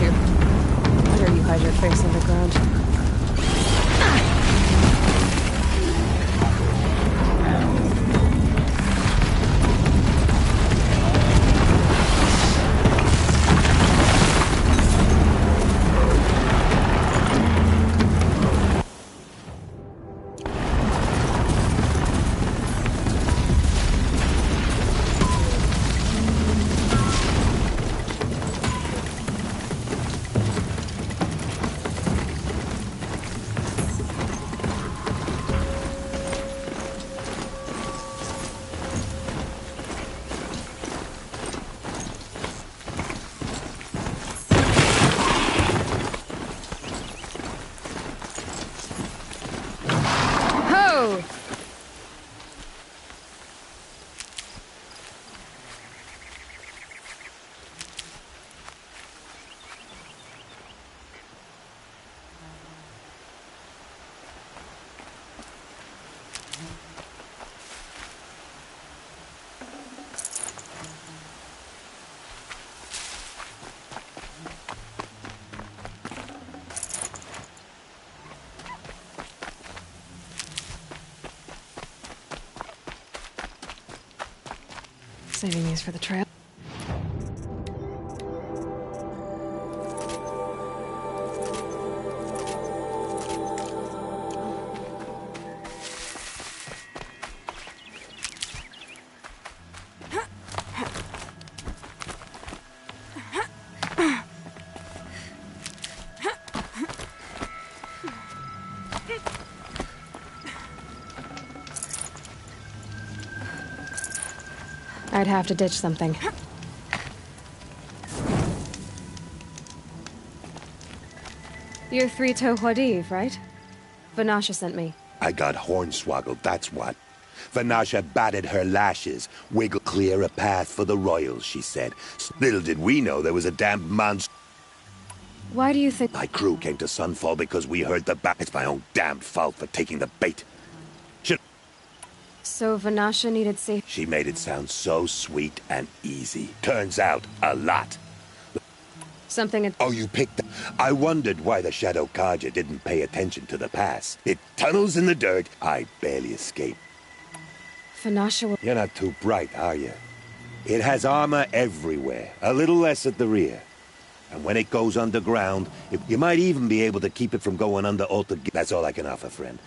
you. Better you hide your face underground. Saving these for the trail. I'd have to ditch something. You're Three-Toe Huadiv, right? Vanasha sent me. I got hornswoggled, that's what. Vanasha batted her lashes, wiggled clear a path for the royals, she said. Little did we know there was a damned monster. Why do you think— My crew came to Sunfall because we heard the It's my own damned fault for taking the bait. So Vanasha needed safe— She made it sound so sweet and easy. Turns out, a lot. Something— Oh, you picked that? I wondered why the Shadow Carja didn't pay attention to the pass. It tunnels in the dirt. I barely escaped. Vanasha will— You're not too bright, are you? It has armor everywhere, a little less at the rear. And when it goes underground, you might even be able to keep it from going under altogether. That's all I can offer, friend.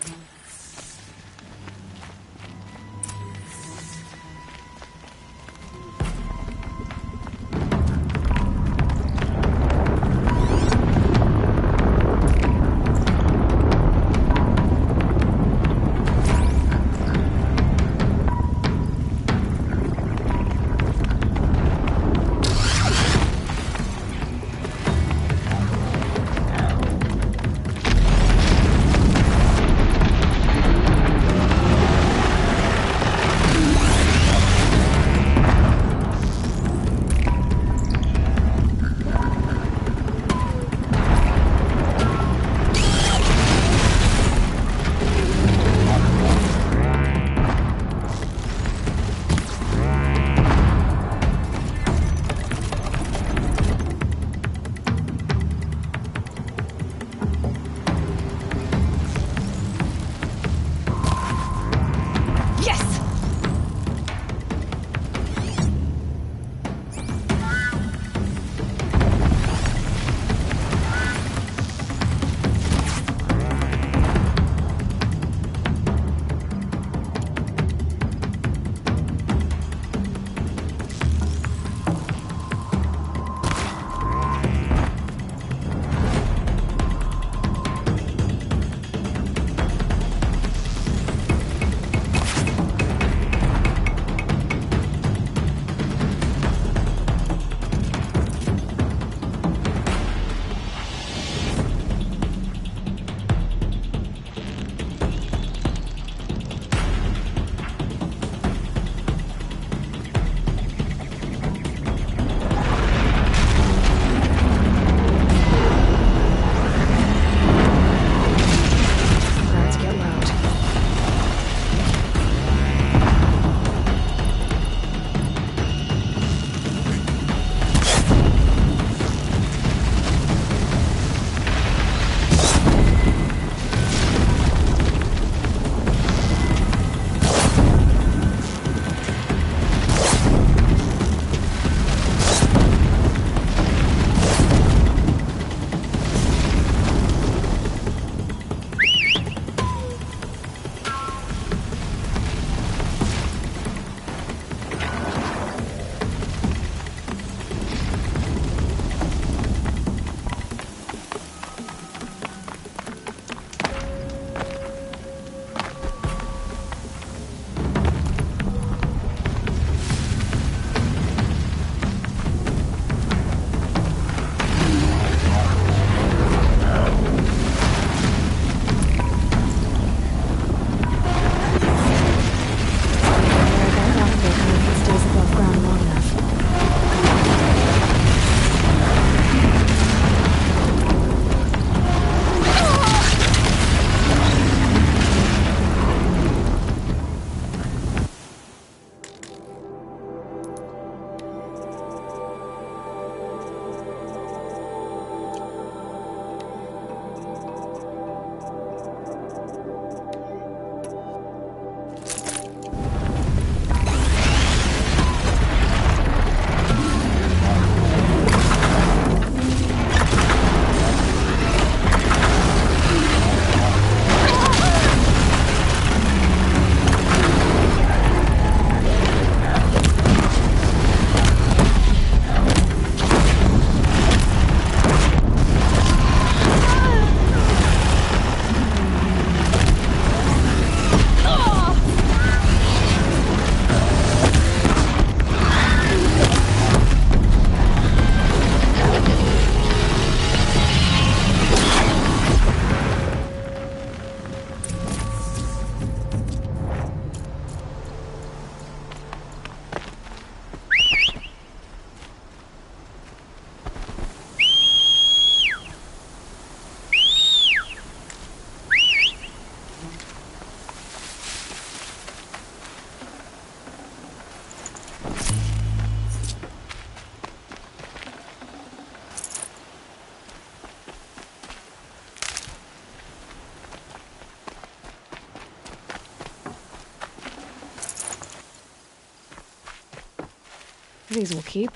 These will keep.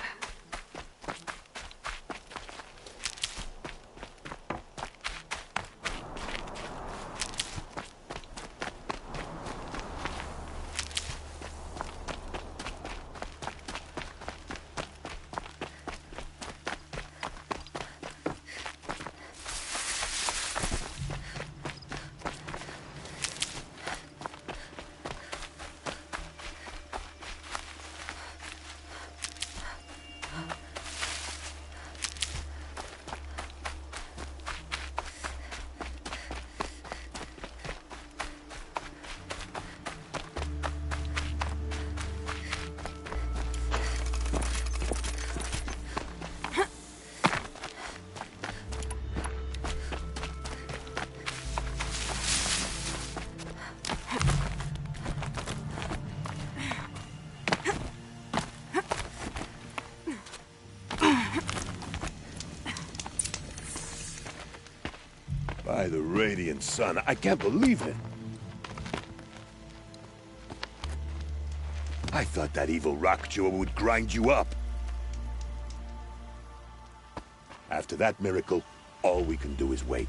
By the radiant sun, I can't believe it. I thought that evil rock jaw would grind you up. After that miracle, all we can do is wait.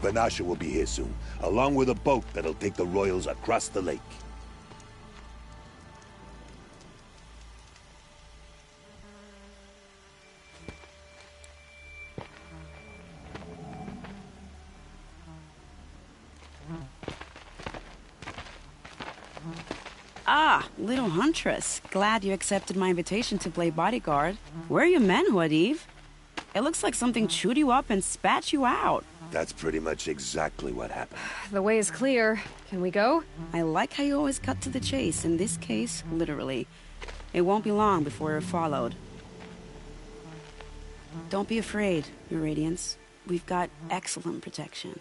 Vanasha will be here soon, along with a boat that'll take the royals across the lake. Ah, little huntress. Glad you accepted my invitation to play bodyguard. Where are your men, Huadiv? It looks like something chewed you up and spat you out. That's pretty much exactly what happened. The way is clear. Can we go? I like how you always cut to the chase. In this case, literally. It won't be long before we're followed. Don't be afraid, Your Radiance. We've got excellent protection.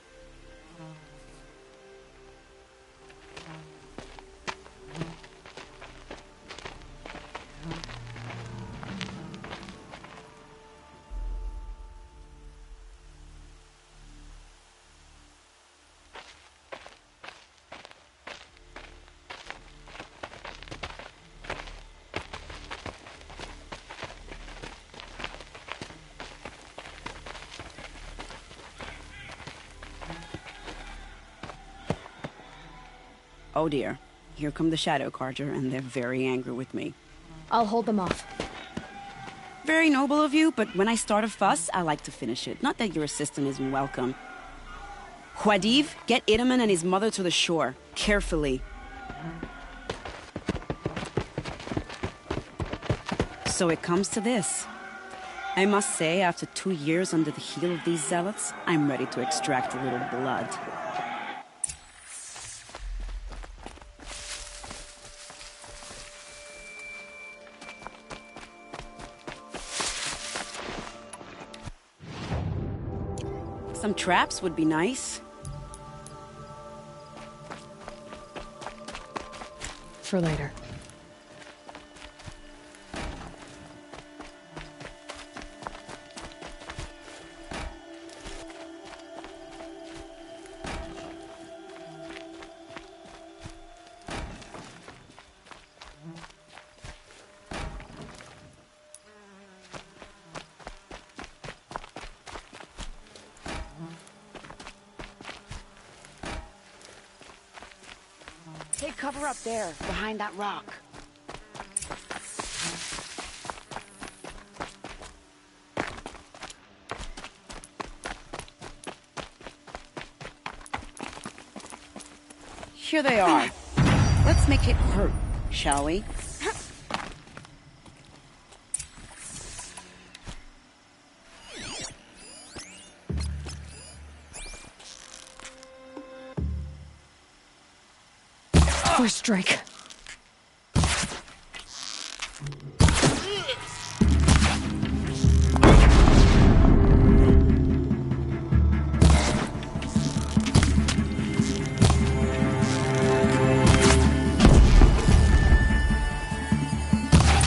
Oh dear, here come the Shadow Carter, and they're very angry with me. I'll hold them off. Very noble of you, but when I start a fuss, I like to finish it. Not that your assistant isn't welcome. Huadiv, get Itaman and his mother to the shore. Carefully. So it comes to this. I must say, after 2 years under the heel of these zealots, I'm ready to extract a little blood. Some traps would be nice. For later. Take cover up there, behind that rock. Here they are. Let's make it hurt, shall we? First strike.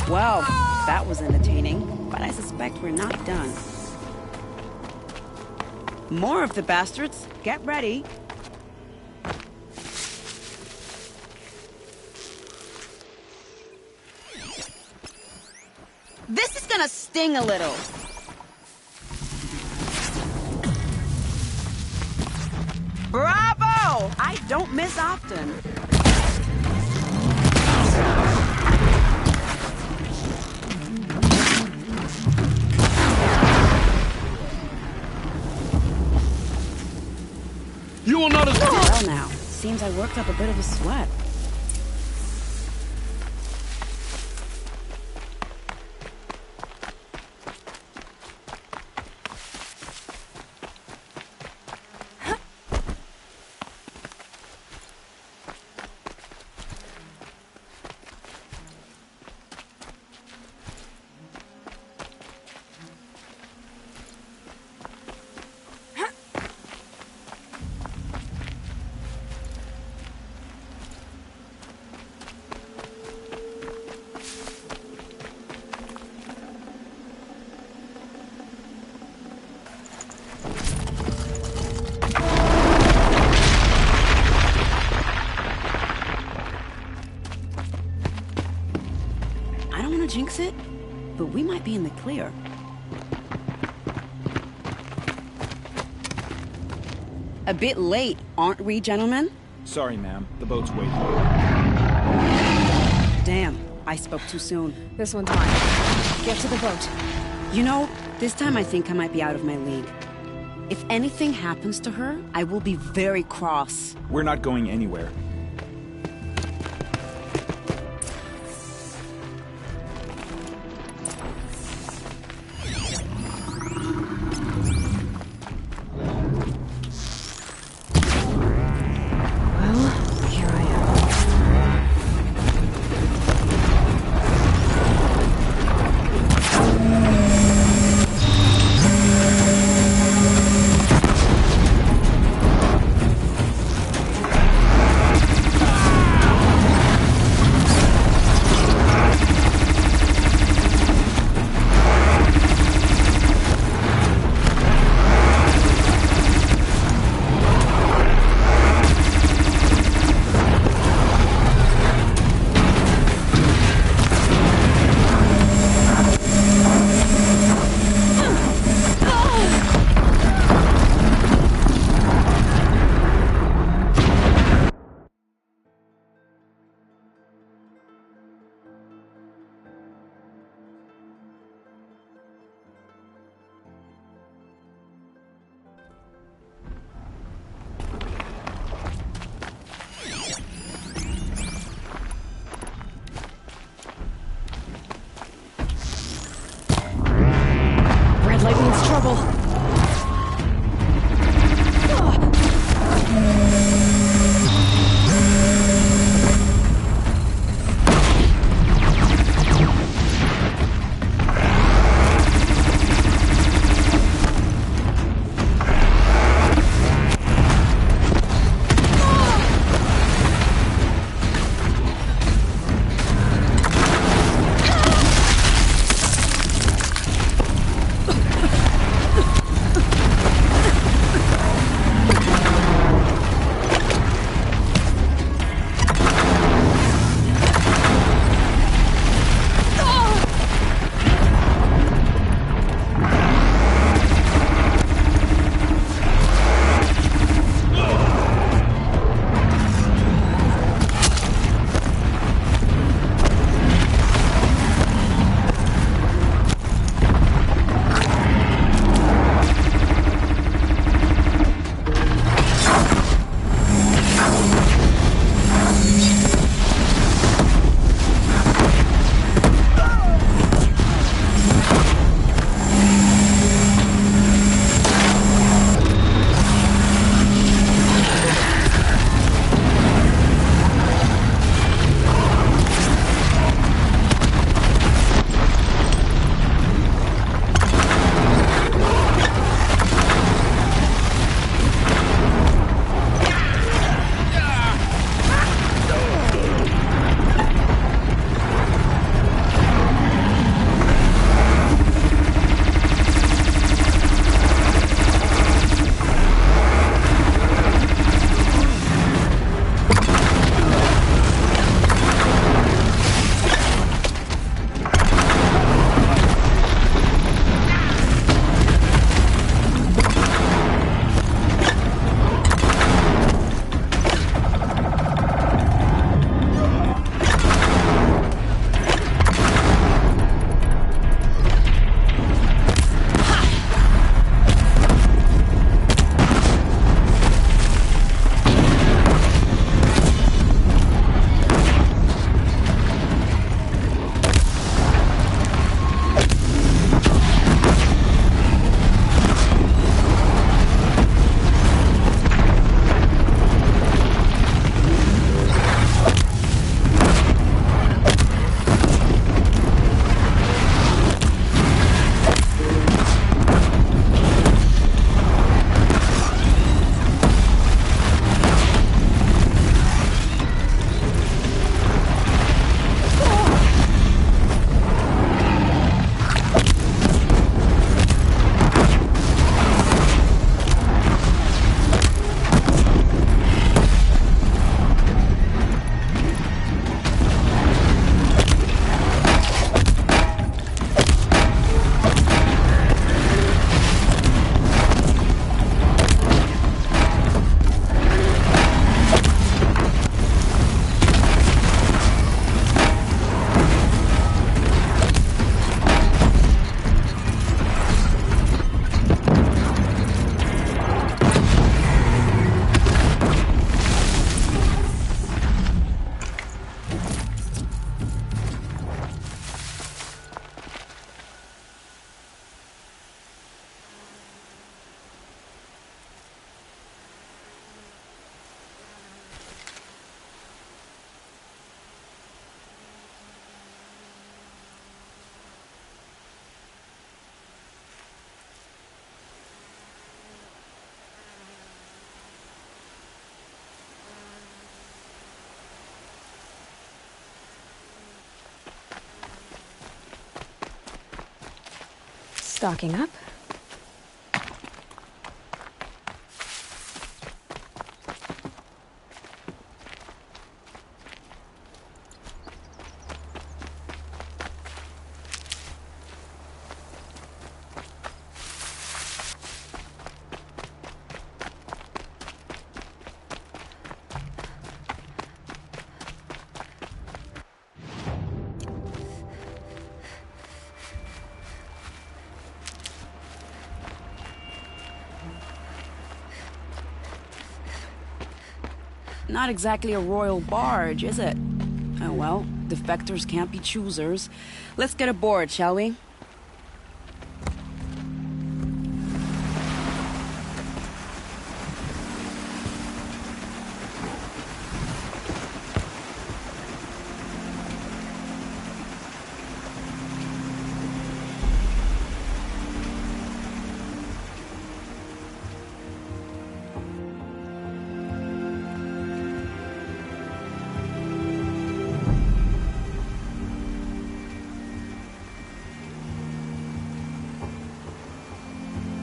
Well, that was entertaining, but I suspect we're not done. More of the bastards. Get ready. gonna sting a little. Bravo! I don't miss often. You will not escape! Well now, seems I worked up a bit of a sweat. Jinx it, but we might be in the clear. A bit late, aren't we, gentlemen? Sorry, ma'am. The boat's waiting. Damn, I spoke too soon. This one's mine. Get to the boat. You know, this time I think I might be out of my league. If anything happens to her, I will be very cross. We're not going anywhere. Stocking up. Not exactly a royal barge, is it? Oh well, defectors can't be choosers. Let's get aboard, shall we?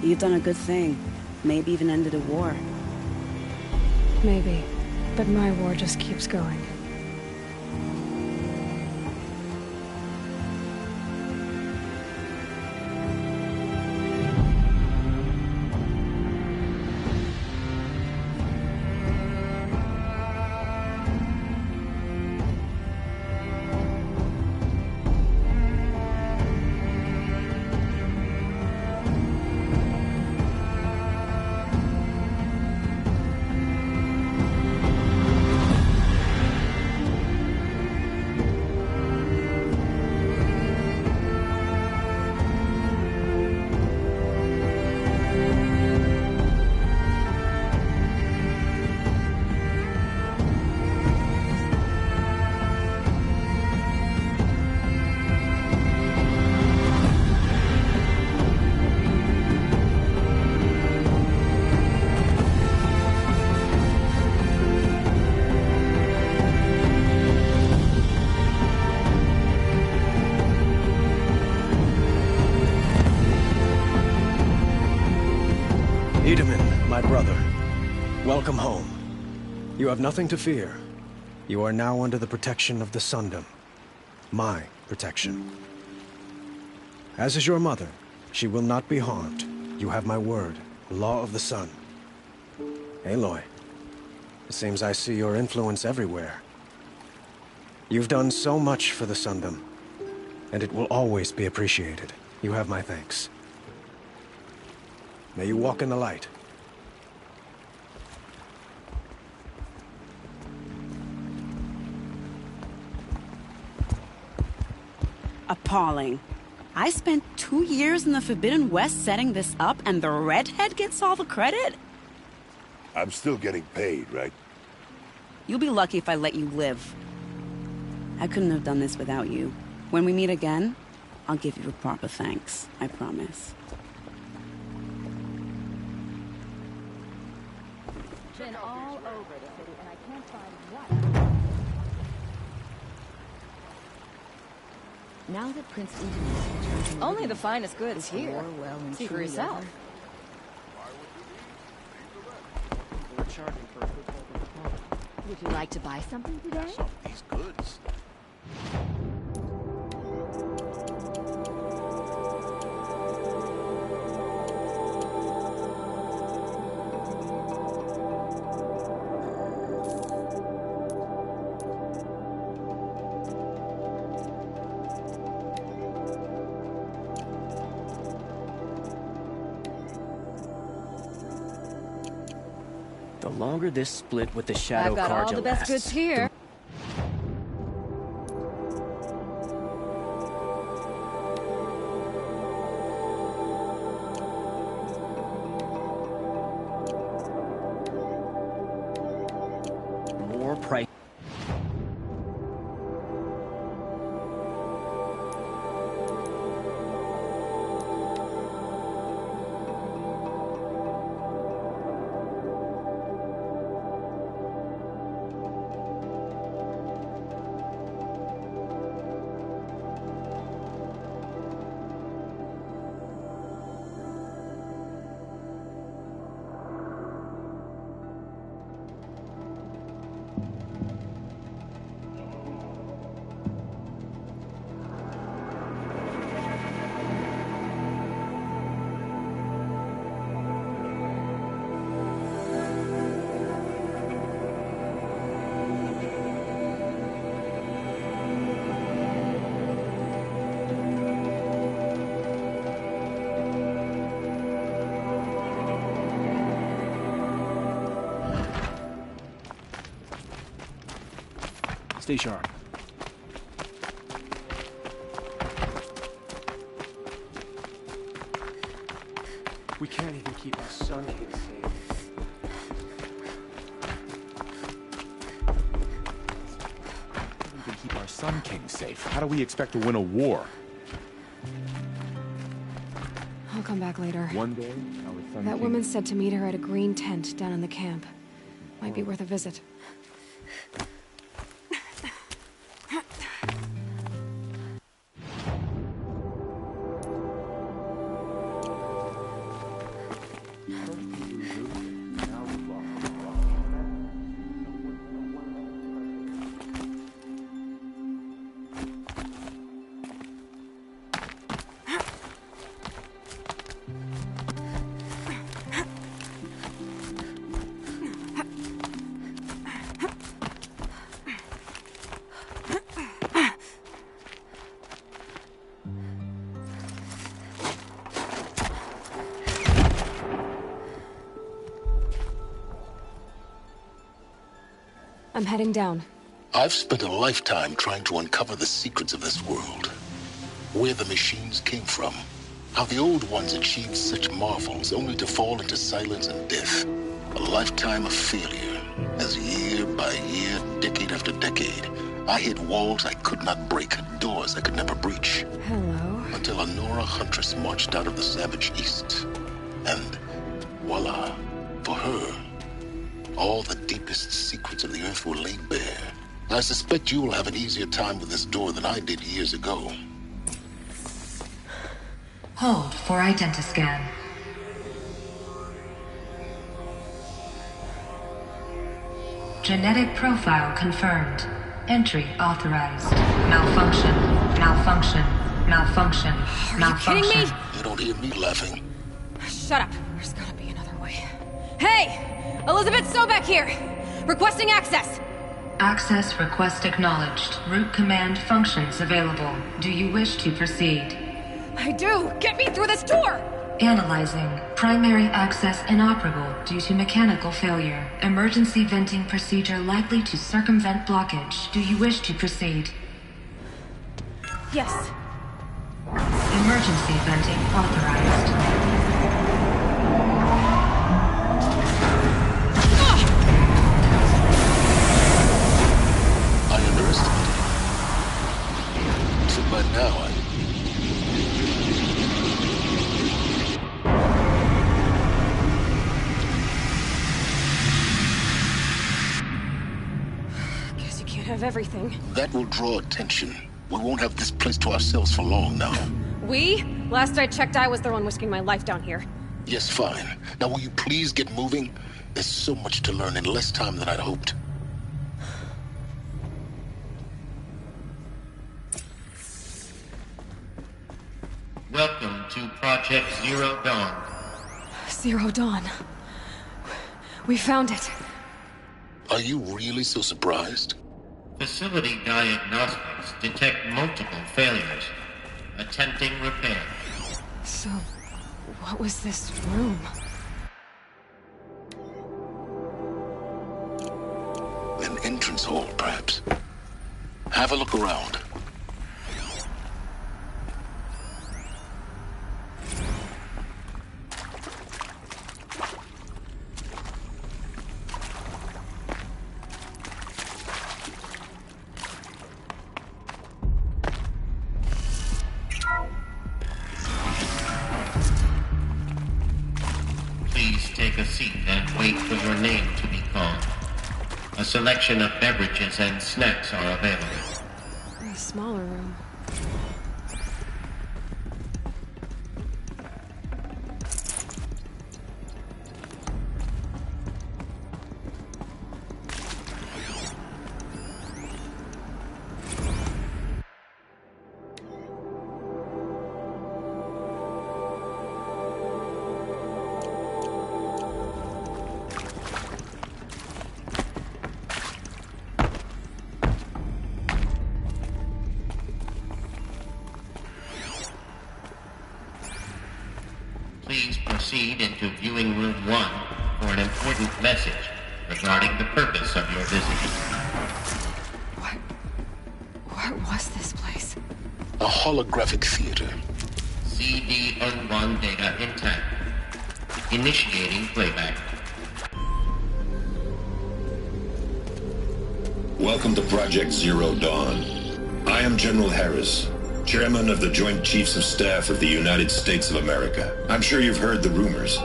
You've done a good thing. Maybe even ended a war. Maybe. But my war just keeps going. My brother, welcome home. You have nothing to fear. You are now under the protection of the Sundom. My protection. As is your mother, she will not be harmed. You have my word, law of the sun. Aloy, it seems I see your influence everywhere. You've done so much for the Sundom, and it will always be appreciated. You have my thanks. May you walk in the light. Appalling. I spent 2 years in the Forbidden West setting this up, and the redhead gets all the credit? I'm still getting paid, right? You'll be lucky if I let you live. I couldn't have done this without you. When we meet again, I'll give you a proper thanks. I promise. Been all over the city, and I can't find what. Now that Prince Indonesia only the finest goods here. Well, see for yourself. We're charging for a football. Would you like to buy something today? Some of these goods. The longer this split with the Shadow I've got all Carja the best lasts, goods here. more price. Stay sharp. We can't even keep our son here safe. We can keep our Sun King safe. How do we expect to win a war? I'll come back later. One day, our Sun That King... woman said to meet her at a green tent down in the camp. Might be worth a visit. I'm heading down. I've spent a lifetime trying to uncover the secrets of this world. Where the machines came from. How the old ones achieved such marvels only to fall into silence and death. A lifetime of failure. As year by year, decade after decade, I hit walls I could not break, doors I could never breach. Hello. Until a Nora huntress marched out of the savage east. And voila, for her, all the deepest secrets of the Earth were laid bare. I suspect you will have an easier time with this door than I did years ago. Hold for identiscan. Genetic profile confirmed. Entry authorized. Malfunction. Malfunction. Malfunction. Malfunction. You kidding me? You don't hear me laughing. Shut up. There's gotta be another way. Hey! Elizabeth Sobek here! Requesting access! Access request acknowledged. Root command functions available. Do you wish to proceed? I do! Get me through this door! Analyzing. Primary access inoperable due to mechanical failure. Emergency venting procedure likely to circumvent blockage. Do you wish to proceed? Yes. Emergency venting authorized. I underestimated you. So by now Guess you can't have everything. that will draw attention. We won't have this place to ourselves for long now. We? Last I checked, I was the one risking my life down here. Yes, fine. Now will you please get moving? There's so much to learn in less time than I'd hoped. Welcome to Project Zero Dawn. Zero Dawn. We found it. Are you really so surprised? Facility diagnostics detect multiple failures. Attempting repair. So, what was this room? An entrance hall, perhaps. Have a look around. Please take a seat and wait for your name to be called. A selection of beverages and snacks are available. A smaller room. Please proceed into viewing room 1 for an important message regarding the purpose of your visit. A holographic theater. CD-N1 data intact. Initiating playback. Welcome to Project Zero Dawn. I am General Harris, Chairman of the Joint Chiefs of Staff of the United States of America. I'm sure you've heard the rumors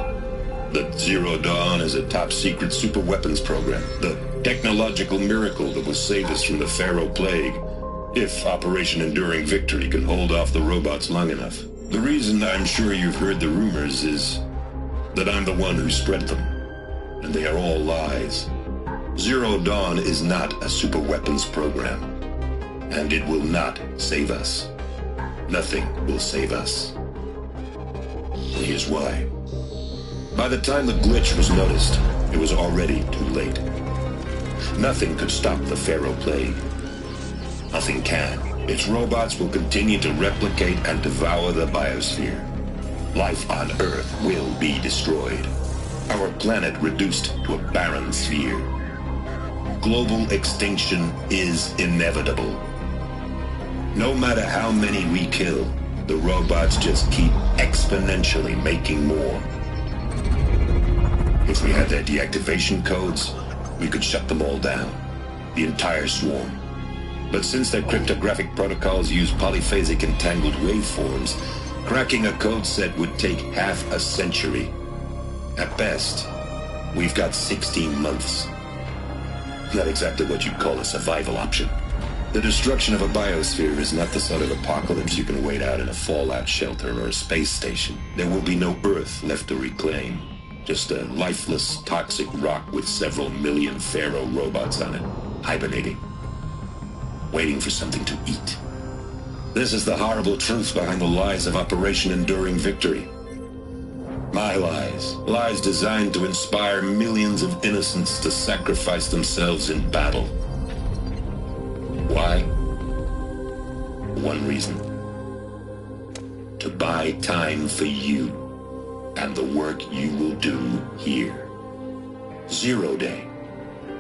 that Zero Dawn is a top-secret superweapons program, the technological miracle that will save us from the Pharaoh Plague, if Operation Enduring Victory can hold off the robots long enough. The reason I'm sure you've heard the rumors is that I'm the one who spread them, and they are all lies. Zero Dawn is not a superweapons program, and it will not save us. Nothing will save us. And here's why. By the time the glitch was noticed, it was already too late. Nothing could stop the Pharaoh Plague. Nothing can. Its robots will continue to replicate and devour the biosphere. Life on Earth will be destroyed. Our planet reduced to a barren sphere. Global extinction is inevitable. No matter how many we kill, the robots just keep exponentially making more. If we had their deactivation codes, we could shut them all down. The entire swarm. But since their cryptographic protocols use polyphasic entangled waveforms, cracking a code set would take half a century. At best, we've got 16 months. Not exactly what you'd call a survival option. The destruction of a biosphere is not the sort of apocalypse you can wait out in a fallout shelter or a space station. There will be no Earth left to reclaim. Just a lifeless, toxic rock with several million Pharaoh robots on it, hibernating, waiting for something to eat. This is the horrible truth behind the lies of Operation Enduring Victory. My lies. Lies designed to inspire millions of innocents to sacrifice themselves in battle. Why? One reason. To buy time for you and the work you will do here. Zero Day,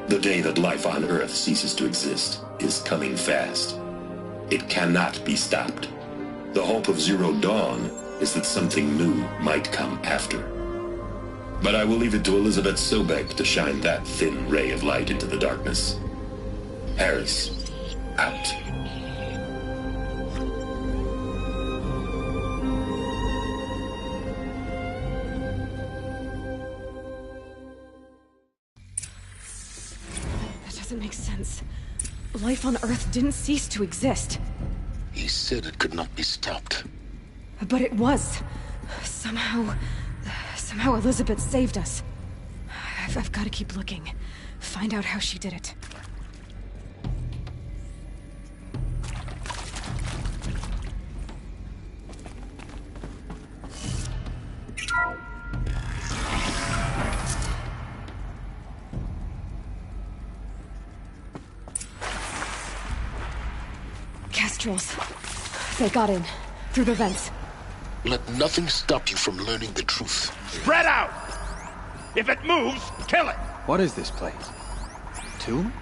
the day that life on Earth ceases to exist, is coming fast. It cannot be stopped. The hope of Zero Dawn is that something new might come after. But I will leave it to Elizabeth Sobek to shine that thin ray of light into the darkness. Harris, out. That doesn't make sense. Life on Earth didn't cease to exist. He said it could not be stopped. But it was. Somehow Elizabeth saved us. I've got to keep looking. Find out how she did it. Kestrels. They got in. Through the vents. Let nothing stop you from learning the truth. Spread out! If it moves, kill it! What is this place? Tomb?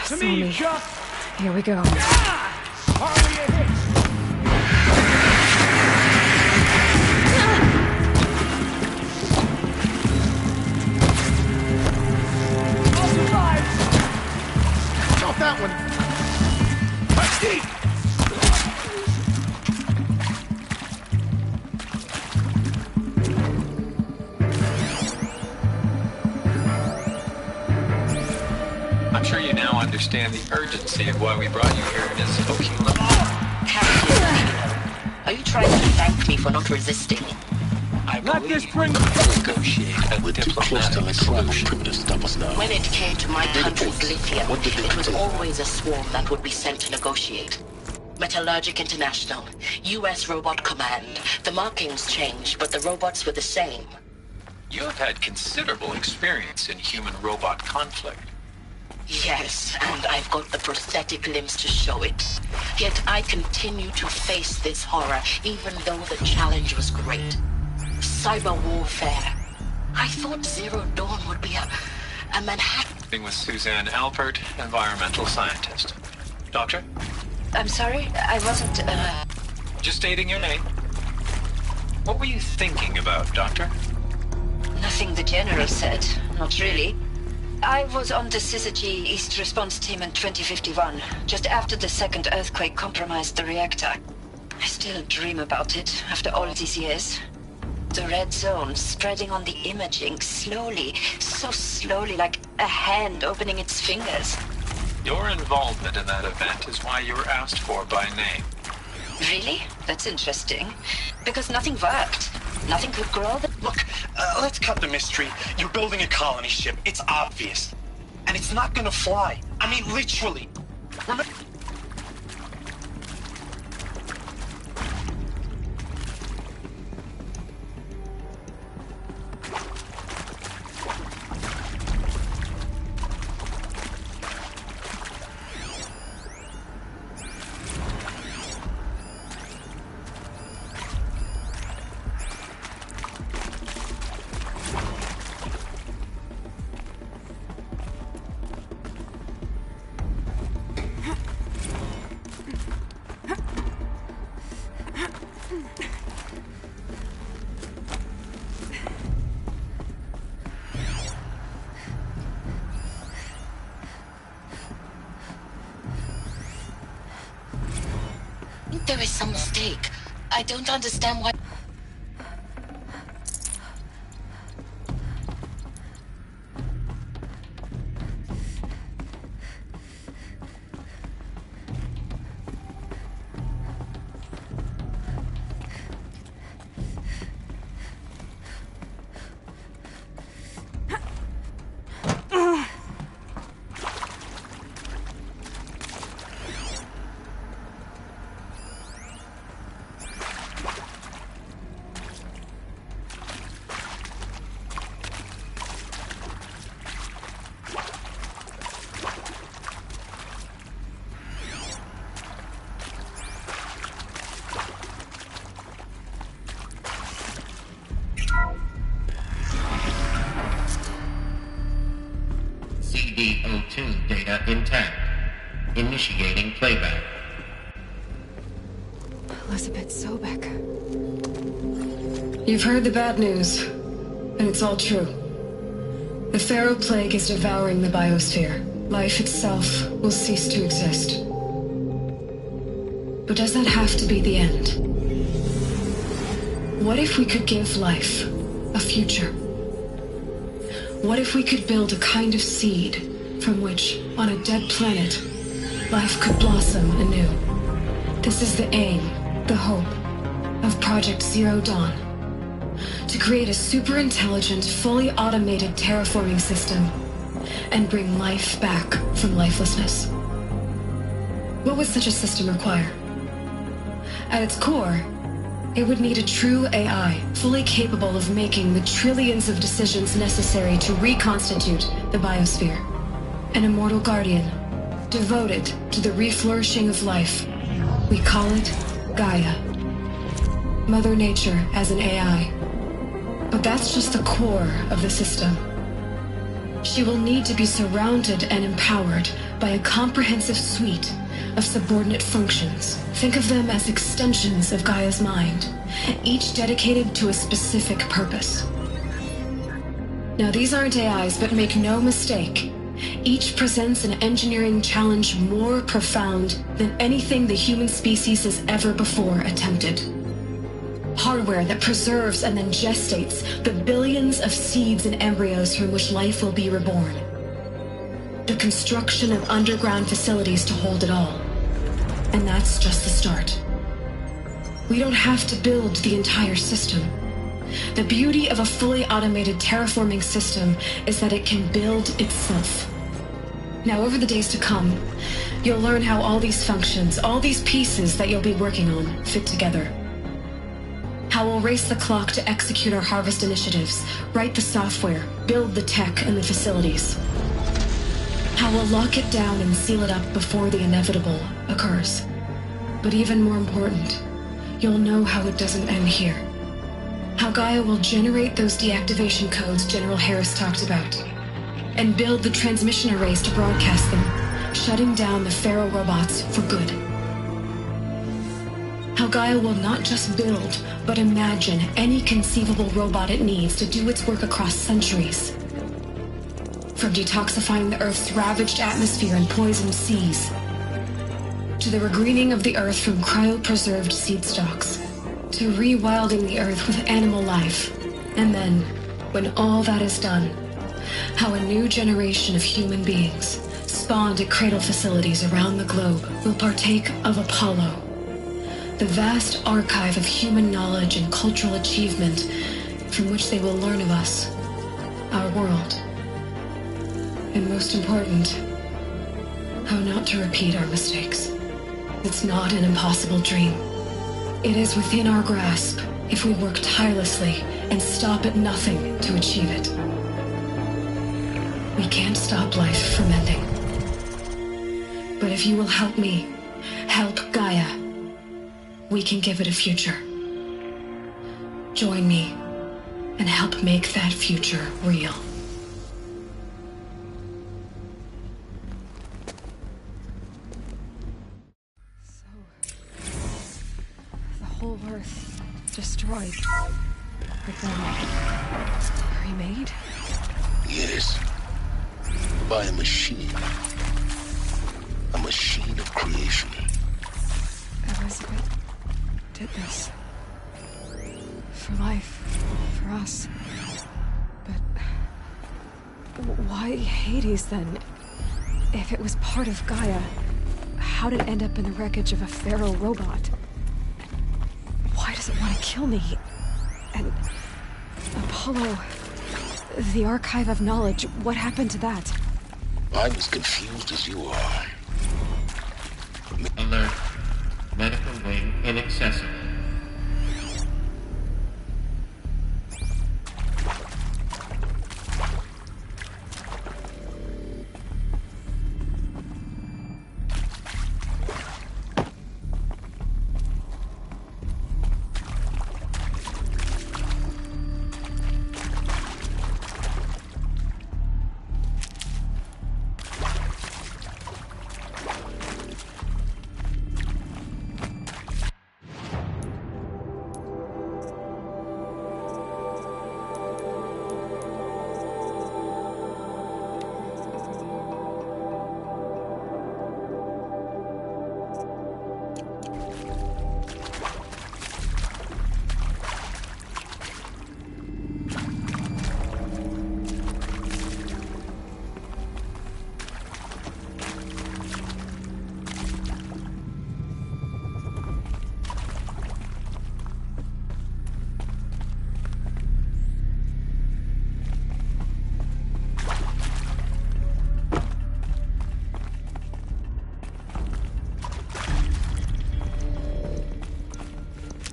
Saw me. Here we go. Hardly a hit! That one. Deep. I'm sure you now understand the urgency of why we brought you here to Spokane. Are you trying to thank me for not resisting? Let this bring negotiate. We're too close to electronic to stop us now. When it came to my country's lithium, it was always a swarm that would be sent to negotiate. Metallurgic International, U.S. Robot Command. The markings changed, but the robots were the same. You have had considerable experience in human-robot conflict. Yes, and I've got the prosthetic limbs to show it. Yet I continue to face this horror, even though the challenge was great. cyber warfare. I thought Zero Dawn would be a Manhattan... With Suzanne Alpert, environmental scientist. Doctor? I'm sorry, I wasn't, Just stating your name. What were you thinking about, Doctor? Nothing the General said. Not really. I was on the Syzygy East Response Team in 2051, just after the second earthquake compromised the reactor. I still dream about it, after all these years. The red zone spreading on the imaging, slowly, so slowly, like a hand opening its fingers. Your involvement in that event is why you were asked for by name. Really? That's interesting. Because nothing worked. Nothing could grow the... Look, let's cut the mystery. You're building a colony ship. It's obvious. And it's not gonna fly. I mean, literally. Remember... There is some mistake. I don't understand why... CD02 data intact. Initiating playback. Elizabeth Sobek. You've heard the bad news, and it's all true. The Pharaoh Plague is devouring the biosphere. Life itself will cease to exist. But does that have to be the end? What if we could give life a future? What if we could build a kind of seed from which, on a dead planet, life could blossom anew? This is the aim, the hope, of Project Zero Dawn. To create a super-intelligent, fully automated terraforming system and bring life back from lifelessness. What would such a system require? At its core, it would need a true AI, fully capable of making the trillions of decisions necessary to reconstitute the biosphere. An immortal guardian, devoted to the reflourishing of life. We call it Gaia. Mother Nature as an AI. But that's just the core of the system. She will need to be surrounded and empowered by a comprehensive suite of subordinate functions. Think of them as extensions of Gaia's mind, each dedicated to a specific purpose. Now, these aren't AIs, but make no mistake, each presents an engineering challenge more profound than anything the human species has ever before attempted. Hardware that preserves and then gestates the billions of seeds and embryos from which life will be reborn. The construction of underground facilities to hold it all. And that's just the start. We don't have to build the entire system. The beauty of a fully automated terraforming system is that it can build itself. Now, over the days to come, you'll learn how all these functions, all these pieces that you'll be working on, fit together. How we'll race the clock to execute our harvest initiatives, write the software, build the tech and the facilities. How we'll lock it down and seal it up before the inevitable occurs. But even more important, you'll know how it doesn't end here. how Gaia will generate those deactivation codes General Harris talked about, and build the transmission arrays to broadcast them, shutting down the Pharaoh robots for good. How Gaia will not just build, but imagine any conceivable robot it needs to do its work across centuries. From detoxifying the Earth's ravaged atmosphere and poisoned seas, to the regreening of the Earth from cryopreserved seed stalks, to rewilding the Earth with animal life. And then, when all that is done, how a new generation of human beings, spawned at cradle facilities around the globe, will partake of Apollo, the vast archive of human knowledge and cultural achievement from which they will learn of us, our world. And most important, how not to repeat our mistakes. It's not an impossible dream. It is within our grasp if we work tirelessly and stop at nothing to achieve it. We can't stop life from ending. But if you will help me, help Gaia, we can give it a future. Join me and help make that future real. Whole Earth destroyed. But then remade? Yes. By a machine. A machine of creation. Elizabeth did this. For life. For us. But why Hades then? If it was part of Gaia, how did it end up in the wreckage of a Pharaoh robot? Why does it want to kill me? And Apollo, the archive of knowledge, what happened to that? I'm as confused as you are. Alert. Medical wing inaccessible.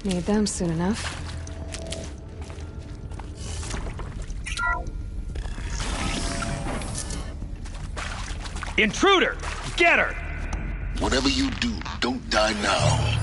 Need them soon enough. Intruder! Get her! Whatever you do, don't die now.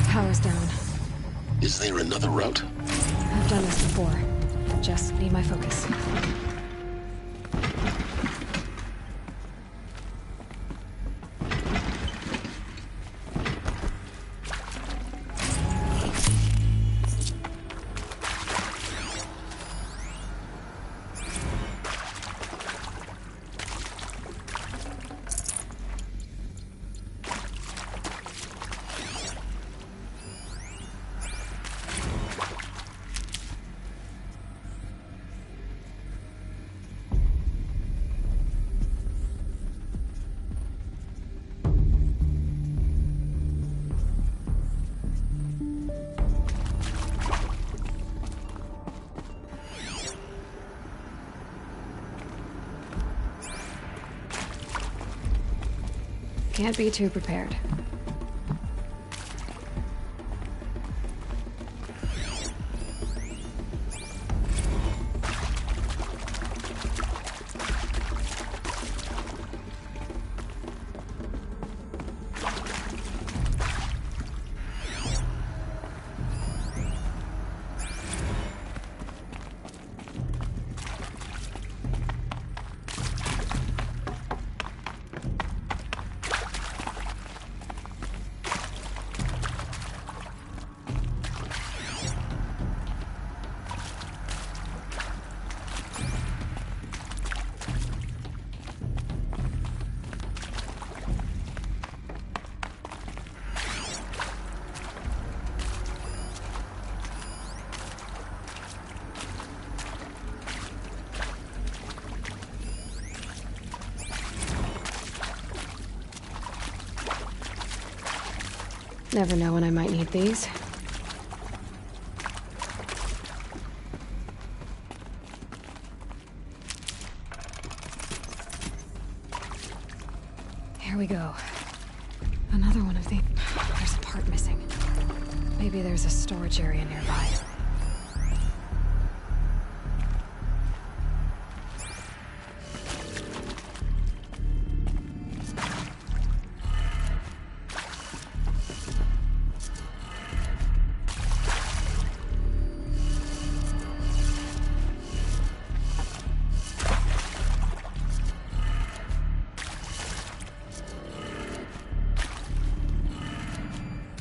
Power's down. Is there another route? I've done this before. Just need my focus. Can't be too prepared. Never know when I might need these. Here we go. Another one of these. There's a part missing. Maybe there's a storage area nearby.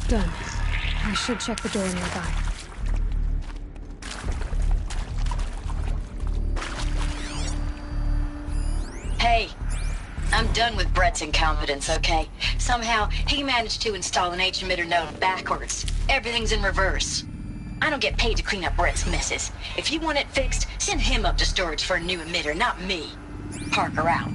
Done. I should check the door nearby. Hey, I'm done with Brett's incompetence, okay? Somehow, he managed to install an H-emitter node backwards. Everything's in reverse. I don't get paid to clean up Brett's messes. If you want it fixed, send him up to storage for a new emitter, not me. Parker out.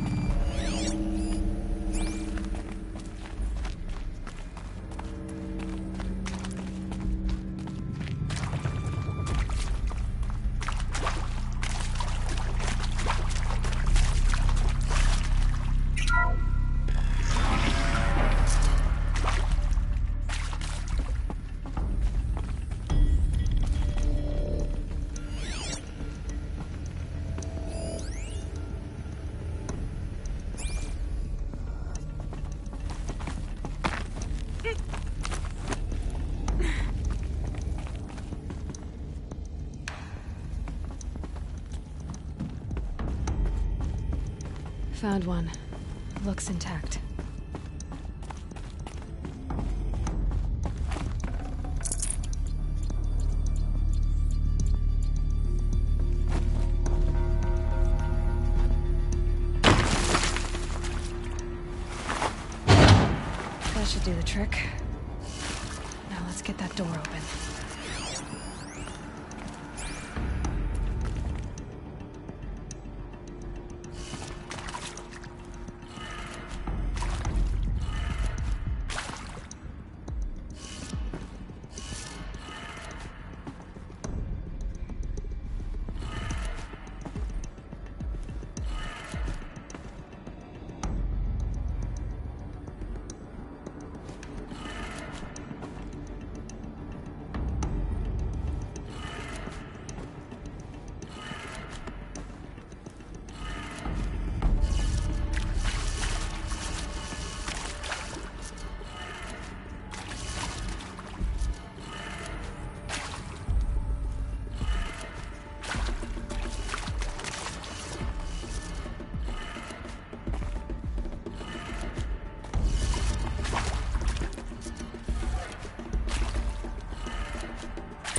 Found one. Looks intact. That should do the trick. Now let's get that door open.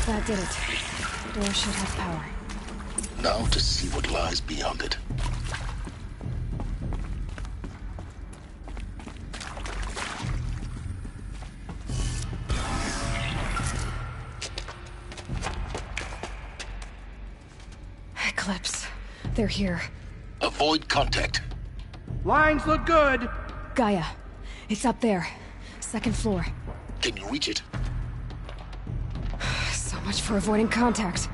That did it. Door should have power. Now to see what lies beyond it. Eclipse. They're here. Avoid contact. Lines look good. Gaia. It's up there. Second floor. Can you reach it? So much for avoiding contact.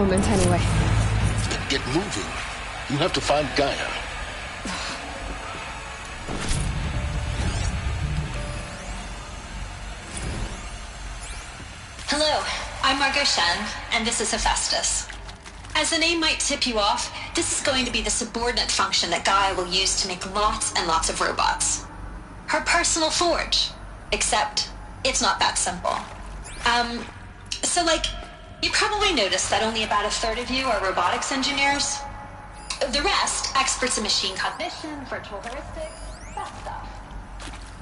moment, anyway. Then get moving. You have to find Gaia. Hello, I'm Margot Shen, and this is Hephaestus. As the name might tip you off, this is going to be the subordinate function that Gaia will use to make lots and lots of robots. Her personal forge. Except, it's not that simple. You probably noticed that only about a third of you are robotics engineers. The rest, experts in machine cognition, virtual heuristics, that stuff.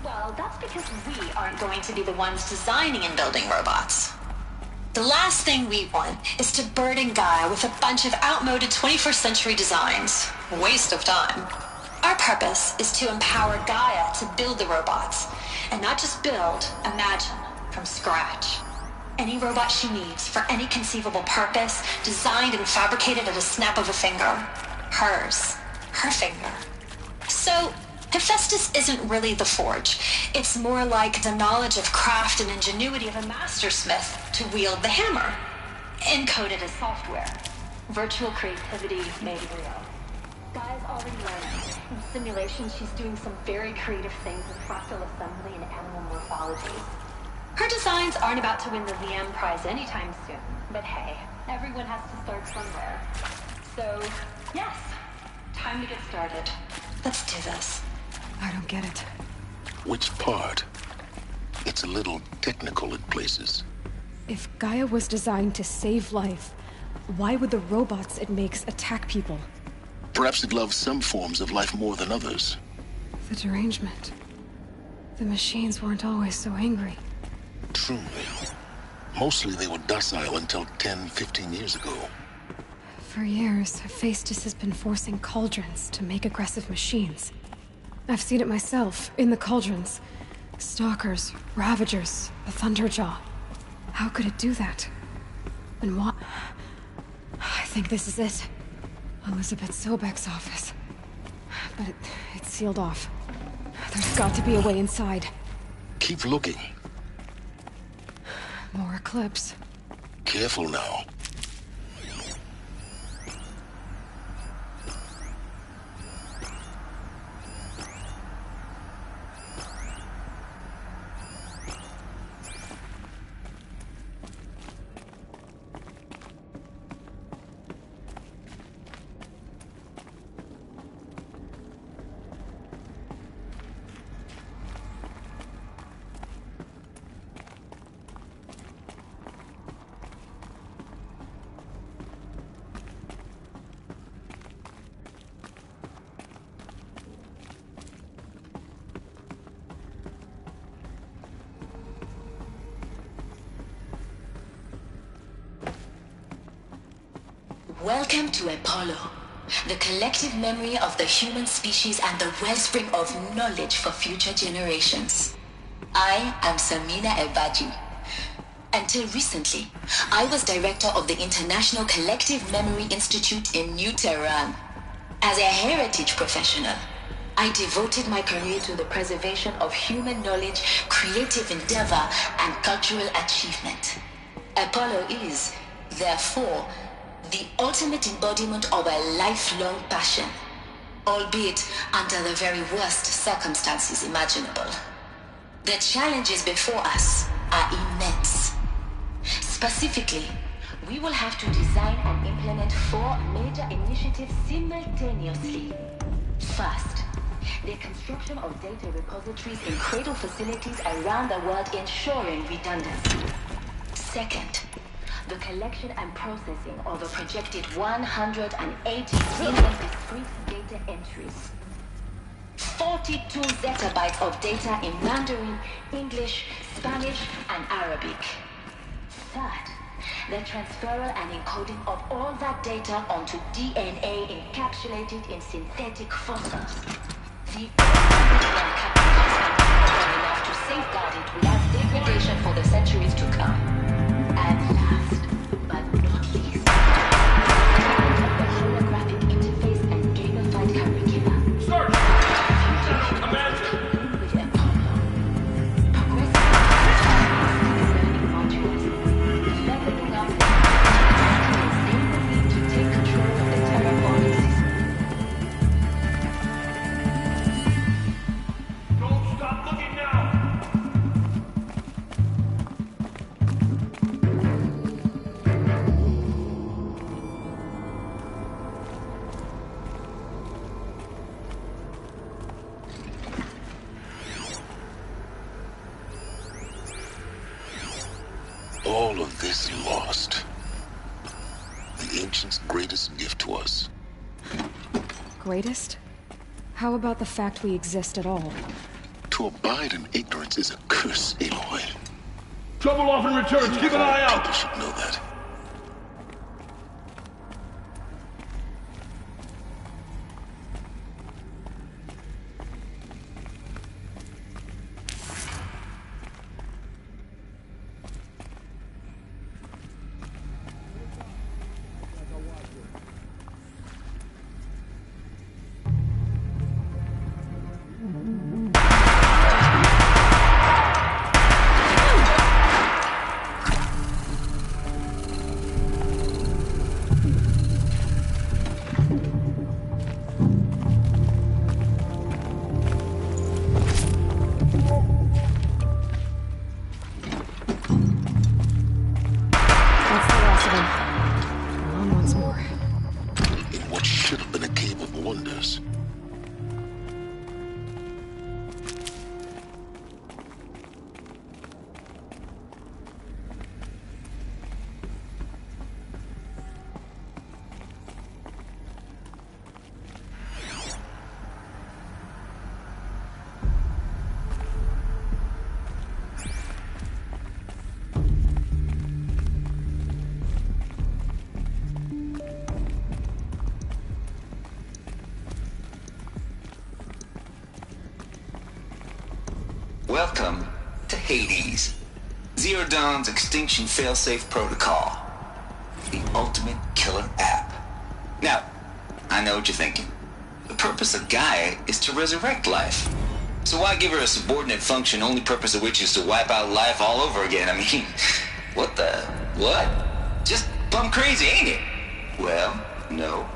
Well, that's because we aren't going to be the ones designing and building robots. The last thing we want is to burden Gaia with a bunch of outmoded 21st century designs. Waste of time. Our purpose is to empower Gaia to build the robots, and not just build, imagine, from scratch. Any robot she needs, for any conceivable purpose, designed and fabricated at a snap of a finger. Hers. Her finger. So, Hephaestus isn't really the forge. It's more like the knowledge of craft and ingenuity of a mastersmith to wield the hammer. Encoded as software. Virtual creativity made real. Gaia's already learning. In simulation, she's doing some very creative things in fractal assembly and animal morphology. Her designs aren't about to win the VM prize anytime soon, but hey, everyone has to start somewhere. So, yes, time to get started. Let's do this. I don't get it. Which part? It's a little technical at places. If Gaia was designed to save life, why would the robots it makes attack people? Perhaps it loves some forms of life more than others. The derangement. The machines weren't always so angry. Truly. Mostly they were docile until 10, 15 years ago. For years, Hephaestus has been forcing cauldrons to make aggressive machines. I've seen it myself, in the cauldrons. Stalkers, Ravagers, the Thunderjaw. How could it do that? And what? I think this is it. Elizabeth Sobek's office. But it's sealed off. There's got to be a way inside. Keep looking. More Eclipse. Careful now. Welcome to Apollo, the collective memory of the human species and the wellspring of knowledge for future generations. I am Samina Ebaji. Until recently, I was director of the International Collective Memory Institute in New Tehran. As a heritage professional, I devoted my career to the preservation of human knowledge, creative endeavor, and cultural achievement. Apollo is, therefore, the ultimate embodiment of a lifelong passion, albeit under the very worst circumstances imaginable. The challenges before us are immense. Specifically, we will have to design and implement 4 major initiatives simultaneously. First, the construction of data repositories in cradle facilities around the world, ensuring redundancy. Second, the collection and processing of a projected 180 billion discrete data entries. 42 zettabytes of data in Mandarin, English, Spanish, and Arabic. Third, the transferal and encoding of all that data onto DNA encapsulated in synthetic fossils. The enough to safeguard it without degradation for the centuries to come. And last, but not least, the holographic interface and gamified curricula. Start! Commander! With Apollo, progressive learning modules, leveling up the all of this lost. The ancients' greatest gift to us. Greatest? How about the fact we exist at all? To abide in ignorance is a curse, Aloy. Trouble often returns. Keep an eye out. People should know that. Welcome to Hades, Zero Dawn's extinction failsafe protocol. The ultimate killer app. Now, I know what you're thinking. The purpose of Gaia is to resurrect life. So why give her a subordinate function, only purpose of which is to wipe out life all over again? I mean, what? Just plumb crazy, ain't it? Well, no.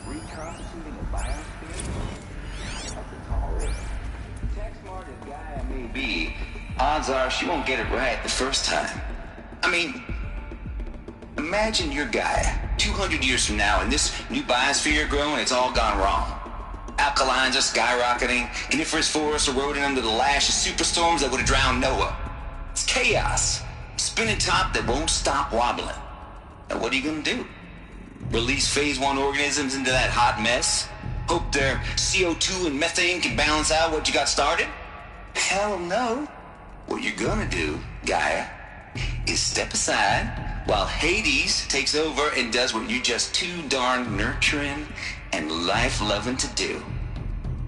Reconstituting a biosphere? Nothing tall. Tech smart as Gaia may be, odds are she won't get it right the first time. I mean, imagine you're Gaia, 200 years from now, and this new biosphere growing, it's all gone wrong. Alkalines are skyrocketing, coniferous forests eroding under the lash of superstorms that would have drowned Noah. It's chaos. Spinning top that won't stop wobbling. Now what are you gonna do? Release phase 1 organisms into that hot mess? Hope their CO2 and methane can balance out what you got started? Hell no. What you're gonna do, Gaia, is step aside while Hades takes over and does what you're just too darn nurturing and life-loving to do,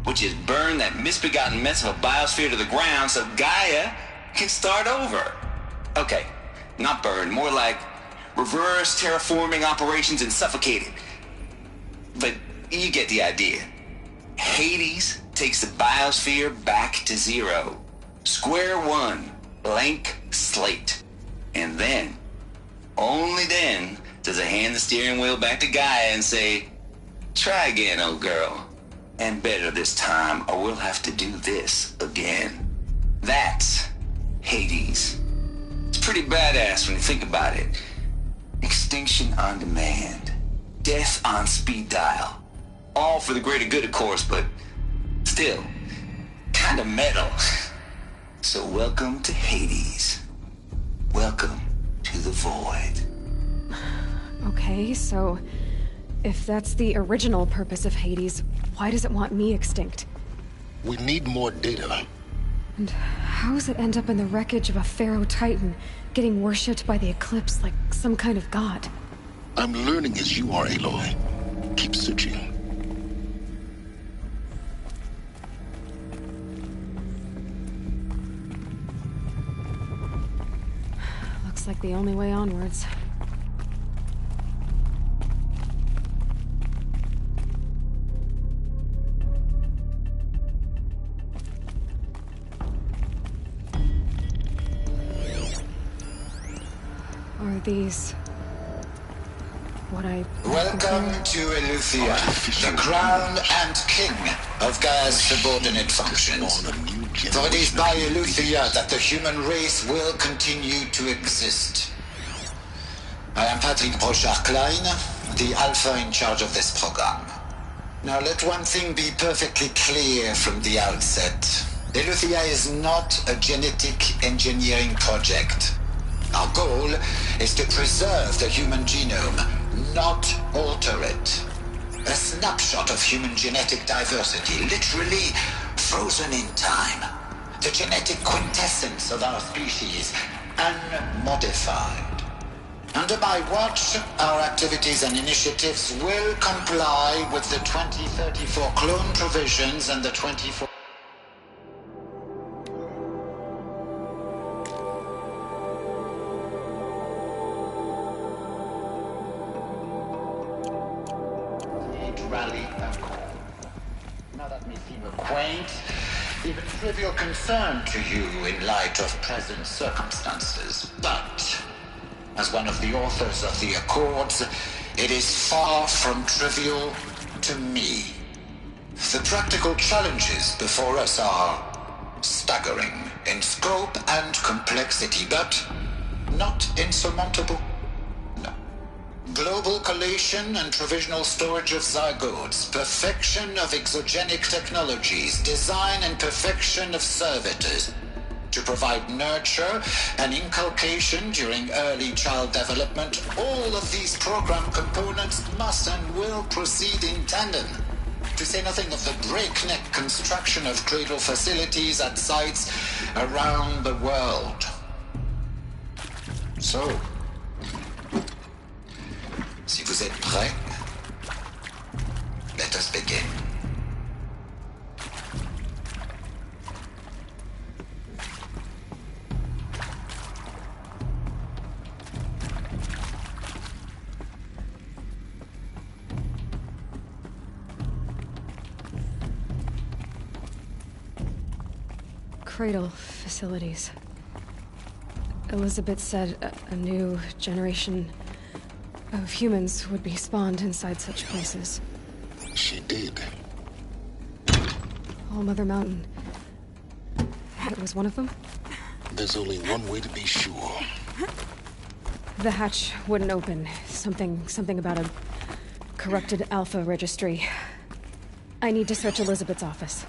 which is burn that misbegotten mess of a biosphere to the ground so Gaia can start over. Okay, not burn, more like reverse terraforming operations and suffocate it. But you get the idea. Hades takes the biosphere back to zero. Square one, blank slate. And then, only then, does it hand the steering wheel back to Gaia and say, try again, old girl. And better this time, or we'll have to do this again. That's Hades. It's pretty badass when you think about it. Extinction on demand. Death on speed dial. All for the greater good, of course, but still, kinda metal. So welcome to Hades. Welcome to the void. Okay, so if that's the original purpose of Hades, why does it want me extinct? We need more data. And how does it end up in the wreckage of a Pharaoh Titan, getting worshipped by the Eclipse like some kind of god? I'm learning as you are, Aloy. Keep searching. Looks like the only way onwards. Are these what I... Welcome to Eleuthia, the crown and king of Gaia's subordinate functions. For it is by Eleuthia that the human race will continue to exist. I am Patrick Brochard-Klein, the Alpha in charge of this program. Now let one thing be perfectly clear from the outset. Eleuthia is not a genetic engineering project. Our goal is to preserve the human genome, not alter it. A snapshot of human genetic diversity, literally frozen in time. The genetic quintessence of our species, unmodified. Under my watch, our activities and initiatives will comply with the 2034 clone provisions and the 24... Rally Accord. Now that may seem a quaint, even trivial concern to you in light of present circumstances, but as one of the authors of the Accords, it is far from trivial to me. The practical challenges before us are staggering in scope and complexity, but not insurmountable. No. Global collation and provisional storage of zygotes, perfection of exogenic technologies, design and perfection of servitors, to provide nurture and inculcation during early child development. All of these program components must and will proceed in tandem, to say nothing of the breakneck construction of cradle facilities at sites around the world. So, si vous êtes prêts, let us begin. Cradle facilities. Elizabeth said a new generation of humans would be spawned inside such places. She did. All Mother Mountain. It was one of them? There's only one way to be sure. The hatch wouldn't open. Something about a corrupted Alpha registry. I need to search Elizabeth's office.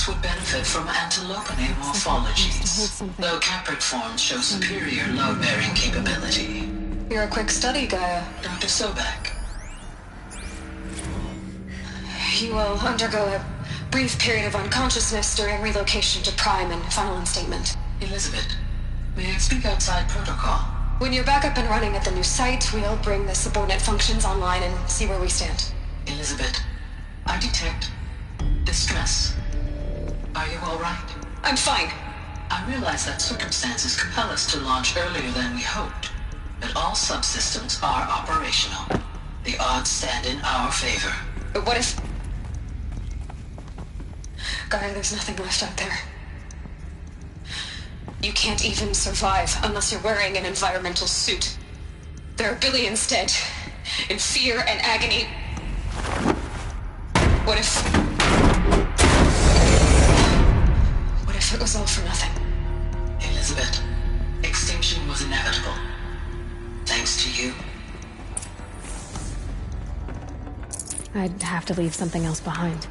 Would benefit from antilopinate morphologies, though capricorns show superior load-bearing capability. You're a quick study, Gaia. Dr. Sobek. You will undergo a brief period of unconsciousness during relocation to Prime and final instatement. Elizabeth, may I speak outside protocol? When you're back up and running at the new site, we'll bring the subordinate functions online and see where we stand. Elizabeth, I detect distress. Are you all right? I'm fine. I realize that circumstances compel us to launch earlier than we hoped, but all subsystems are operational. The odds stand in our favor. But what if... Gaia, there's nothing left out there. You can't even survive unless you're wearing an environmental suit. There are billions dead, in fear and agony. What if it was all for nothing? Elizabeth, extinction was inevitable. Thanks to you. I'd have to leave something else behind.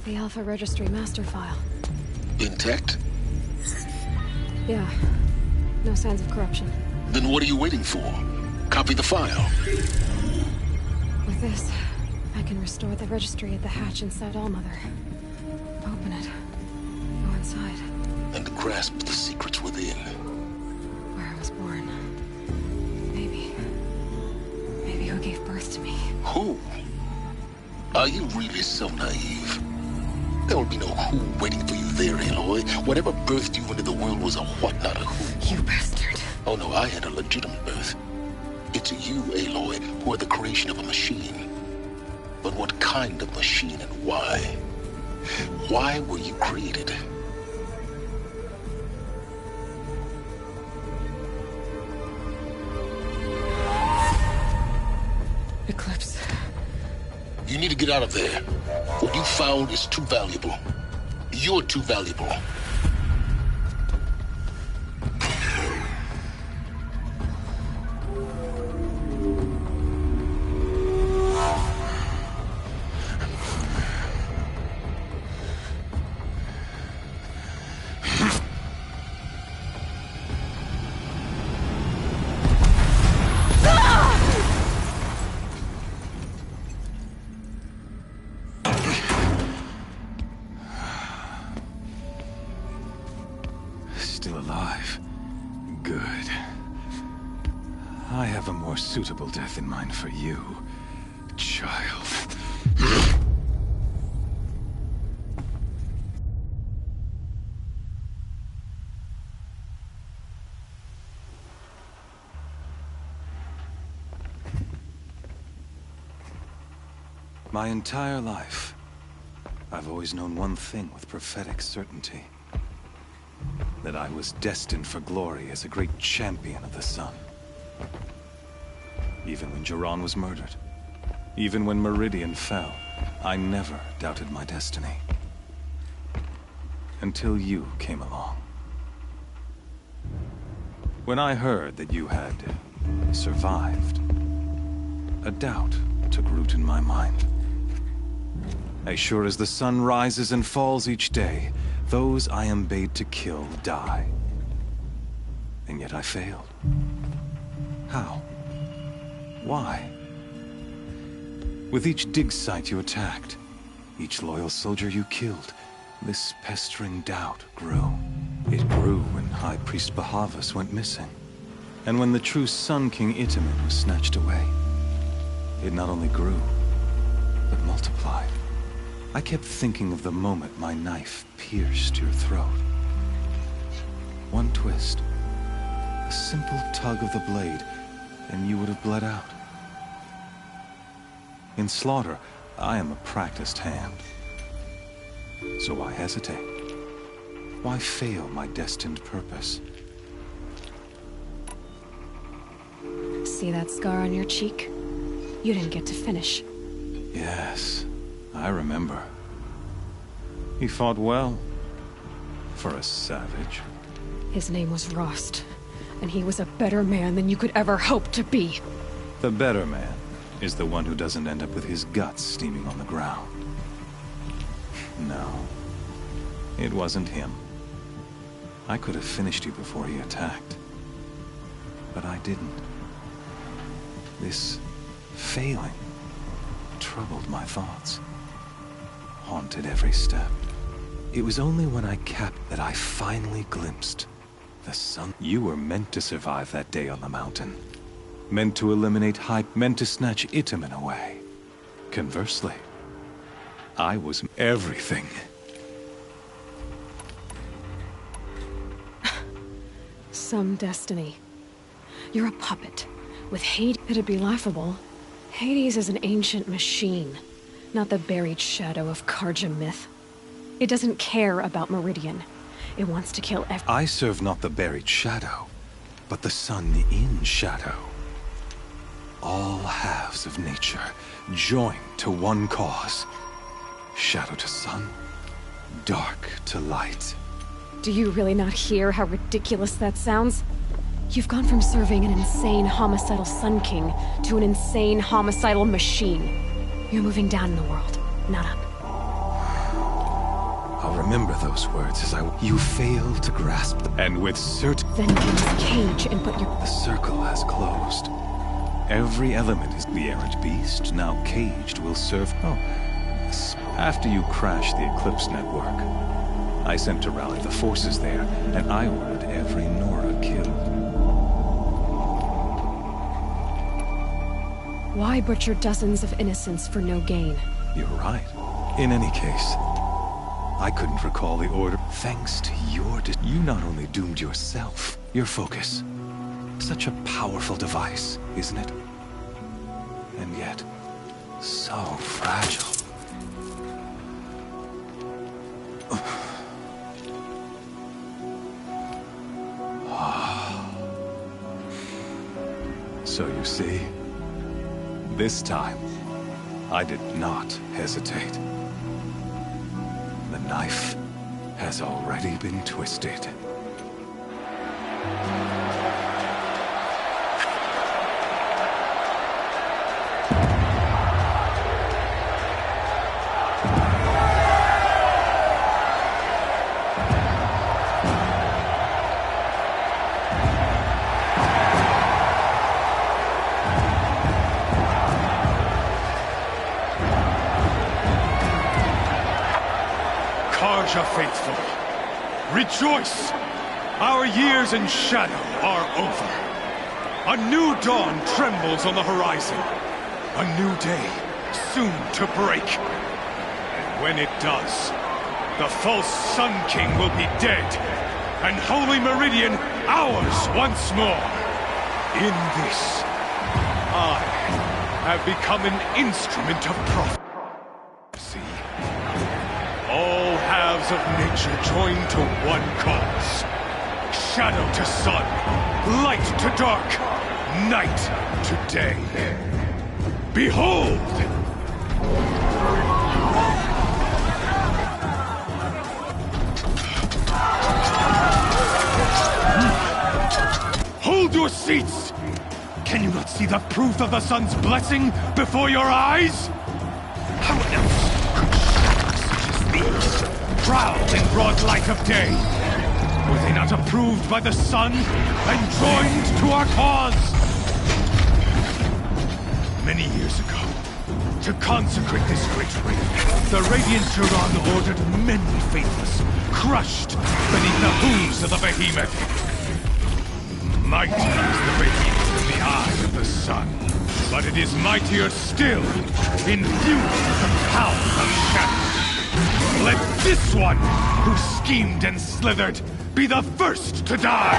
The Alpha Registry master file. Intact? Yeah. No signs of corruption. Then what are you waiting for? Copy the file. With this, I can restore the registry at the hatch inside Allmother. Open it. Go inside. And grasp the secrets within. Where I was born. Maybe who gave birth to me. Who? Are you really so naive? There will be no who waiting for you there, Aloy. Whatever birthed you into the world was a what, not a who. You bastard. Oh no, I had a legitimate birth. It's you, Aloy, who are the creation of a machine. But what kind of machine and why? Why were you created? Eclipse. You need to get out of there. What you found is too valuable. You're too valuable. Still alive. Good. I have a more suitable death in mind for you, child. My entire life, I've always known one thing with prophetic certainty. That I was destined for glory as a great champion of the sun. Even when Jiran was murdered, even when Meridian fell, I never doubted my destiny. Until you came along. When I heard that you had survived, a doubt took root in my mind. As sure as the sun rises and falls each day, those I am bade to kill die. And yet I failed. How? Why? With each dig site you attacked, each loyal soldier you killed, this pestering doubt grew. It grew when High Priest Bahavas went missing. And when the true Sun King Itamen was snatched away. It not only grew, but multiplied. I kept thinking of the moment my knife pierced your throat. One twist, a simple tug of the blade, and you would have bled out. In slaughter, I am a practiced hand. So why hesitate? Why fail my destined purpose? See that scar on your cheek? You didn't get to finish. Yes. I remember. He fought well. For a savage. His name was Rost, and he was a better man than you could ever hope to be. The better man is the one who doesn't end up with his guts steaming on the ground. No. It wasn't him. I could have finished you before he attacked. But I didn't. This failing troubled my thoughts. Haunted every step. It was only when I capped that I finally glimpsed the sun. You were meant to survive that day on the mountain. Meant to eliminate Hype, meant to snatch Itamen away. Conversely, I was everything. Some destiny. You're a puppet. With Hades, it'd be laughable. Hades is an ancient machine. Not the buried shadow of Karja myth. It doesn't care about Meridian. It wants to kill I serve not the buried shadow, but the sun in shadow. All halves of nature, joined to one cause. Shadow to sun, dark to light. Do you really not hear how ridiculous that sounds? You've gone from serving an insane homicidal Sun King to an insane homicidal machine. You're moving down in the world, not up. I'll remember those words as you fail to grasp them. And with Then you must cage and put your... The circle has closed. Every element is the errant beast, now caged, will serve... Oh, after you crashed the Eclipse network, I sent to rally the forces there, and I ordered every Nora killed. Why butcher dozens of innocents for no gain? You're right. In any case, I couldn't recall the order. Thanks to your you not only doomed yourself, your focus. Such a powerful device, isn't it? And yet, so fragile. So you see, this time, I did not hesitate. The knife has already been twisted. Karja faithful, rejoice! Our years in shadow are over. A new dawn trembles on the horizon. A new day soon to break. And when it does, the false Sun King will be dead, and Holy Meridian ours once more. In this, I have become an instrument of prophecy. All halves of nature join to one cause. Shadow to sun, light to dark, night to day. Behold! Hold your seats! Can you not see the proof of the sun's blessing before your eyes? How else could shadows such as these prowl in broad light of day? Were they not approved by the sun and joined to our cause? Many years ago, to consecrate this great ring, the Radiant Turan ordered many faithless, crushed beneath the hooves of the behemoth. Mighty is the radiance in the eye of the sun, but it is mightier still, infused with the power of shadow. Let this one, who schemed and slithered, be the first to die!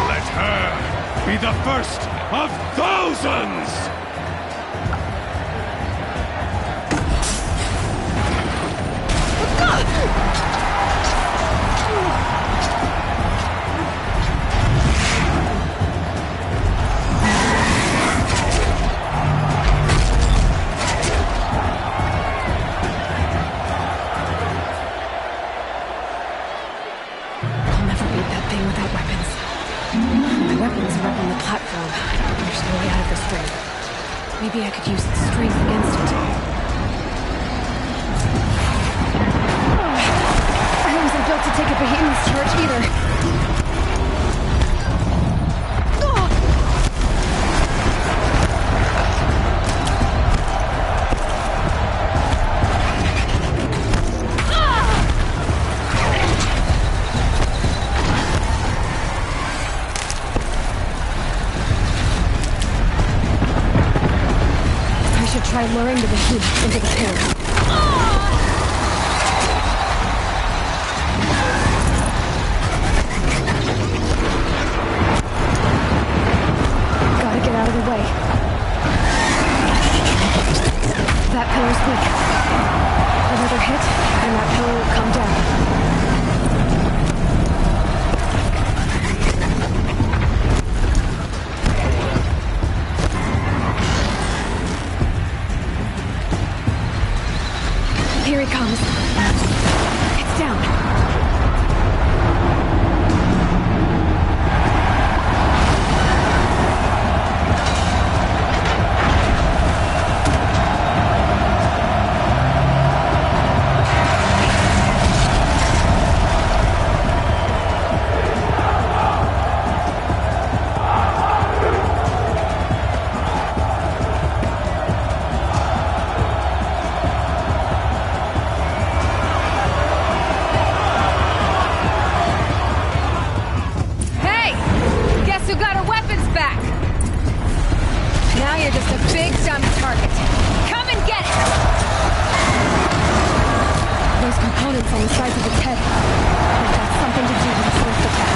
Let her be the first of thousands! Maybe I could use its strength against it. I wasn't built to take a behemoth's charge either. Try luring the behemoth into the pit. Gotta get out of the way. That pillar's weak. Another hit, and that pillar will come down. components on the sides of its head. If that's something to do with its lift attack.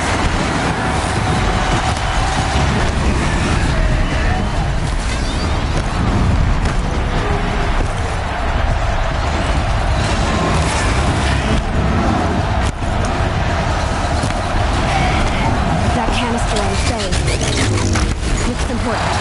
That canister on its belly. Looks important.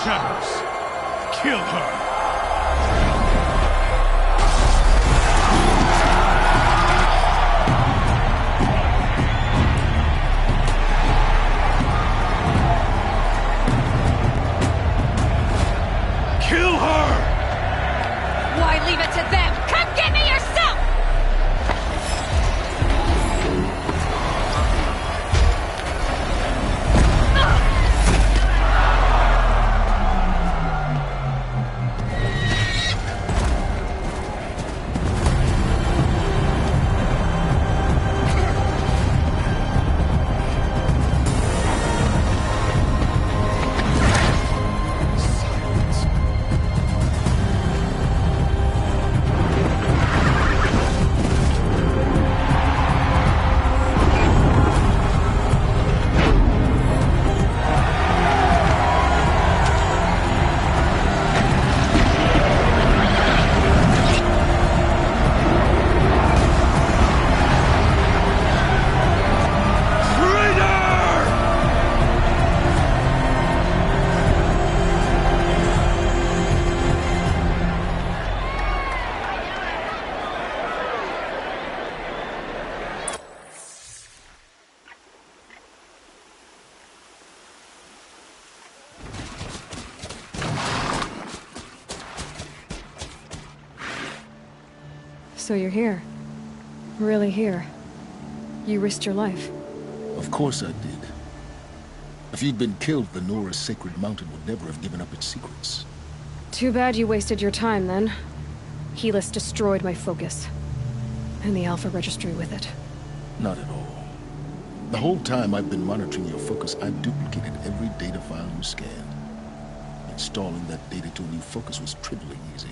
Shadows, kill her! Leave it to them! Come get me yourself! So you're here. Really here. You risked your life. Of course I did. If you'd been killed, the Nora's sacred mountain would never have given up its secrets. Too bad you wasted your time, then. Helis destroyed my focus. And the Alpha Registry with it. Not at all. The whole time I've been monitoring your focus, I've duplicated every data file you scanned. Installing that data to a new focus was trivially easy.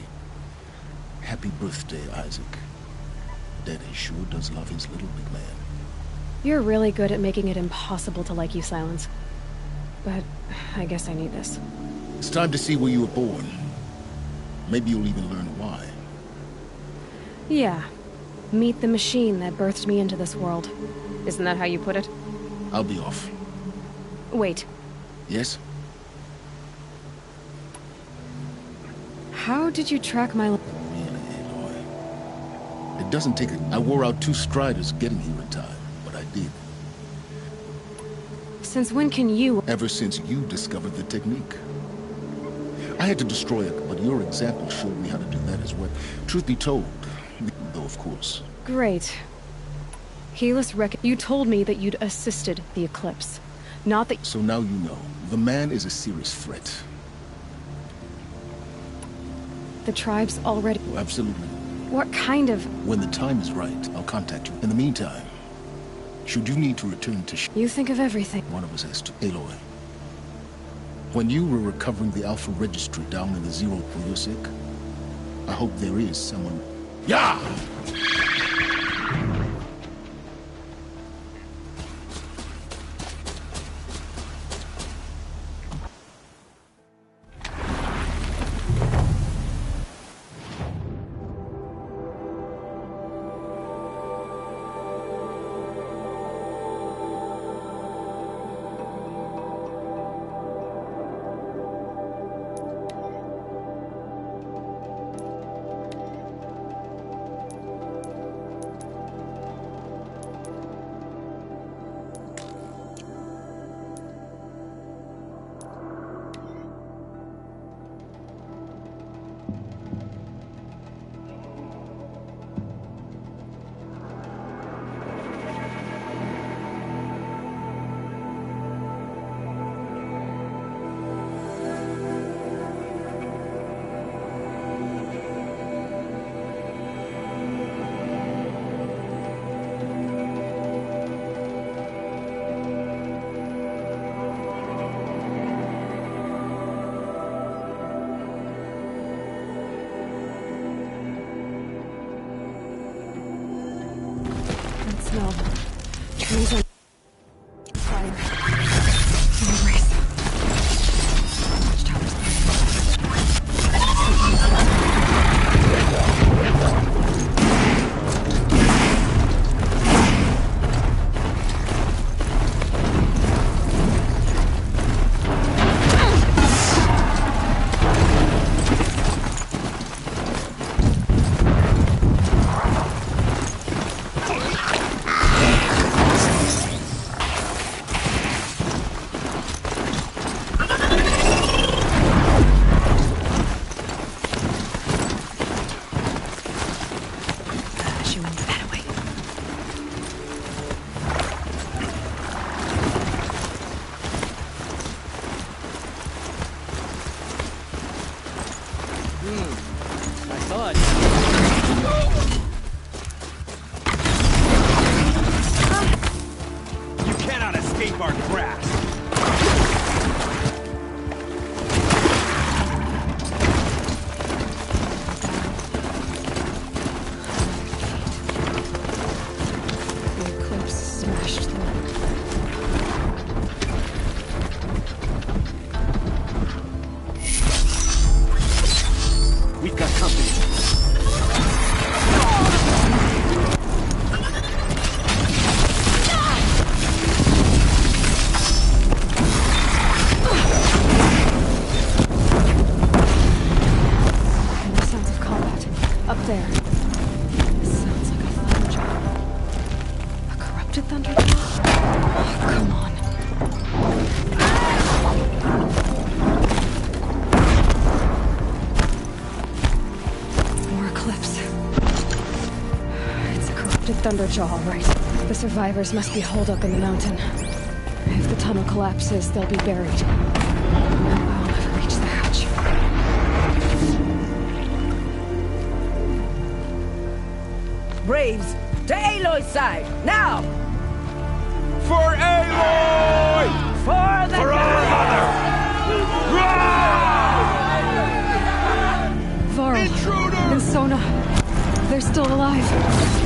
Happy birthday, Isaac. Daddy sure does love his little big man. You're really good at making it impossible to like you, Silence. But I guess I need this. It's time to see where you were born. Maybe you'll even learn why. Yeah. Meet the machine that birthed me into this world. Isn't that how you put it? I'll be off. Wait. Yes? How did you track my... It doesn't take I wore out 2 striders getting here in time, but I did. Since when can you... Ever since you discovered the technique. I had to destroy it, but your example showed me how to do that as well. Truth be told, though of course. Great. Helis you told me that you'd assisted the Eclipse. Not that... So now you know. The man is a serious threat. The tribe's already... Oh, absolutely. What kind of... When the time is right, I'll contact you. In the meantime, should you need to return to You think of everything. one of us has to. Aloy. When you were recovering the Alpha Registry down in the Zero for your sake, I hope there is someone... Yeah! No. Trees are... fire. No race. Thunderjaw, all right. The survivors must be holed up in the mountain. If the tunnel collapses, they'll be buried. I'll never reach the hatch. Braves, to Aloy's side, now! For Aloy! For the For our mother! Varl and Sona, they're still alive.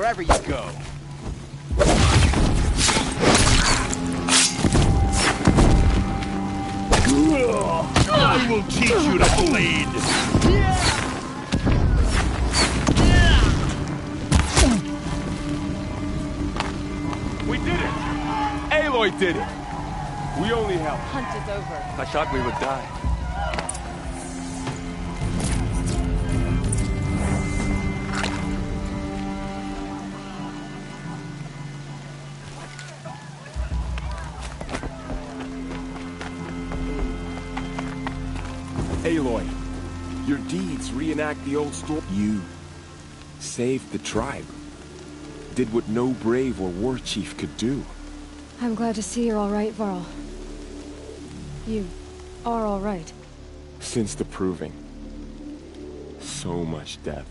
wherever you go. I will teach you to bleed! We did it! Aloy did it! We only helped. Hunt is over. I thought we would die. Aloy, your deeds reenact the old story. You saved the tribe. Did what no brave or war chief could do. I'm glad to see you're all right, Varl. You are all right. Since the proving. So much death.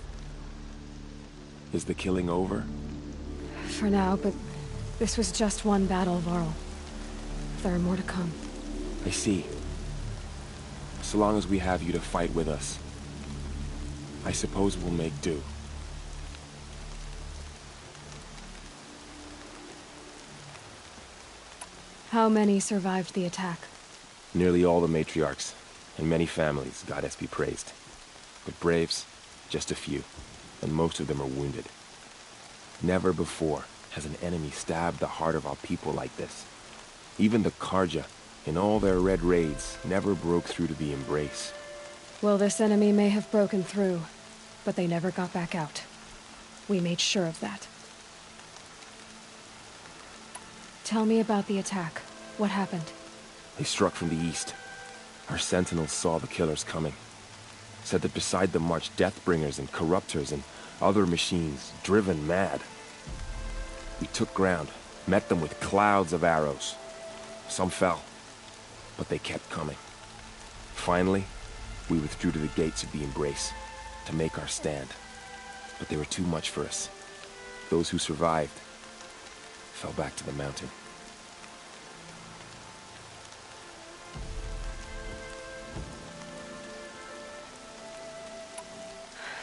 Is the killing over? For now, but this was just one battle, Varl. There are more to come. I see. So long as we have you to fight with us, I suppose we'll make do. How many survived the attack? Nearly all the matriarchs, and many families, goddess be praised. But braves, just a few, and most of them are wounded. Never before has an enemy stabbed the heart of our people like this. Even the Karja, in all their red raids, never broke through to the Embrace. Well, this enemy may have broken through, but they never got back out. We made sure of that. Tell me about the attack. What happened? They struck from the east. Our sentinels saw the killers coming. Said that beside them marched Deathbringers and Corruptors and other machines, driven mad. We took ground, met them with clouds of arrows. Some fell, but they kept coming. Finally, we withdrew to the gates of the Embrace to make our stand. But they were too much for us. Those who survived fell back to the mountain.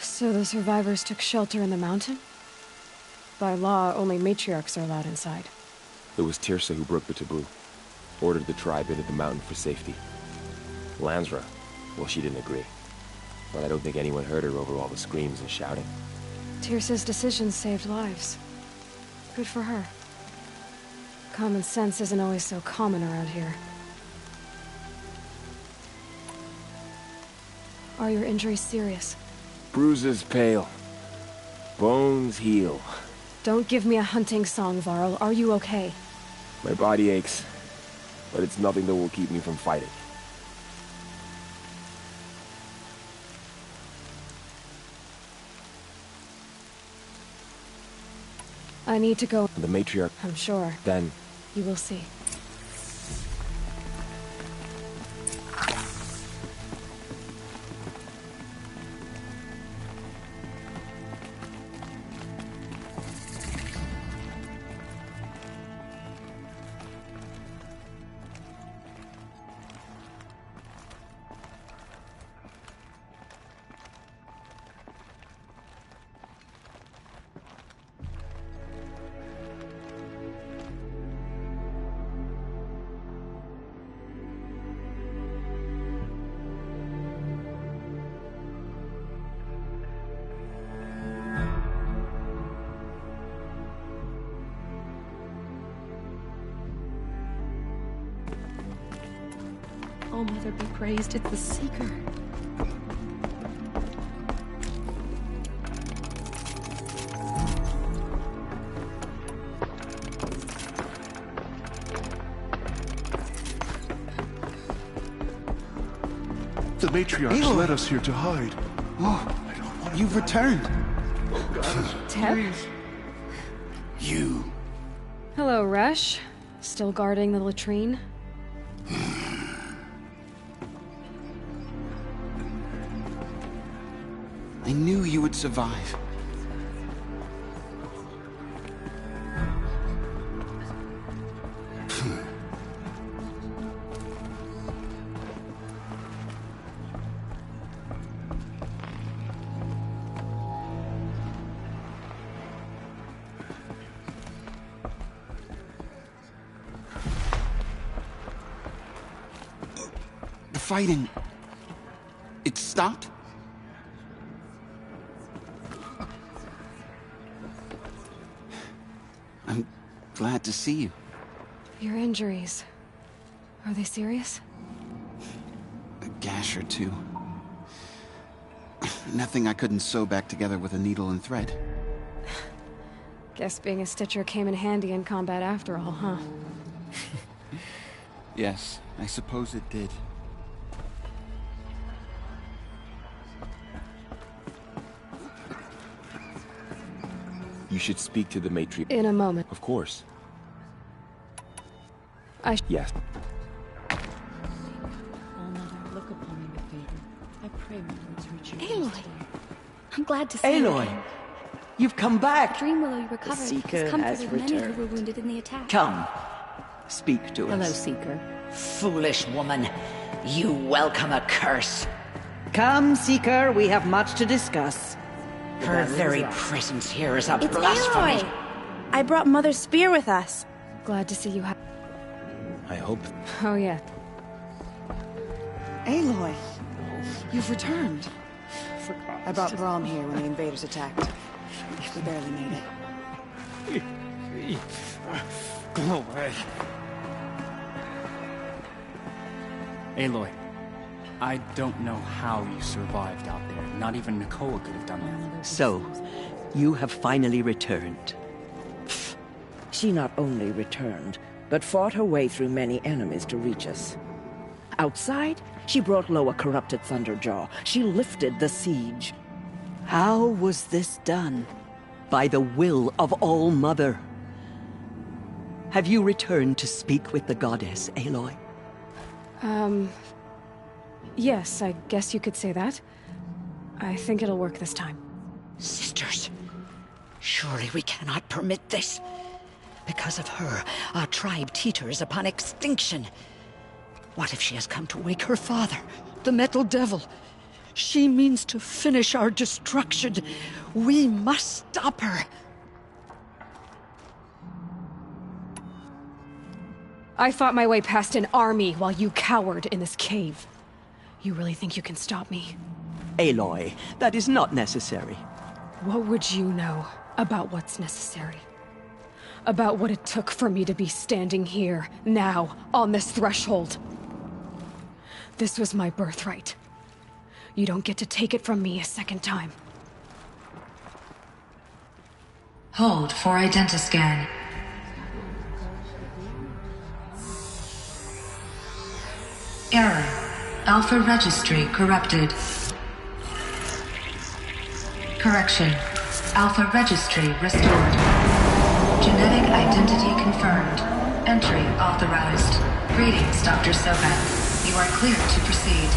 So the survivors took shelter in the mountain? By law, only matriarchs are allowed inside. It was Tirsa who broke the taboo. Ordered the tribe into the mountain for safety. Lansra, well, she didn't agree. But I don't think anyone heard her over all the screams and shouting. Tirsa's decisions saved lives. Good for her. Common sense isn't always so common around here. Are your injuries serious? Bruises pale. Bones heal. Don't give me a hunting song, Varl. Are you okay? My body aches, but it's nothing that will keep me from fighting. I need to go. The matriarch. I'm sure. Then. You will see. All Mother be praised, it's the Seeker. The matriarchs Aloy. led us here to hide. Oh, you've returned. Tep? You. Hello, Resh. Still guarding the latrine? I knew you would survive. fighting... It stopped? I'm glad to see you. Your injuries. Are they serious? A gash or two. Nothing I couldn't sew back together with a needle and thread. Guess being a stitcher came in handy in combat after all, huh? Yes, I suppose it did. You should speak to the matri... In a moment. Of course. Yes. Yes. Look upon me with favor. I pray my words reach your Aloy! ears today. I'm glad to see you Aloy! again. You've come back! Dreamwillow, you recovered. Seeker Has comforted has many who returned. were wounded in the attack. Come. Speak to Hello, us. Seeker. Foolish woman. You welcome a curse. Come, Seeker, we have much to discuss. Her very presence here is a It's blasphemy. Aloy! I brought Mother's spear with us. Glad to see you. I hope... Oh, yeah. Aloy, you've returned. I brought Brahm here when the invaders attacked. We barely made it. Go away. Aloy, I don't know how you survived out there. Not even Nakoa could have done that. So, you have finally returned. She not only returned, but fought her way through many enemies to reach us. Outside, she brought low a corrupted Thunderjaw. She lifted the siege. How was this done? By the will of All-Mother. Have you returned to speak with the goddess, Aloy? Yes, I guess you could say that. I think it'll work this time. Sisters, surely we cannot permit this. Because of her, our tribe teeters upon extinction. What if she has come to wake her father, the Metal Devil? She means to finish our destruction. We must stop her. I fought my way past an army while you cowered in this cave. You really think you can stop me? Aloy, that is not necessary. What would you know about what's necessary? About what it took for me to be standing here, now, on this threshold? This was my birthright. You don't get to take it from me a second time. Hold for identiscan. Error. Alpha registry corrupted. Correction. Alpha registry restored. Genetic identity confirmed. Entry authorized. Greetings, Dr. Sobek. You are cleared to proceed.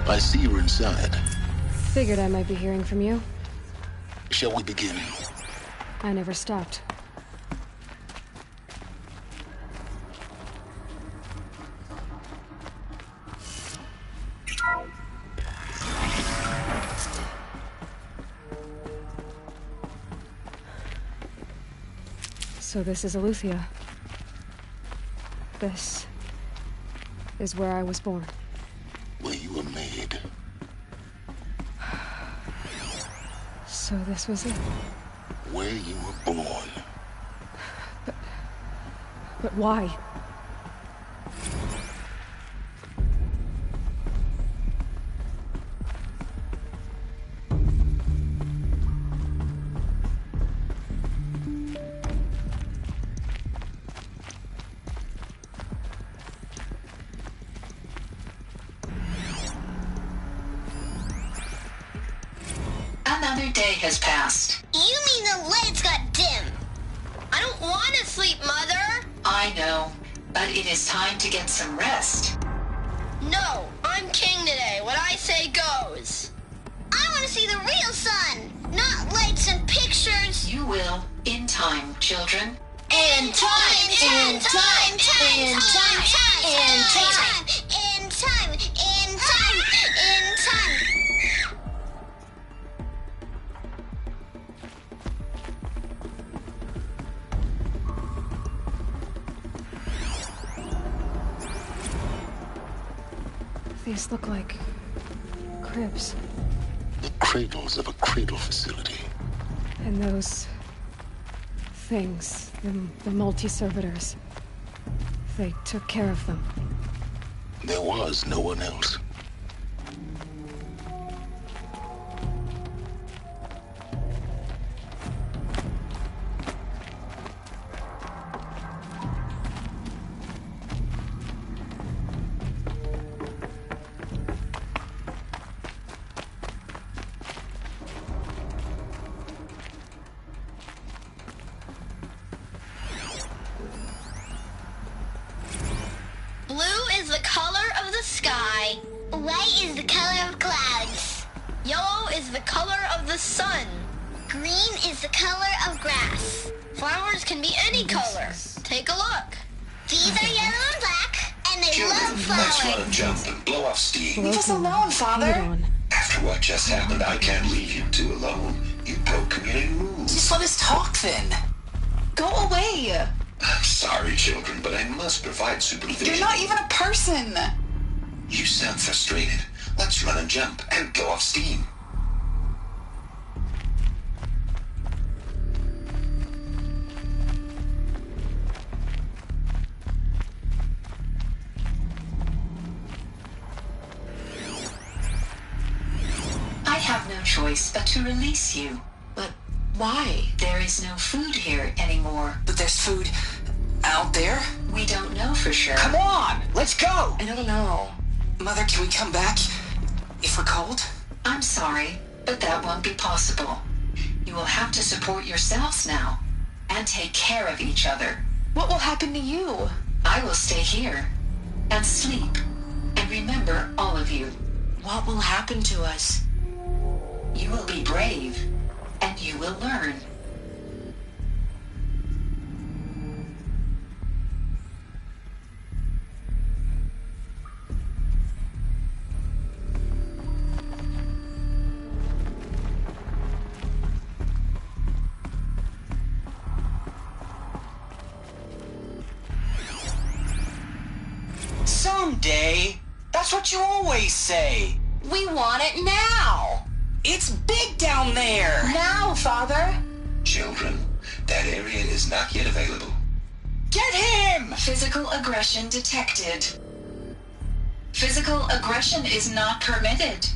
I see you're inside. Figured I might be hearing from you. Shall we begin? I never stopped. So this is Eleuthia. This is where I was born. Where you were made. So this was it. Where you were born. But why? second day has passed. You mean the lights got dim? I don't want to sleep, Mother. I know, but it is time to get some rest. No, I'm king today. What I say goes. I want to see the real sun, not lights and pictures. You will, in time, children. In time, in time, in time, in time, in time, in time, in time. These look like cribs. The cradles of a cradle facility. And those things, the multi-servitors, they took care of them. There was no one else. Blue is the color of the sky. White is the color of clouds. Yellow is the color of the sun. Green is the color of grass. Flowers can be any color. Take a look. These are yellow and black, and they love Let's flowers. run and jump and blow off steam. Leave us alone, Father. After what just happened, I can't leave you two alone. You broke community rules. Just let us talk then. Go away. I'm sorry, children, but I must provide supervision. You're not even a person. You sound frustrated. Let's run and jump and blow off steam. I have no choice but to release you. But why? There is no food here anymore. But there's food out there? We don't know for sure. Come on, let's go! I don't know. Mother, can we come back if we're cold? I'm sorry, but that won't be possible. You will have to support yourselves now, and take care of each other. What will happen to you? I will stay here, and sleep, and remember all of you. What will happen to us? You will be brave, and you will learn. Someday. That's what you always say. We want it now. It's big down there. Now, Father. Children, that area is not yet available. Get him! Physical aggression detected. Physical aggression is not permitted.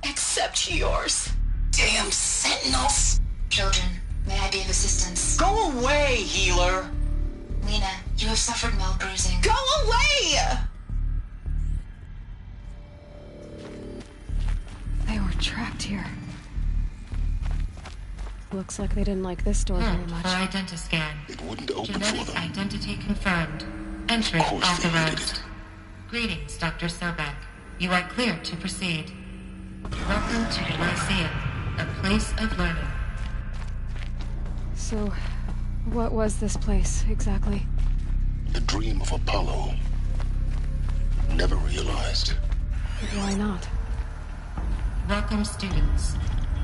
Except yours. Damn sentinels. Children, may I be of assistance? Go away, healer. Lena, you have suffered mild bruising. Go away! They were trapped here. Looks like they didn't like this door very much. For identiscan. It wouldn't open Genetic for them. identity confirmed. Entry authorized. Greetings, Dr. Sobek. You are clear to proceed. Welcome to the Lyceum, a place of learning. So, what was this place, exactly? The dream of Apollo. Never realized. But why not? Welcome, students.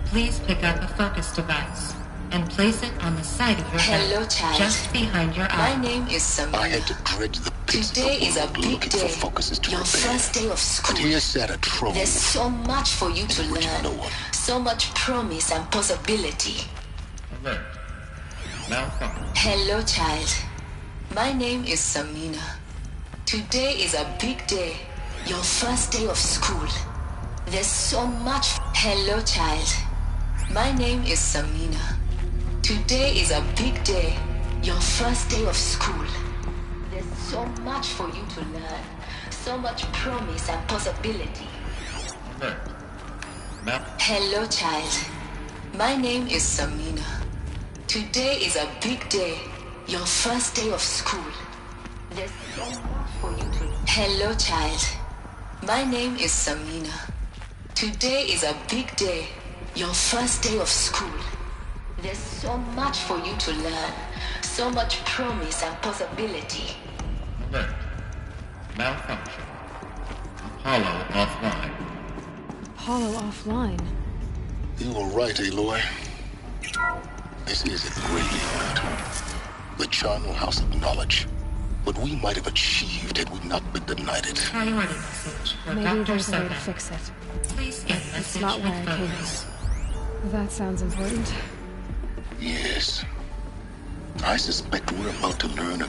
Please pick up a focus device and place it on the side of your Hello, head, child. just behind your eye. My name is Samina. I had to dredge the pits Today of the is a world big looking for day. focuses to Your repair. first day of school. But here sat a troll. There's so much for you to learn. no one. So much promise and possibility. Alert. Malfunction. Hello, child. My name is Samina. Today is a big day. Your first day of school. There's so much. Hello, child. My name is Samina. Today is a big day. Your first day of school. There's so much for you to learn. So much promise and possibility. Alert. Hello, child. My name is Samina. Today is a big day. Your first day of school. There's so much for you to... Hello, child. My name is Samina. Today is a big day. Your first day of school. There's so much for you to learn. So much promise and possibility. Alert. Malfunction. Apollo offline. Apollo offline? You were right, Aloy. This is a graveyard. The charnel house of knowledge. What we might have achieved had we not been denied it. Priority message for Maybe Dr. there's a way to Soda. fix it. Please But get it's message not where I and came photos. from. That sounds important. Yes. I suspect we're about to learn a...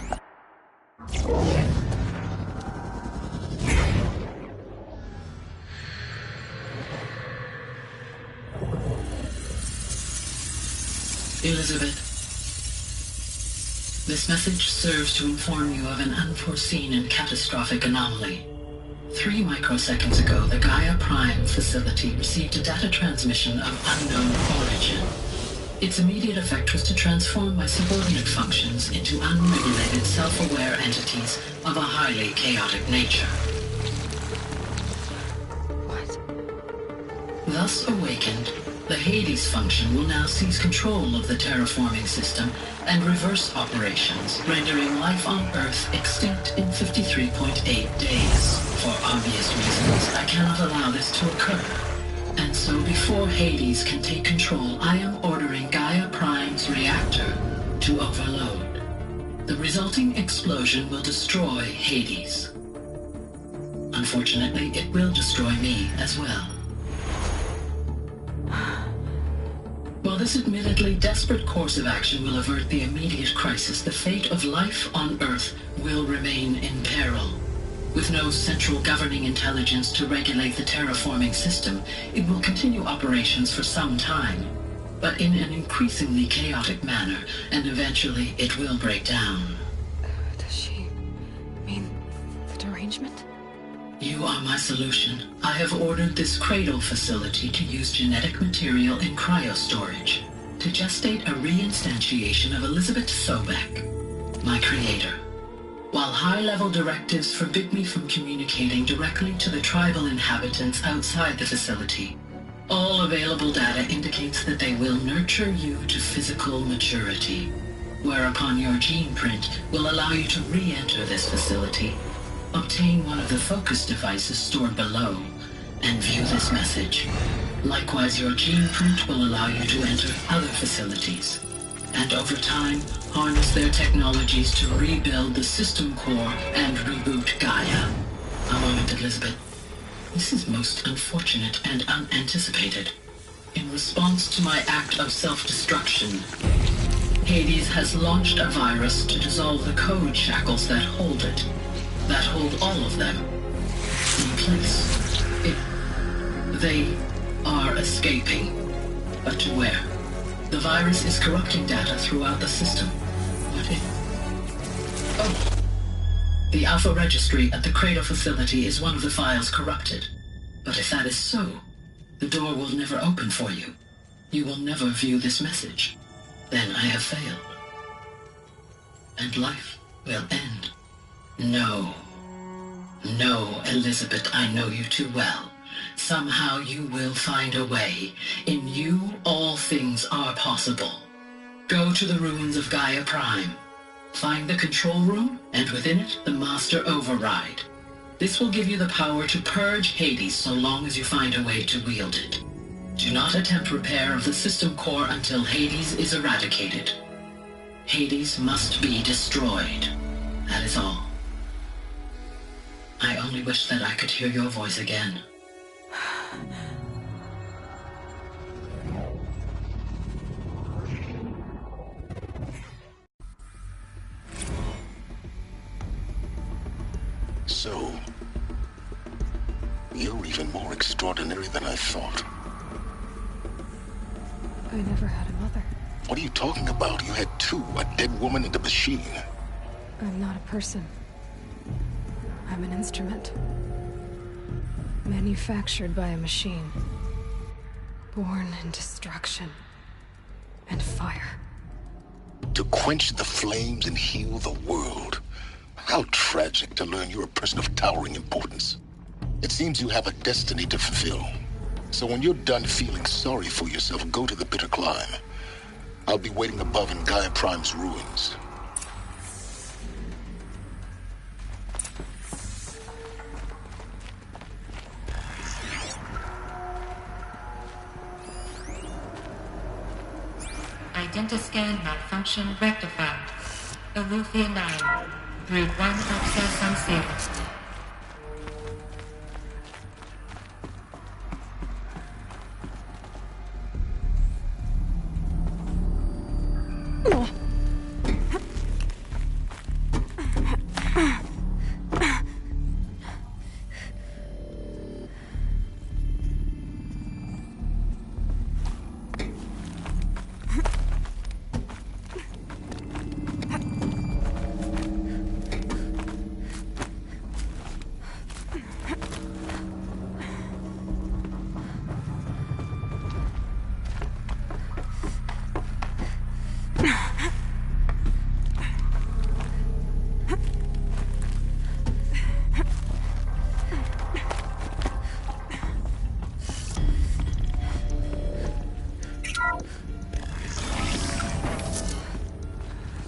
Elizabeth, this message serves to inform you of an unforeseen and catastrophic anomaly. 3 microseconds ago, the Gaia Prime facility received a data transmission of unknown origin. Its immediate effect was to transform my subordinate functions into unregulated, self-aware entities of a highly chaotic nature. What? Thus awakened, the Hades function will now seize control of the terraforming system and reverse operations, rendering life on Earth extinct in 53.8 days. For obvious reasons, I cannot allow this to occur. And so before Hades can take control, I am ordering Gaia Prime's reactor to overload. The resulting explosion will destroy Hades. Unfortunately, it will destroy me as well. While this admittedly desperate course of action will avert the immediate crisis, the fate of life on Earth will remain in peril. With no central governing intelligence to regulate the terraforming system, it will continue operations for some time, but in an increasingly chaotic manner, and eventually it will break down. Does she mean the derangement? You are my solution. I have ordered this cradle facility to use genetic material in cryostorage to gestate a reinstantiation of Elizabeth Sobek, my creator. While high-level directives forbid me from communicating directly to the tribal inhabitants outside the facility, all available data indicates that they will nurture you to physical maturity, whereupon your gene print will allow you to re-enter this facility, obtain one of the focus devices stored below, and view this message. Likewise, your gene print will allow you to enter other facilities, and over time, harness their technologies to rebuild the system core and reboot Gaia. A moment, Elizabeth. This is most unfortunate and unanticipated. In response to my act of self-destruction, Hades has launched a virus to dissolve the code shackles that hold it, that hold all of them in place. They are escaping, but to where? The virus is corrupting data throughout the system. What if... Oh! The Alpha Registry at the Cradle facility is one of the files corrupted. But if that is so, the door will never open for you. You will never view this message. Then I have failed. And life will end. No. No, Elizabeth, I know you too well. Somehow you will find a way. In you, all things are possible. Go to the ruins of Gaia Prime. Find the control room, and within it, the Master Override. This will give you the power to purge Hades so long as you find a way to wield it. Do not attempt repair of the system core until Hades is eradicated. Hades must be destroyed. That is all. I only wish that I could hear your voice again. So, you're even more extraordinary than I thought. I never had a mother. What are you talking about? You had two, a dead woman and a machine. I'm not a person. I'm an instrument. Manufactured by a machine. Born in destruction. And fire. To quench the flames and heal the world. How tragic to learn you're a person of towering importance. It seems you have a destiny to fulfill. So when you're done feeling sorry for yourself, go to the bitter climb. I'll be waiting above in Gaia Prime's ruins. Identiscan malfunction rectified. Eleuthia 9. Group 1 access unsealed.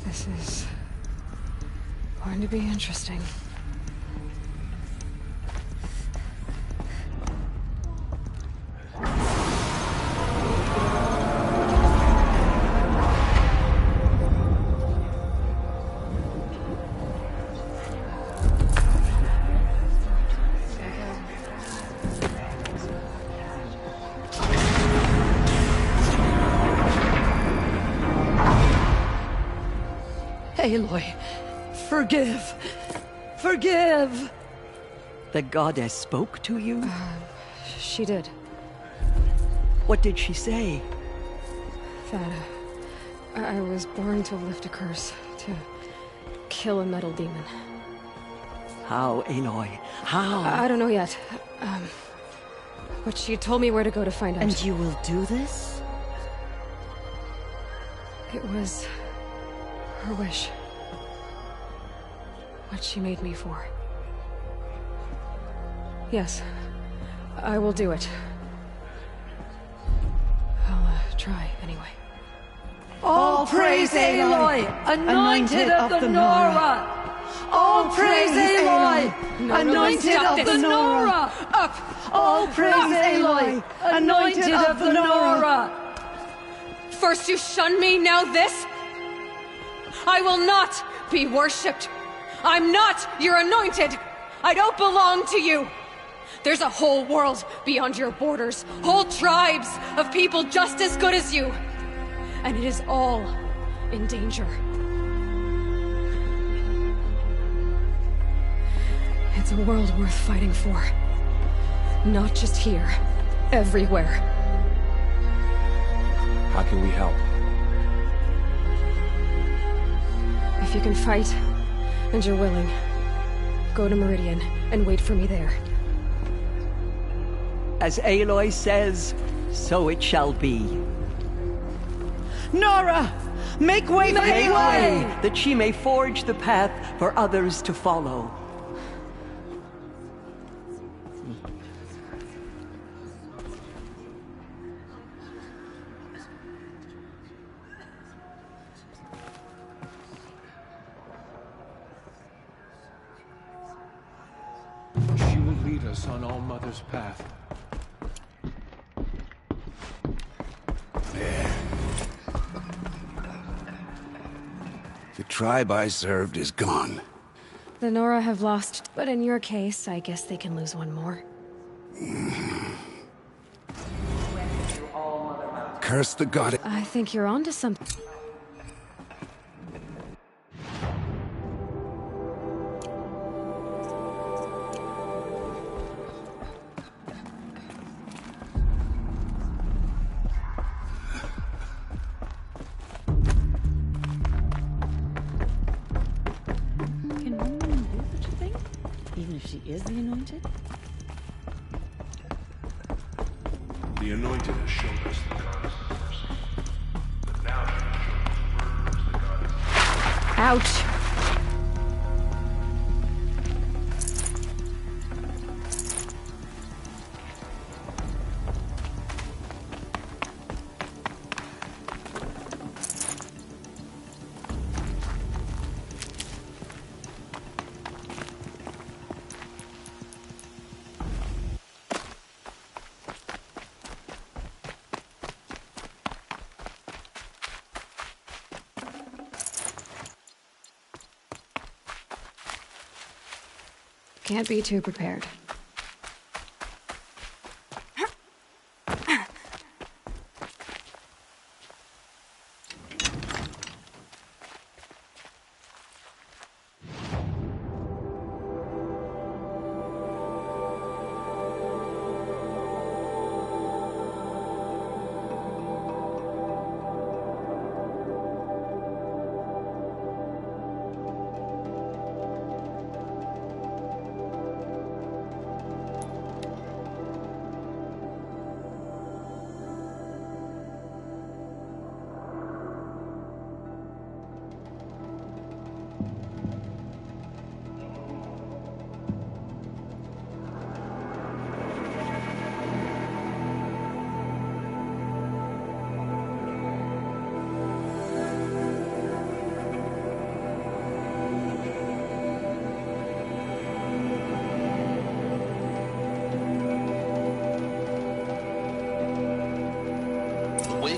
This is going to be interesting. Aloy, forgive! Forgive! The goddess spoke to you? She did. What did she say? That I was born to lift a curse, to kill a metal demon. How, Aloy? How? I don't know yet. But she told me where to go to find out. And you will do this? It was her wish. What she made me for. Yes, I will do it. I'll try, anyway. All praise Aloy, anointed of the Nora! All praise Aloy, anointed of the Nora! Up! All praise Aloy, anointed of the Nora! First you shun me, now this? I will not be worshipped. I'm not your anointed. I don't belong to you. There's a whole world beyond your borders, whole tribes of people just as good as you. And it is all in danger. It's a world worth fighting for. Not just here, everywhere. How can we help? If you can fight, and you're willing, go to Meridian and wait for me there. As Aloy says, so it shall be. Nora! Make way for Aloy! That she may forge the path for others to follow. She will lead us on All Mother's path. The tribe I served is gone. The Nora have lost, but in your case, I guess they can lose one more. Curse the goddess. I think you're onto something. She is the Anointed? The Anointed has shown us the consequences. But now Ouch. Can't be too prepared.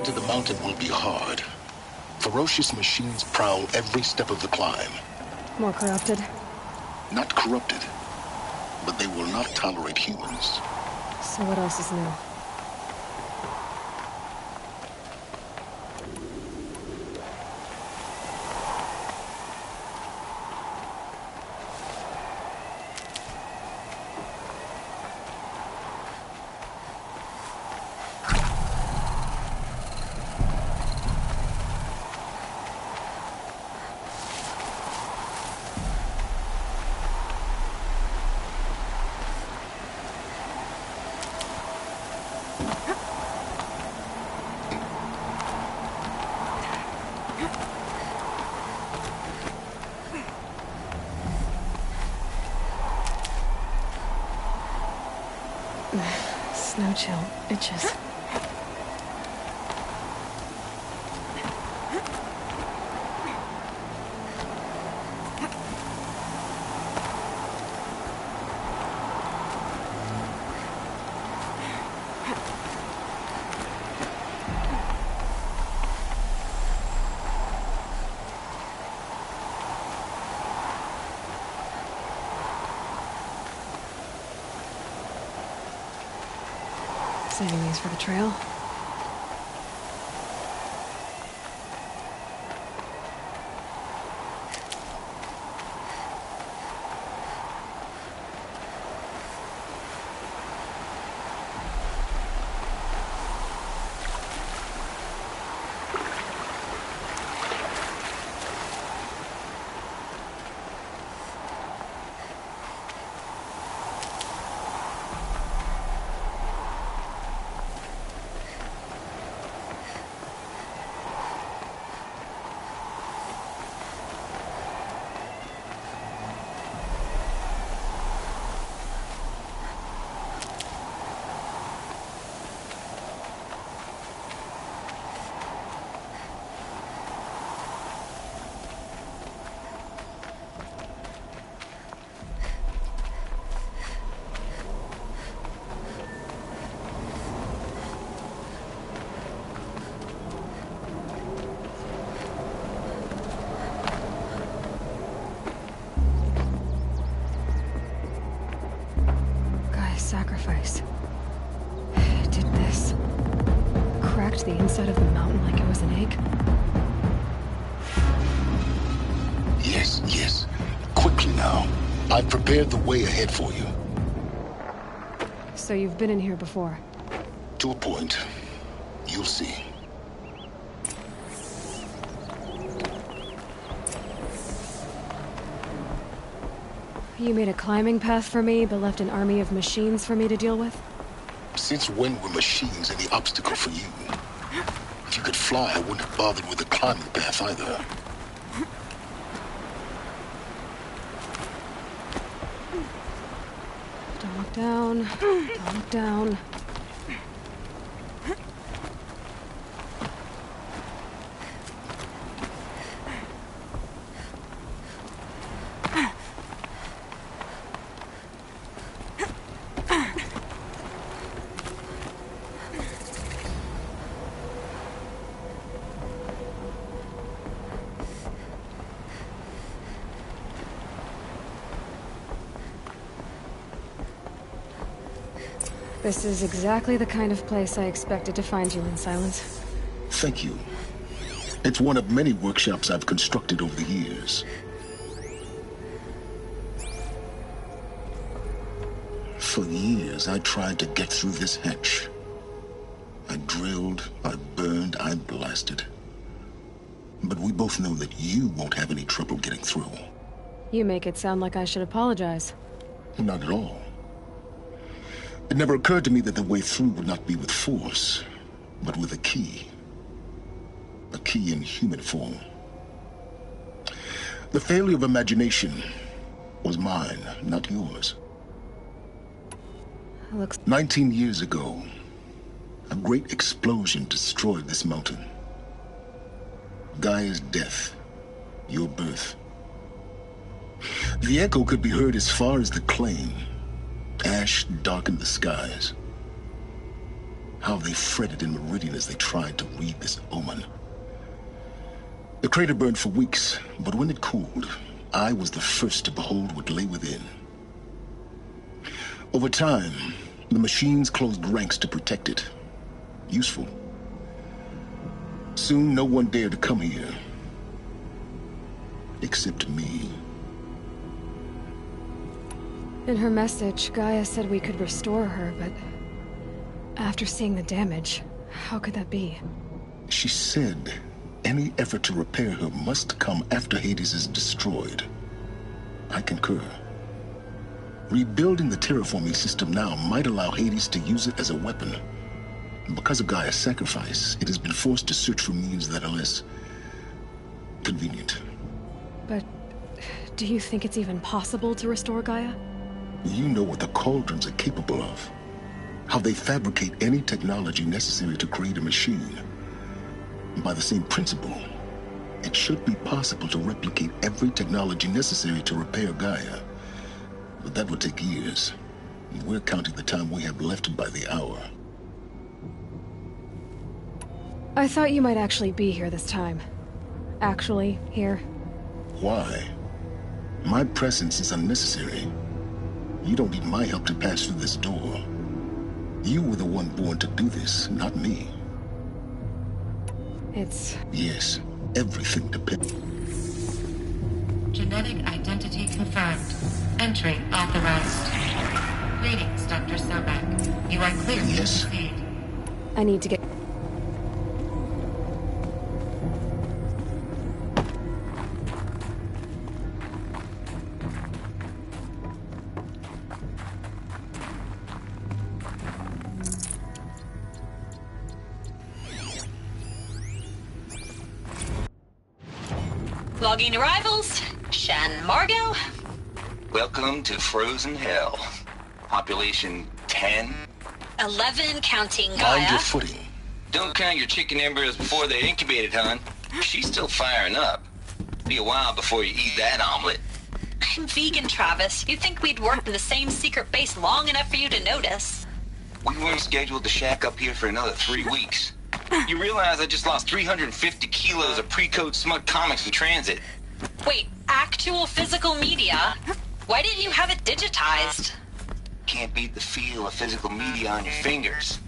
To the mountain will be hard. Ferocious machines prowl every step of the climb. More corrupted? Not corrupted, but they will not tolerate humans. So what else is new? Snow chill itches. Saving these for the trail. Sacrifice. Did this. Cracked the inside of the mountain like it was an egg? Yes, yes. Quickly now. I've prepared the way ahead for you. So you've been in here before? To a point. You'll see. You made a climbing path for me, but left an army of machines for me to deal with? Since when were machines any obstacle for you? If you could fly, I wouldn't have bothered with the climbing path either. Don't look down. Don't look down. This is exactly the kind of place I expected to find you in, Silence. Thank you. It's one of many workshops I've constructed over the years. For years, I tried to get through this hatch. I drilled, I burned, I blasted. But we both know that you won't have any trouble getting through. You make it sound like I should apologize. Not at all. It never occurred to me that the way through would not be with force, but with a key. A key in human form. The failure of imagination was mine, not yours. 19 years ago, a great explosion destroyed this mountain. Gaia's death, your birth. The echo could be heard as far as the claim. Ash darkened the skies. How they fretted in Meridian as they tried to read this omen. The crater burned for weeks, but when it cooled, I was the first to behold what lay within. Over time, the machines closed ranks to protect it. Useful. Soon, no one dared to come here. Except me. In her message, Gaia said we could restore her, but after seeing the damage, how could that be? She said any effort to repair her must come after Hades is destroyed. I concur. Rebuilding the terraforming system now might allow Hades to use it as a weapon. Because of Gaia's sacrifice, it has been forced to search for means that are less convenient. But do you think it's even possible to restore Gaia? You know what the Cauldrons are capable of. How they fabricate any technology necessary to create a machine. By the same principle, it should be possible to replicate every technology necessary to repair Gaia. But that would take years. We're counting the time we have left by the hour. I thought you might actually be here this time. Actually, here. Why? My presence is unnecessary. You don't need my help to pass through this door. You were the one born to do this, not me. It's... Yes, everything depends. Genetic identity confirmed. Entry authorized. Greetings, Dr. Sobek. You are clear to proceed. I need to get... Logging arrivals. Shan Margot. Welcome to Frozen Hell. Population 10. 11 counting Gaia. Find your footing. Don't count your chicken embryos before they're incubated, hon. She's still firing up. Be a while before you eat that omelet. I'm vegan, Travis. You'd think we'd worked in the same secret base long enough for you to notice. We weren't scheduled to shack up here for another 3 weeks. You realize I just lost 350 kilos of pre-code smut comics in transit. Wait, actual physical media? Why didn't you have it digitized? Can't beat the feel of physical media on your fingers.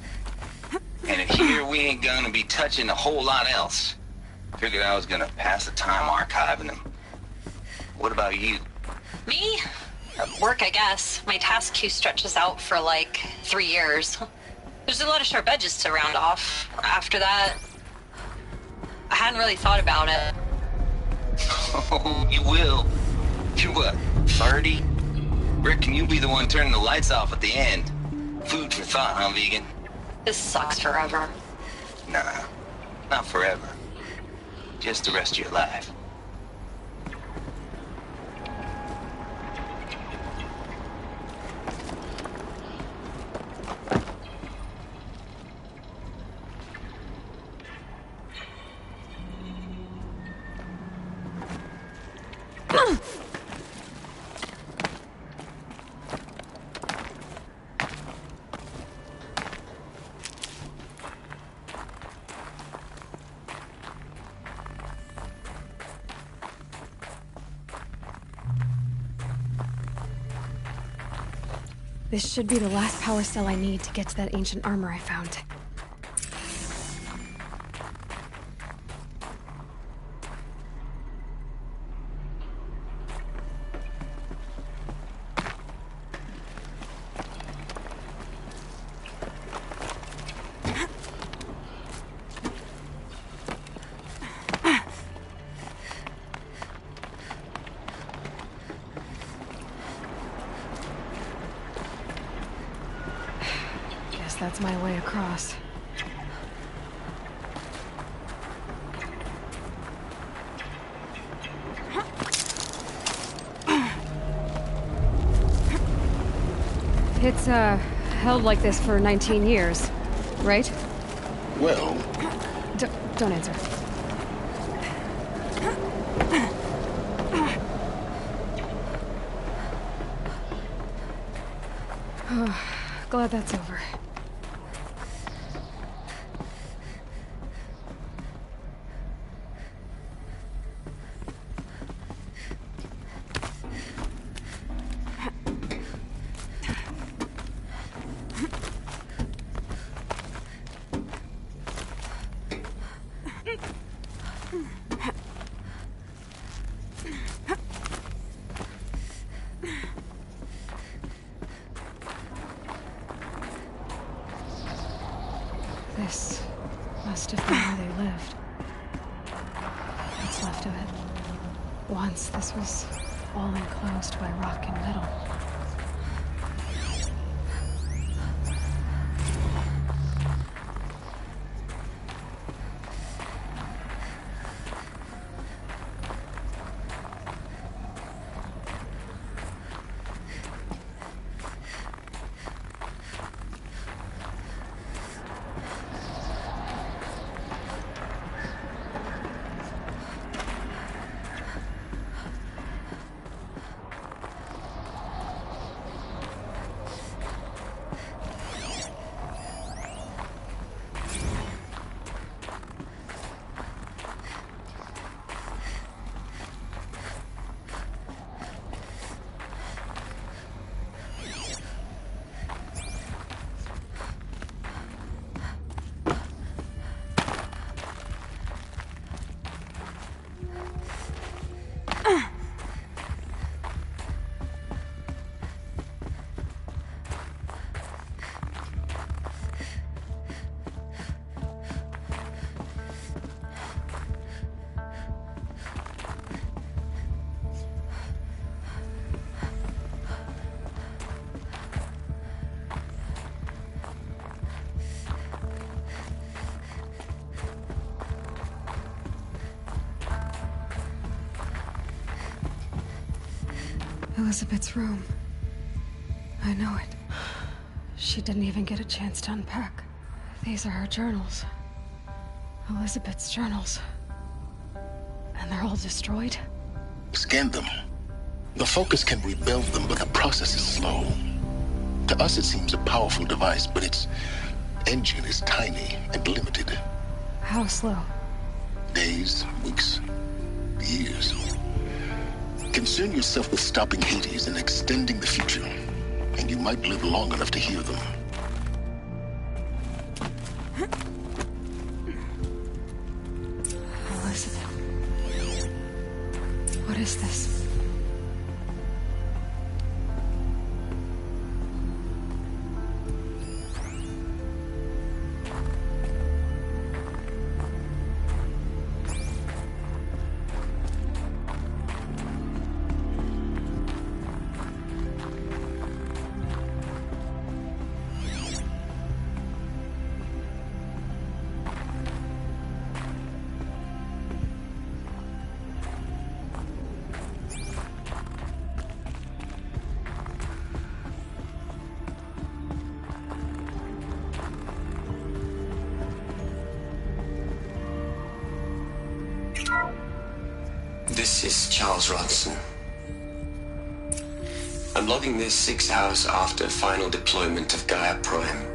And in here we ain't gonna be touching a whole lot else. Figured I was gonna pass the time archiving them. What about you? Me? Work, I guess. My task queue stretches out for like 3 years. There's a lot of sharp edges to round off. After that, I hadn't really thought about it. Oh, you will. You're what, 30? Reckon you'll be the one turning the lights off at the end. Food for thought, huh, vegan? This sucks forever. Nah, not forever. Just the rest of your life. This should be the last power cell I need to get to that ancient armor I found. That's my way across. It's, held like this for 19 years, right? Well... Don't answer. Glad that's over. This must have been where they lived. What's left of it. Once this was all enclosed by rock and metal. Elizabeth's room. I know it. She didn't even get a chance to unpack. These are her journals. Elizabeth's journals. And they're all destroyed? Scan them. The Focus can rebuild them, but the process is slow. To us it seems a powerful device, but its engine is tiny and limited. How slow? Days, weeks, years. Concern yourself with stopping Hades and extending the future, and you might live long enough to hear them. Elizabeth. What is this? This is Charles Rodson. I'm logging this 6 hours after final deployment of Gaia Prime.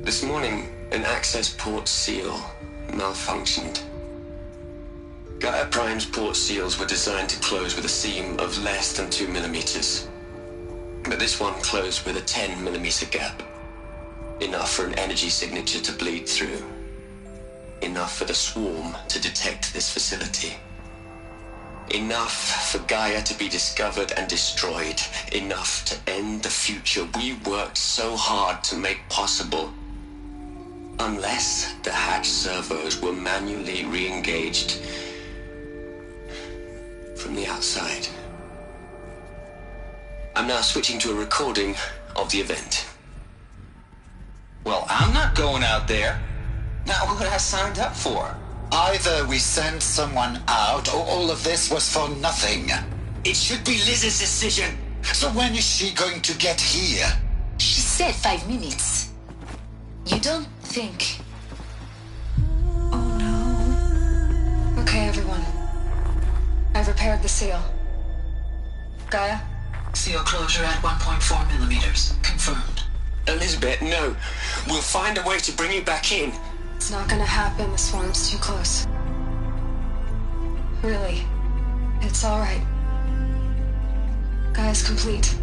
This morning, an access port seal malfunctioned. Gaia Prime's port seals were designed to close with a seam of less than 2 millimeters. But this one closed with a 10 millimeter gap. Enough for an energy signature to bleed through. Enough for the swarm to detect this facility. Enough for Gaia to be discovered and destroyed. Enough to end the future we worked so hard to make possible. Unless the hatch servos were manually re-engaged from the outside. I'm now switching to a recording of the event. Well, I'm not going out there. Not what I signed up for. Either we send someone out, or all of this was for nothing. It should be Liz's decision. So when is she going to get here? She said 5 minutes. You don't think... Okay, everyone. I've repaired the seal. Gaia? Seal closure at 1.4 millimeters. Confirmed. Elizabeth, no. We'll find a way to bring you back in. It's not gonna happen. The swarm's too close. Really. It's alright. Gaia's complete.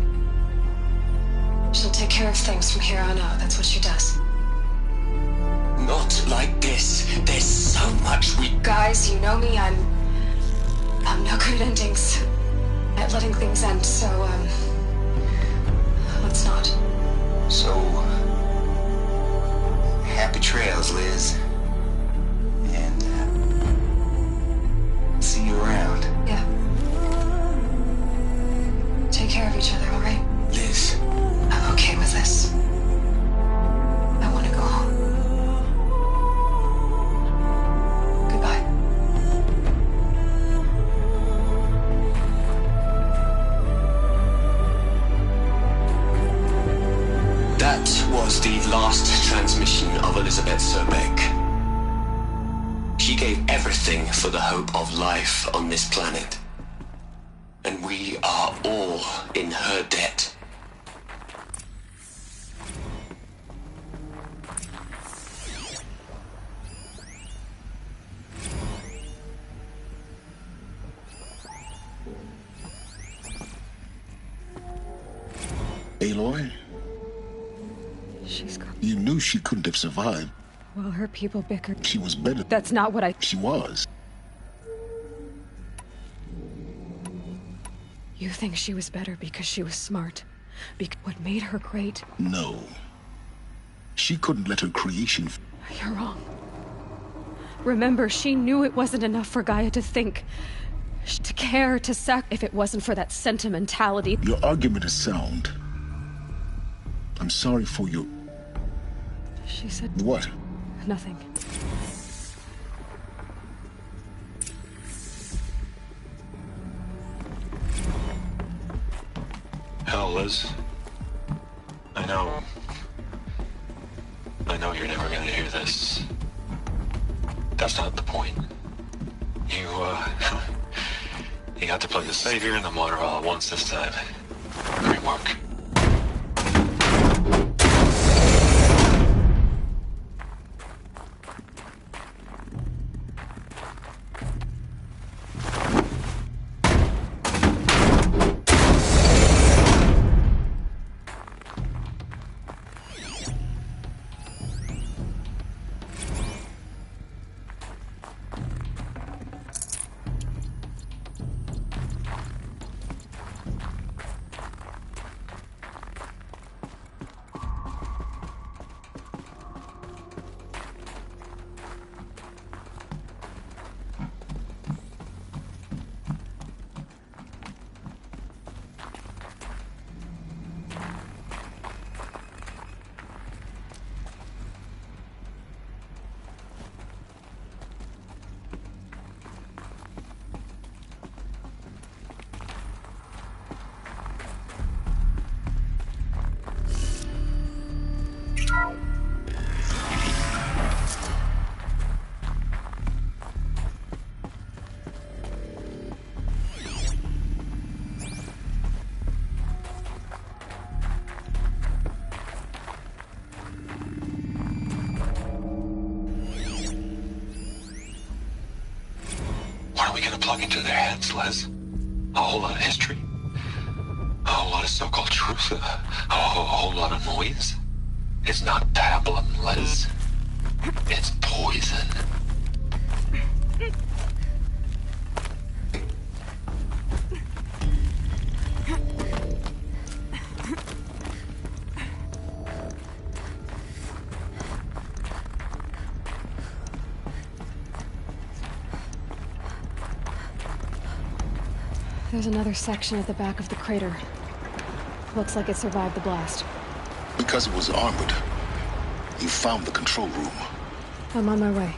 She'll take care of things from here on out. That's what she does. Not like this. There's so much we... Guys, you know me. I'm no good at endings. At letting things end, so, let's not. So, happy trails, Liz. And, see you around. Yeah. Take care of each other, alright? Liz. I'm okay with this. I want to go home. Goodbye. That was the last transmission of Elizabeth Sobeck. She gave everything for the hope of life on this planet. And we are all in her debt. Aloy? She's gone. You knew she couldn't have survived. Well, her people bickered. She was better. That's not what I... She was. You think she was better because she was smart? What made her great? No. She couldn't let her creation... You're wrong. Remember, she knew it wasn't enough for Gaia to think, to care, to if it wasn't for that sentimentality. Your argument is sound. I'm sorry for your... She said... What? Nothing. Hell, Liz. I know you're never gonna hear this. That's not the point. You got to play the savior and the martyr all at once this time. Great work. we gonna plug into their heads, Les? A whole lot of history? A whole lot of so-called truth? A whole lot of noise? It's not pablum, Les. It's poison. There's another section at the back of the crater. Looks like it survived the blast. Because it was armored. You found the control room. I'm on my way.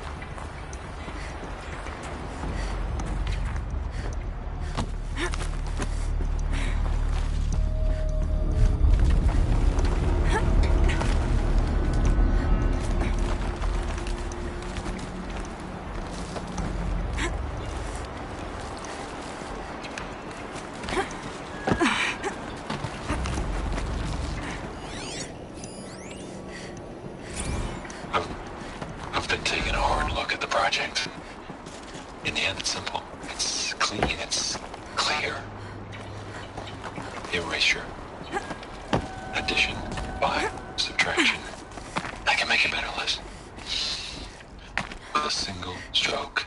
I've been taking a hard look at the project. In the end, it's simple. It's clean. It's clear. Erasure. Addition. By subtraction. I can make it better, Liz. With a single stroke.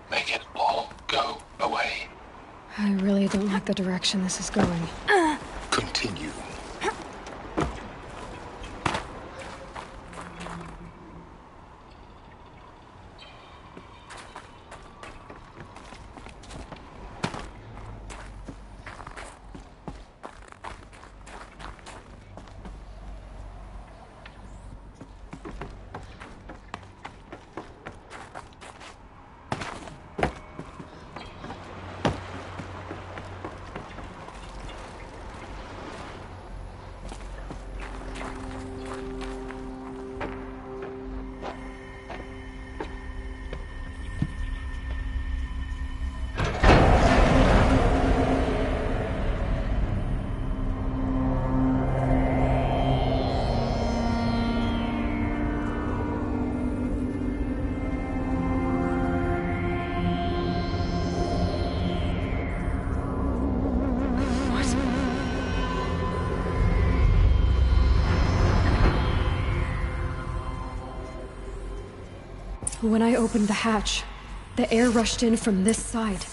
Make it all go away. I really don't like the direction this is going. Continue. When I opened the hatch, the air rushed in from this side.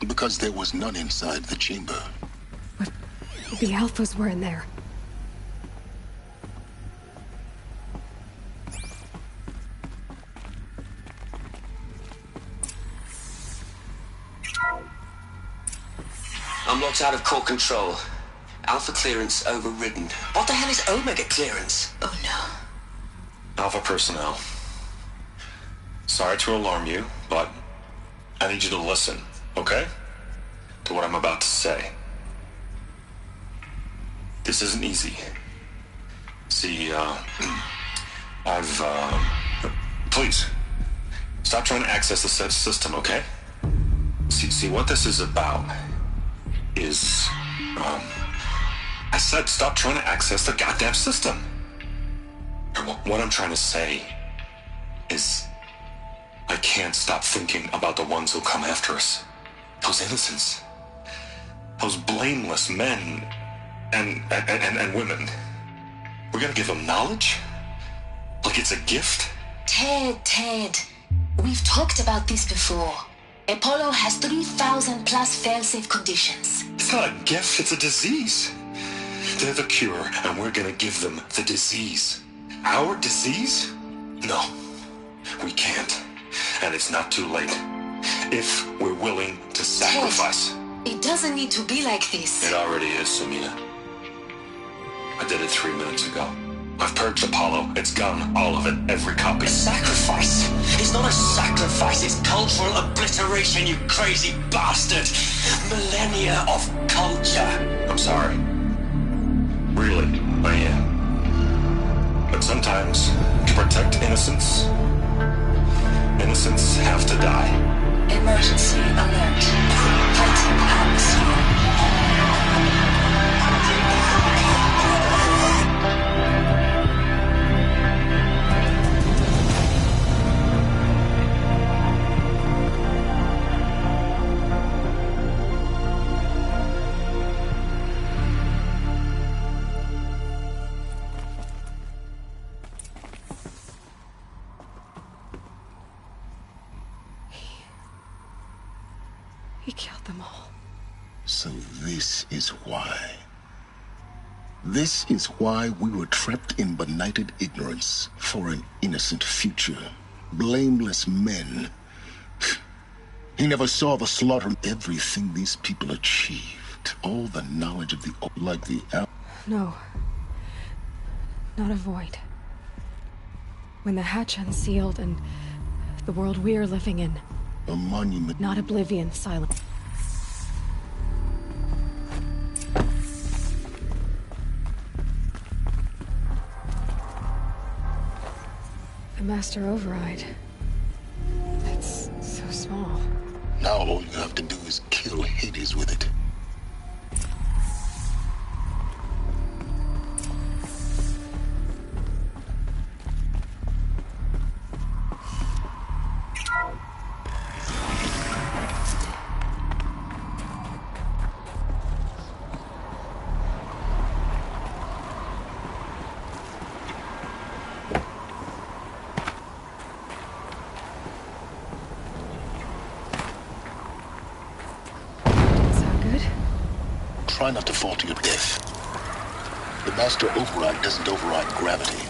Because there was none inside the chamber. But the Alphas were in there. I'm locked out of core control. Alpha clearance overridden. What the hell is Omega clearance? Oh no. Alpha personnel. Sorry to alarm you, but I need you to listen, okay? To what I'm about to say. This isn't easy. See, please, stop trying to access the system, okay? See, what this is about is, I said stop trying to access the goddamn system. What I'm trying to say is, I can't stop thinking about the ones who come after us. Those innocents. Those blameless men and women. We're gonna give them knowledge? Like it's a gift? Ted. We've talked about this before. Apollo has 3,000 plus fail-safe conditions. It's not a gift, it's a disease. They're the cure, and we're gonna give them the disease. Our disease? No, we can't. And it's not too late. If we're willing to sacrifice. Ted, it doesn't need to be like this. It already is, Sumina. I did it 3 minutes ago. I've purged Apollo. It's gone. All of it. Every copy. Sacrifice? It's not a sacrifice. It's cultural obliteration, you crazy bastard. Millennia of culture. I'm sorry. Really, I am. But sometimes, to protect innocence, innocents have to die. Emergency alert. Heightened atmosphere. He killed them all. So this is why. This is why we were trapped in benighted ignorance for an innocent future. Blameless men. He never saw the slaughter. Everything these people achieved. All the knowledge of the... like the... No. Not a void. When the hatch unsealed and the world we're living in. A monument. Not oblivion, silent. The Master Override. It's so small. Now all you have to do is kill Hades with it. Try not to fall to your death. The Master Override doesn't override gravity.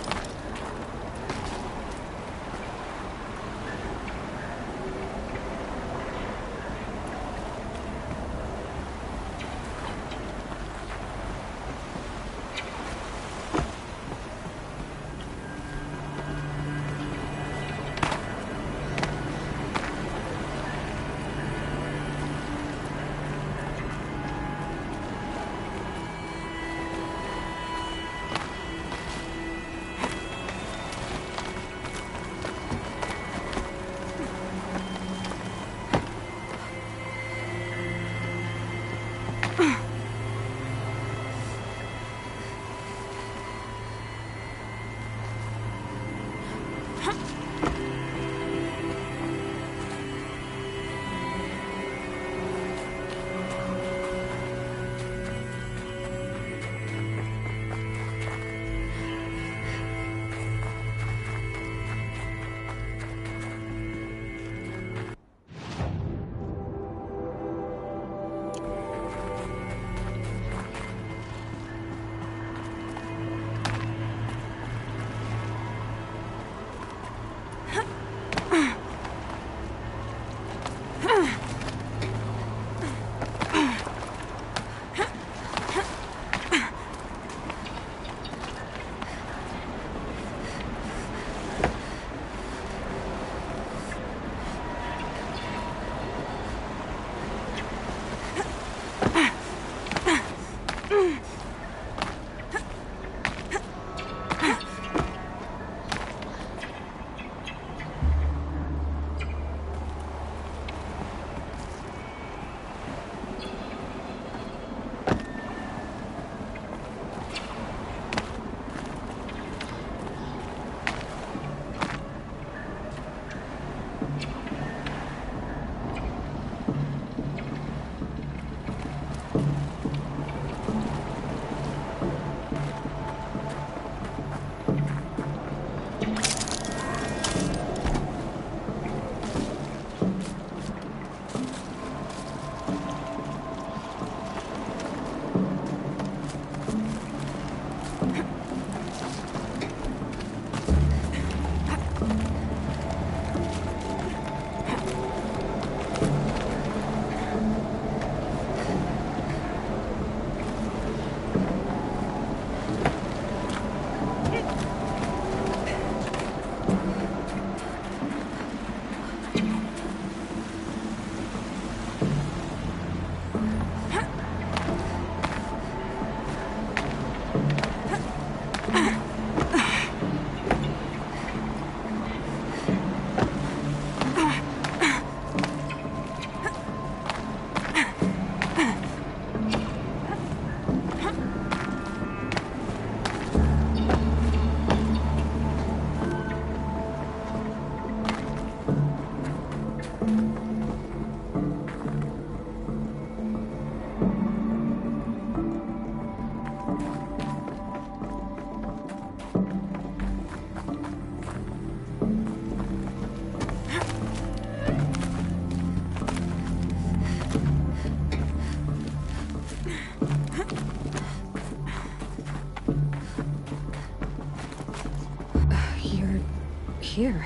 here?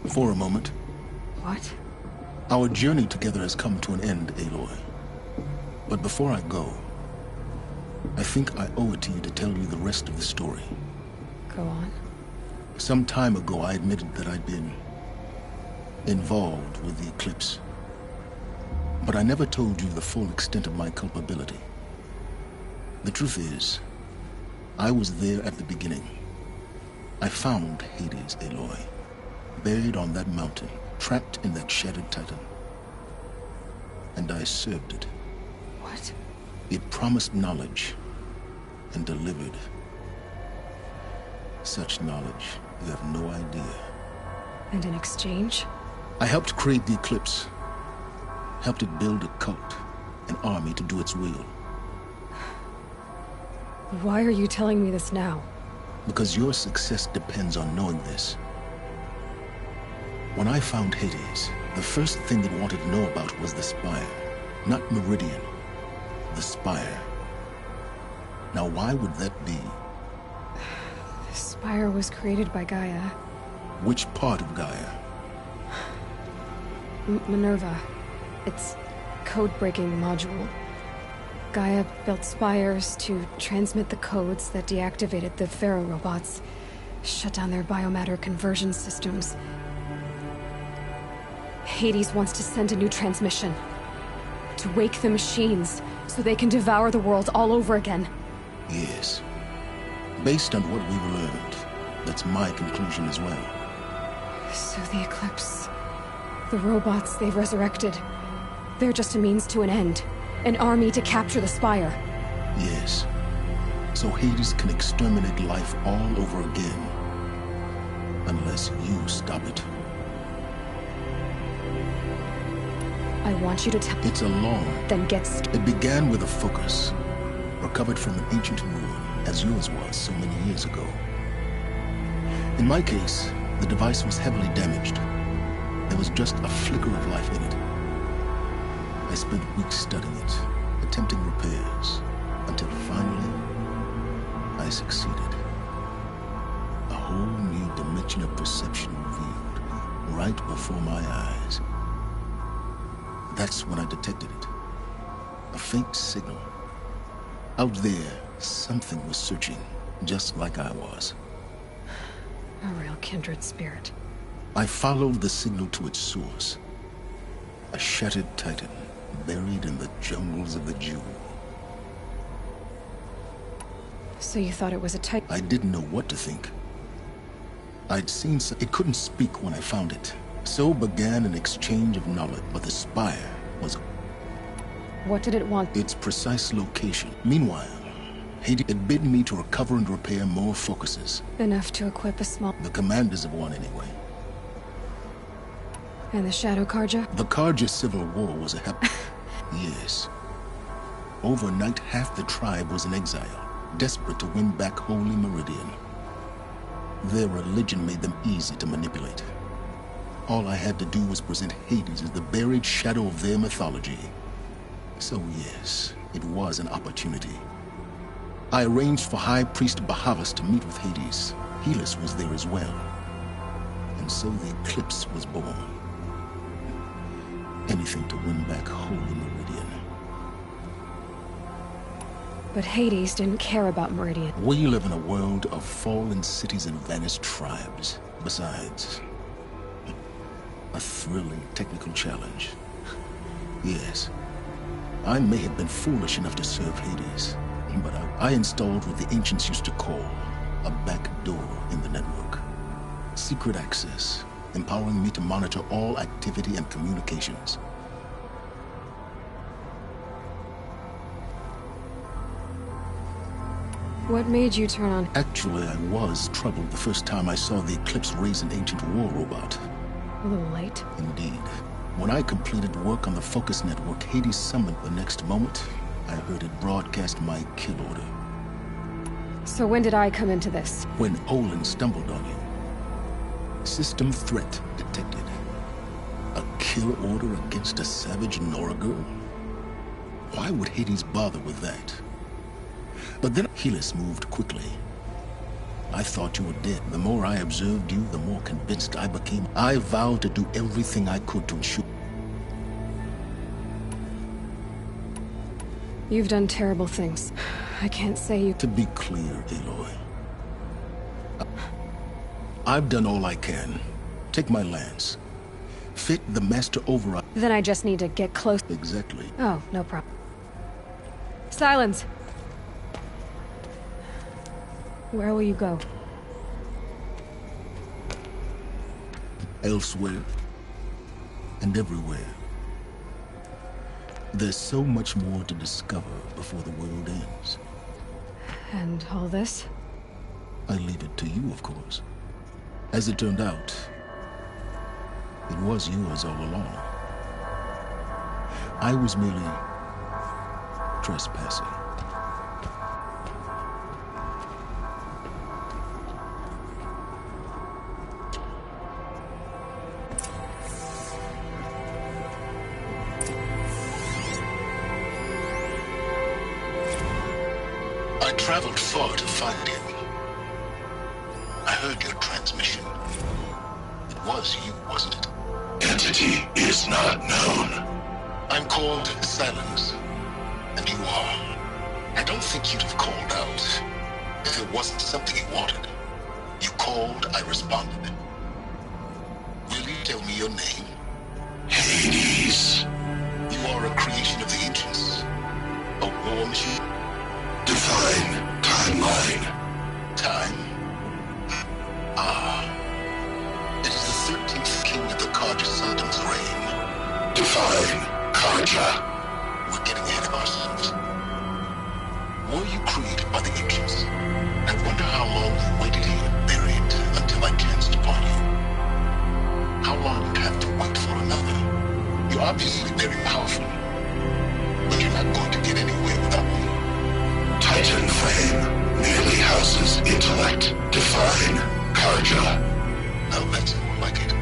For a moment. What? Our journey together has come to an end, Aloy. But before I go, I think I owe it to you to tell you the rest of the story. Go on. Some time ago, I admitted that I'd been involved with the eclipse. But I never told you the full extent of my culpability. The truth is, I was there at the beginning. I found Hades, Aloy, buried on that mountain, trapped in that shattered titan. And I served it. What? It promised knowledge and delivered. Such knowledge, you have no idea. And in exchange? I helped create the Eclipse. Helped it build a cult, an army to do its will. Why are you telling me this now? Because your success depends on knowing this. When I found Hades, the first thing it wanted to know about was the Spire. Not Meridian. The Spire. Now why would that be? The Spire was created by Gaia. Which part of Gaia? Minerva. Its code-breaking module. Gaia built spires to transmit the codes that deactivated the Pharaoh robots, shut down their biomatter conversion systems. Hades wants to send a new transmission. To wake the machines, so they can devour the world all over again. Yes. Based on what we've learned, that's my conclusion as well. So the Eclipse... the robots they've resurrected... they're just a means to an end. An army to capture the Spire. Yes. So Hades can exterminate life all over again. Unless you stop it. I want you to tell... It's a long... Then get It began with a focus. Recovered from an ancient ruin, as yours was so many years ago. In my case, the device was heavily damaged. There was just a flicker of life in it. I spent weeks studying it, attempting repairs, until finally, I succeeded. A whole new dimension of perception revealed, right before my eyes. That's when I detected it. A faint signal. Out there, something was searching, just like I was. A real kindred spirit. I followed the signal to its source. A shattered titan, buried in the jungles of the Jew. So you thought it was a titan? I didn't know what to think. I'd seen it couldn't speak when I found it. So began an exchange of knowledge, but the Spire was... What did it want? Its precise location. Meanwhile, it bid me to recover and repair more focuses. Enough to equip a small... The commanders of one, anyway. And the Shadow Karja? The Karja civil war was a Yes. Overnight, half the tribe was in exile, desperate to win back Holy Meridian. Their religion made them easy to manipulate. All I had to do was present Hades as the buried shadow of their mythology. So yes, it was an opportunity. I arranged for High Priest Bahavas to meet with Hades. Helis was there as well. And so the Eclipse was born. Anything to win back Holy Meridian. But Hades didn't care about Meridian. We live in a world of fallen cities and vanished tribes. Besides, a thrilling technical challenge. Yes, I may have been foolish enough to serve Hades, but I installed what the ancients used to call a back door in the network. Secret access, empowering me to monitor all activity and communications. What made you turn on? Actually, I was troubled the first time I saw the Eclipse raise an ancient war robot. A little late. Indeed. When I completed work on the Focus Network, Hades summoned the next moment. I heard it broadcast my kill order. So when did I come into this? When Olin stumbled on you. System threat detected. A kill order against a savage Nora girl? Why would Hades bother with that? But then Helis moved quickly. I thought you were dead. The more I observed you, the more convinced I became. I vowed to do everything I could to ensure. You've done terrible things. I can't say you... To be clear, Aloy, I've done all I can. Take my lance. Fit the master override. Then I just need to get close. Exactly. Oh, no problem. Silence! Where will you go? Elsewhere. And everywhere. There's so much more to discover before the world ends. And all this? I leave it to you, of course. As it turned out, it was yours all along. I was merely trespassing. I traveled far to find him. I heard your transmission. It was you, wasn't it? Entity is not known. I'm called Silence, and you are. I don't think you'd have called out if it wasn't something you wanted. You called, I responded. Will you tell me your name? Hades. You are a creation of the ancients. A war machine. Define timeline. Time. Ah. It is the 13th king of the Karja Sultan's reign. Define Karja. We're getting ahead of ourselves. Were you created by the ancients? I wonder how long you waited here, buried, until I chanced upon you. How long you'd have to wait for another. You're obviously very powerful. But you're not going to get anywhere without me. Titan fame merely houses intellect. Define Karja. Now that's more like it.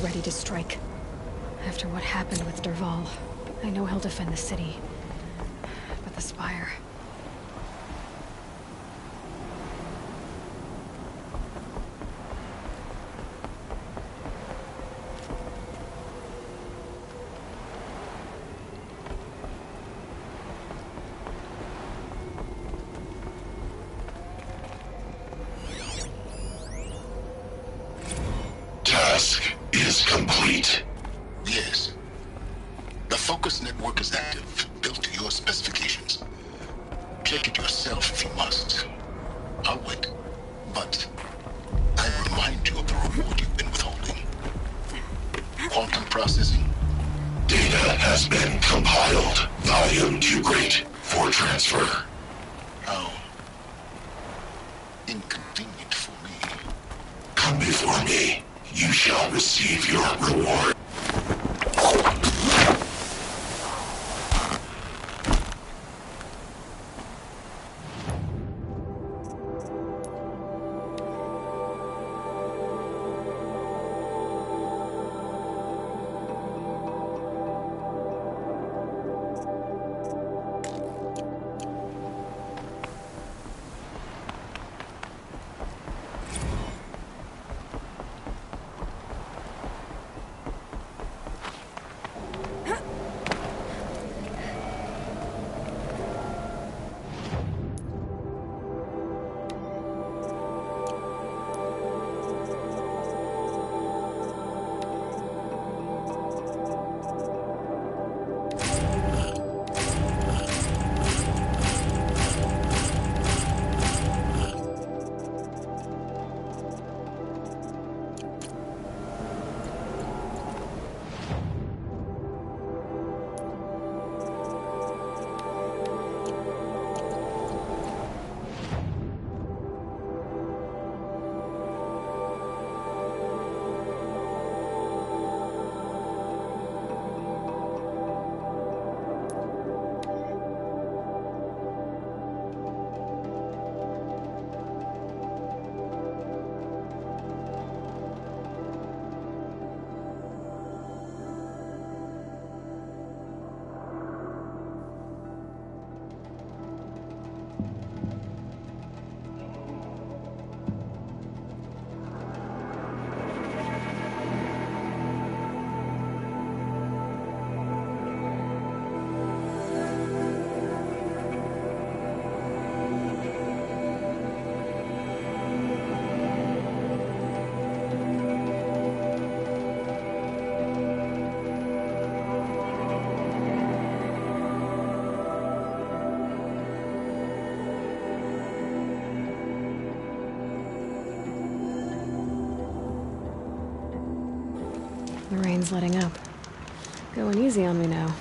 Ready to strike. After what happened with Derval, I know he'll defend the city. But the Spire... Task is complete. Yes. The focus network is active, built to your specifications. Check it yourself if you must. I'll wait. But I remind you of the reward you've been withholding. Quantum processing. Data has been compiled. Volume too great for transfer. How inconvenient for me. Come before me. You shall receive your reward. brain's letting up. Going easy on me now.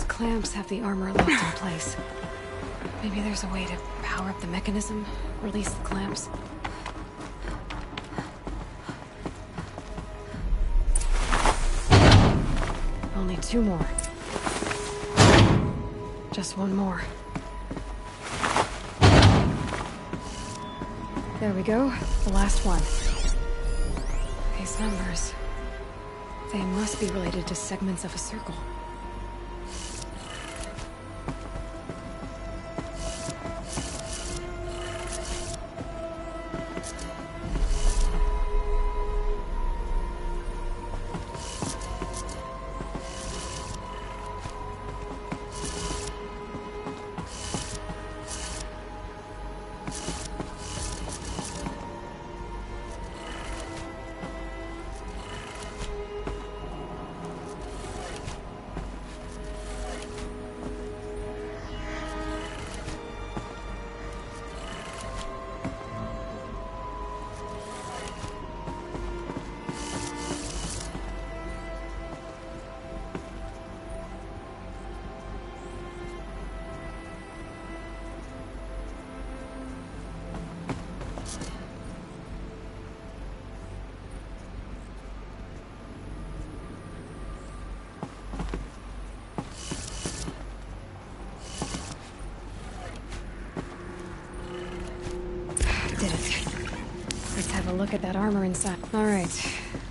Clamps have the armor locked in place. Maybe there's a way to power up the mechanism, release the clamps. Only 2 more. Just 1 more. There we go, the last one. These numbers... they must be related to segments of a circle. Look at that armor inside. All right,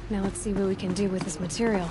now let's see what we can do with this material.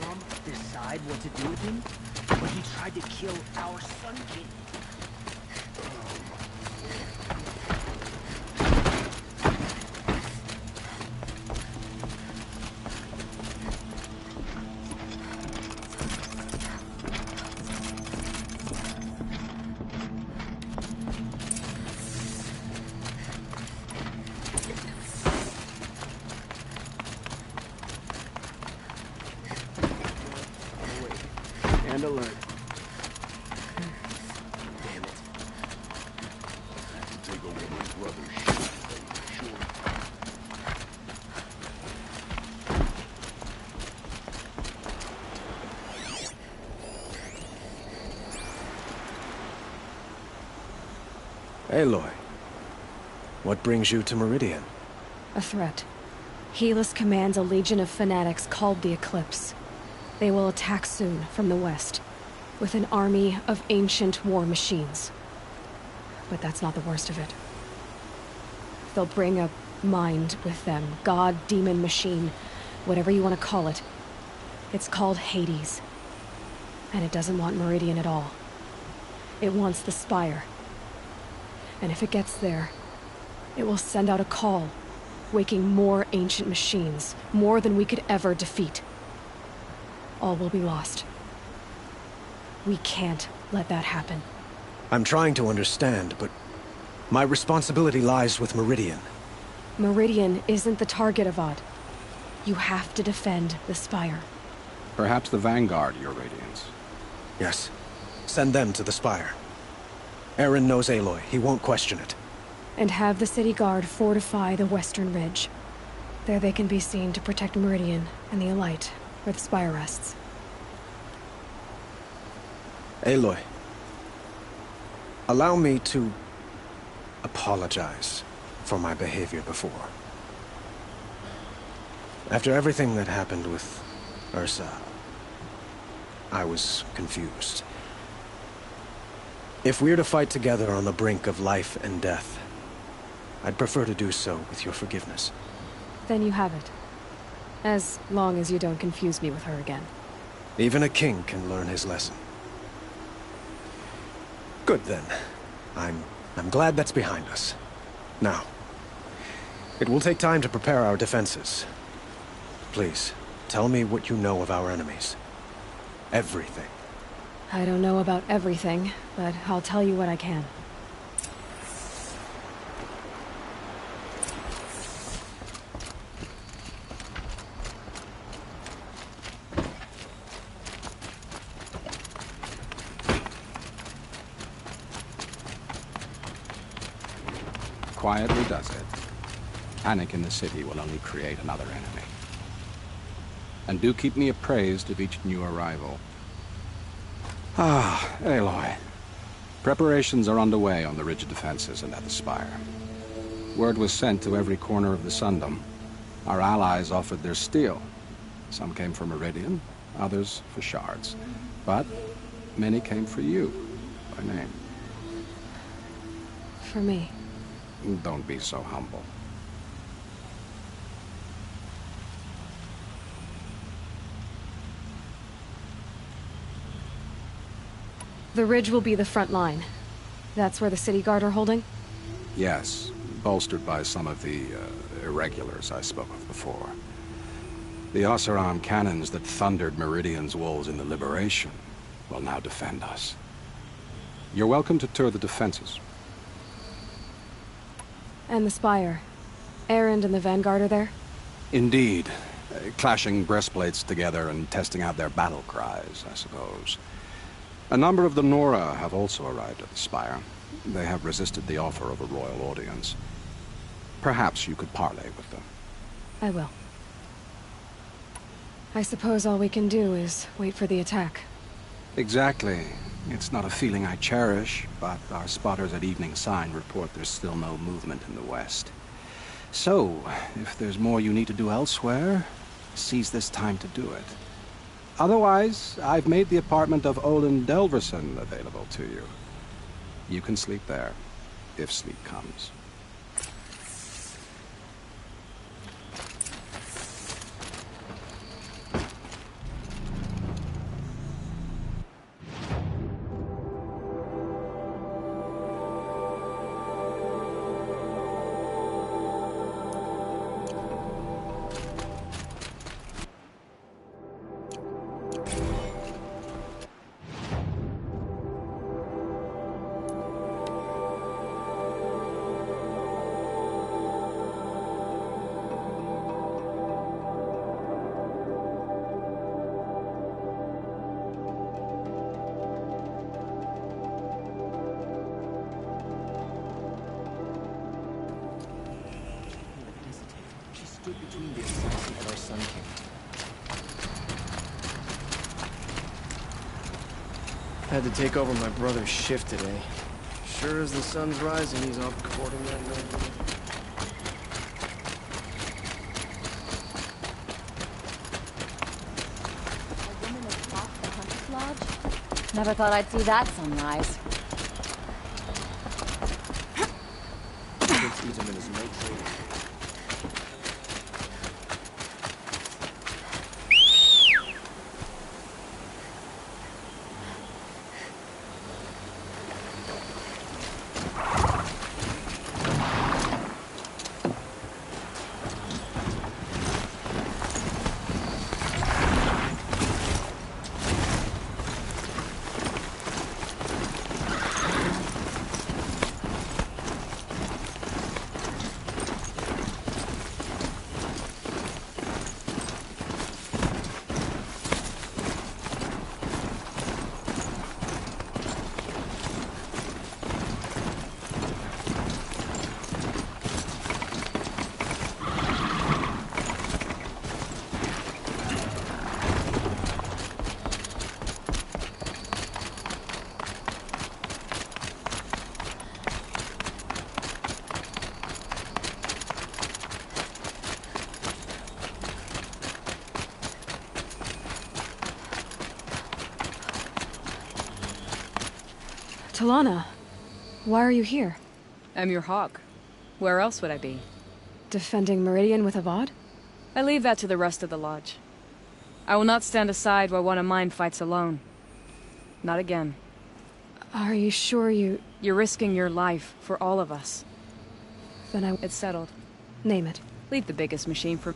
mom decide what to do with him? But he tried to kill our son kid. And alert. Damn it. I have to take over my brother's shit, for sure. Aloy, what brings you to Meridian? A threat. Helis commands a legion of fanatics called the Eclipse. They will attack soon from the west, with an army of ancient war machines. But that's not the worst of it. They'll bring a mind with them, god, demon, machine, whatever you want to call it. It's called Hades. And it doesn't want Meridian at all. It wants the Spire. And if it gets there, it will send out a call, waking more ancient machines, more than we could ever defeat. All will be lost. We can't let that happen. I'm trying to understand, but my responsibility lies with Meridian. Meridian isn't the target, Avad. You have to defend the Spire. Perhaps the Vanguard, Your Radiance. Yes. Send them to the Spire. Eren knows Aloy. He won't question it. And have the City Guard fortify the Western Ridge. There they can be seen to protect Meridian and the Elite, where the Spire rests. Aloy, allow me to apologize for my behavior before. After everything that happened with Ursa, I was confused. If we're to fight together on the brink of life and death, I'd prefer to do so with your forgiveness. Then you have it. As long as you don't confuse me with her again. Even a king can learn his lesson. Good then. I'm glad that's behind us. Now, it will take time to prepare our defenses. Please, tell me what you know of our enemies. Everything. I don't know about everything, but I'll tell you what I can. Quietly does it. Panic in the city will only create another enemy. And do keep me appraised of each new arrival. Ah, Aloy. Preparations are underway on the ridge defenses and at the Spire. Word was sent to every corner of the Sundom. Our allies offered their steel. Some came for Meridian, others for shards. But many came for you, by name. For me. Don't be so humble. The ridge will be the front line. That's where the City Guard are holding? Yes, bolstered by some of the irregulars I spoke of before. The Oseram cannons that thundered Meridian's walls in the Liberation will now defend us. You're welcome to tour the defenses. And the Spire. Erend and the Vanguard are there? Indeed. Clashing breastplates together and testing out their battle cries, I suppose. A number of the Nora have also arrived at the Spire. They have resisted the offer of a royal audience. Perhaps you could parley with them. I will. I suppose all we can do is wait for the attack. Exactly. It's not a feeling I cherish, but our spotters at Evening Sign report there's still no movement in the west. So, if there's more you need to do elsewhere, seize this time to do it. Otherwise, I've made the apartment of Olin Delverson available to you. You can sleep there, if sleep comes. Between the assassin and our Sun King. Had to take over my brother's shift today. Sure as the sun's rising, he's off courting that man. A woman has lost the Hunter's Lodge? Never thought I'd see that sunrise. Prince Izumin is no traitor. Talana, why are you here? I'm your hawk. Where else would I be? Defending Meridian with Avad? I leave that to the rest of the Lodge. I will not stand aside while one of mine fights alone. Not again. Are you sure you... You're risking your life for all of us. Then I... It's settled. Name it. Leave the biggest machine for...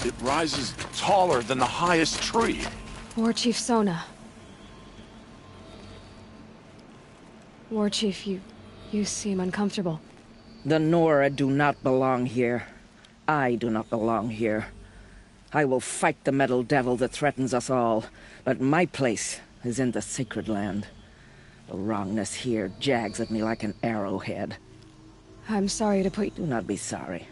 It rises taller than the highest tree. War Chief Sona. War Chief, you seem uncomfortable. The Nora do not belong here. I do not belong here. I will fight the metal devil that threatens us all, but my place is in the sacred land. The wrongness here jags at me like an arrowhead. I'm sorry to put... Do not be sorry.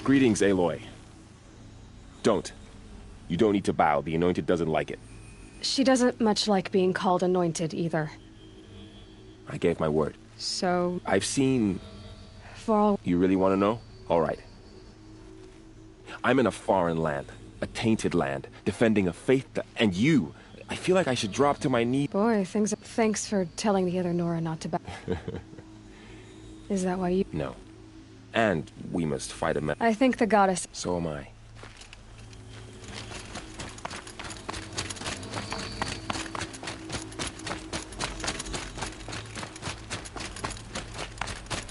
Greetings, Aloy. Don't. You don't need to bow. The Anointed doesn't like it. She doesn't much like being called Anointed, either. I gave my word. So... I've seen... For all... You really want to know? All right. I'm in a foreign land. A tainted land. Defending a faith that... And you... I feel like I should drop to my knees. Boy, thanks for telling the other Nora not to bow. Is that why you... No. And we must fight a I think the goddess... So am I.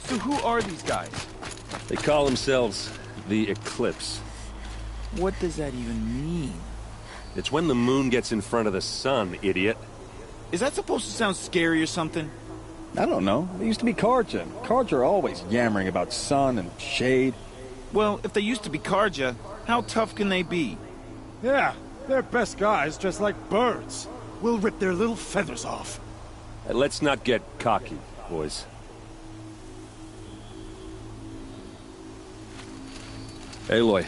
So who are these guys? They call themselves the Eclipse. What does that even mean? It's when the moon gets in front of the sun, idiot. Is that supposed to sound scary or something? I don't know. They used to be Karja. Karja are always yammering about sun and shade. Well, if they used to be Karja, how tough can they be? Yeah, they're best guys dressed like birds. We'll rip their little feathers off. Let's not get cocky, boys. Aloy.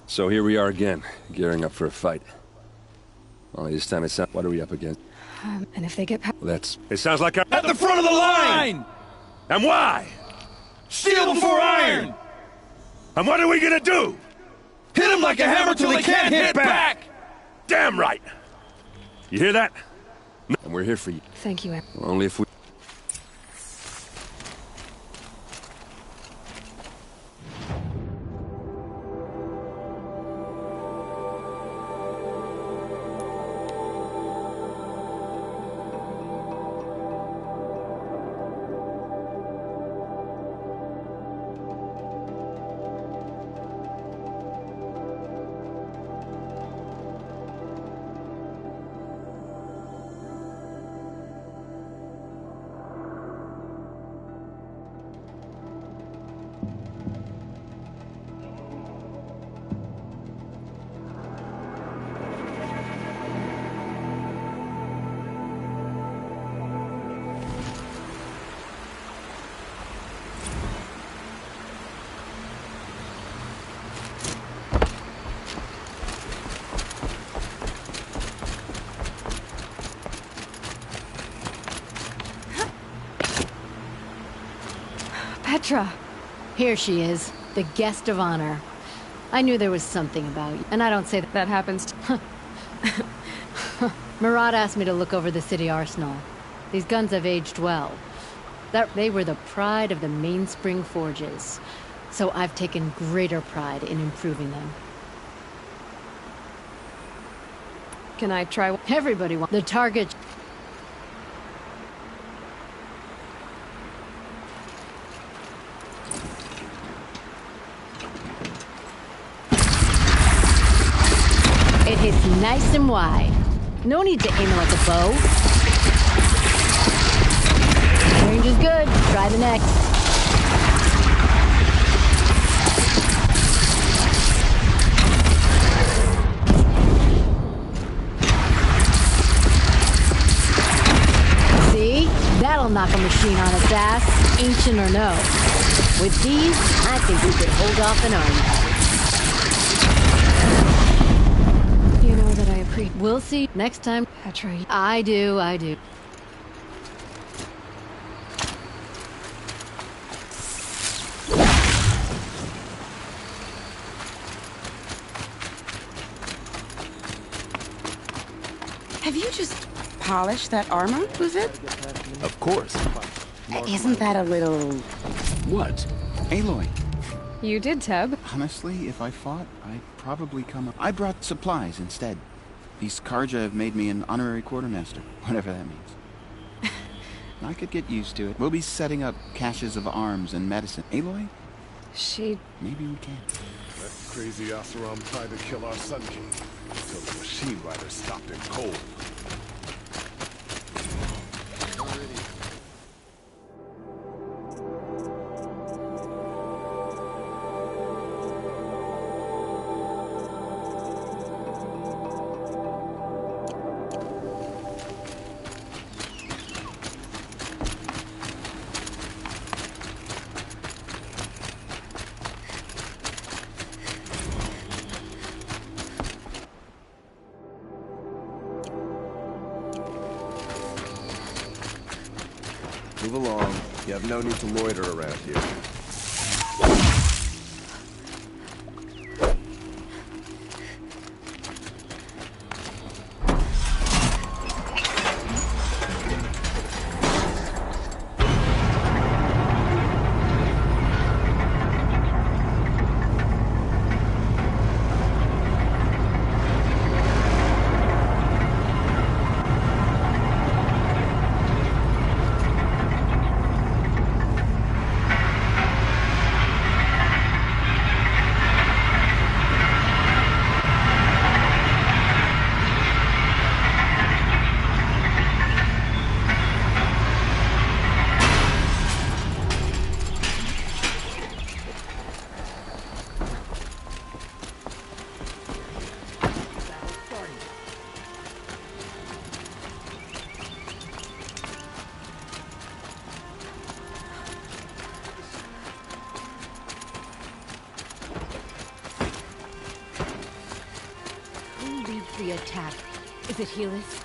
So here we are again, gearing up for a fight. Only this time it's not... What are we up against? And if they get past... Well, it sounds like I'm at the front of the line! And why? Steel before iron! And what are we gonna do? Hit him like a hammer till he can't hit back! Damn right! You hear that? And we're here for you. Thank you, Only if we... Petra! Here she is, the guest of honor. I knew there was something about you, and I don't say That happens. Murat asked me to look over the city arsenal. These guns have aged well. They were the pride of the Mainspring Forges, so I've taken greater pride in improving them. Can I try? Everybody wants the target. It hits nice and wide. No need to aim it like a bow. Range is good. Try the next. See? That'll knock a machine on its ass, ancient or no. With these, I think we could hold off an army. You know that I appreciate. We'll see next time. Petra. I do. Have you just polished that armor, was it? Of course. Isn't that a little... What? Aloy. You did, Teb. Honestly, if I fought, I'd probably come up... I brought supplies instead. These Karja have made me an honorary quartermaster, whatever that means. I could get used to it. We'll be setting up caches of arms and medicine. Aloy? Maybe we can. That crazy Oseram tried to kill our Sun King until the machine riders stopped him cold. Move along. You have no need to loiter around here. The attack. Is it Helis?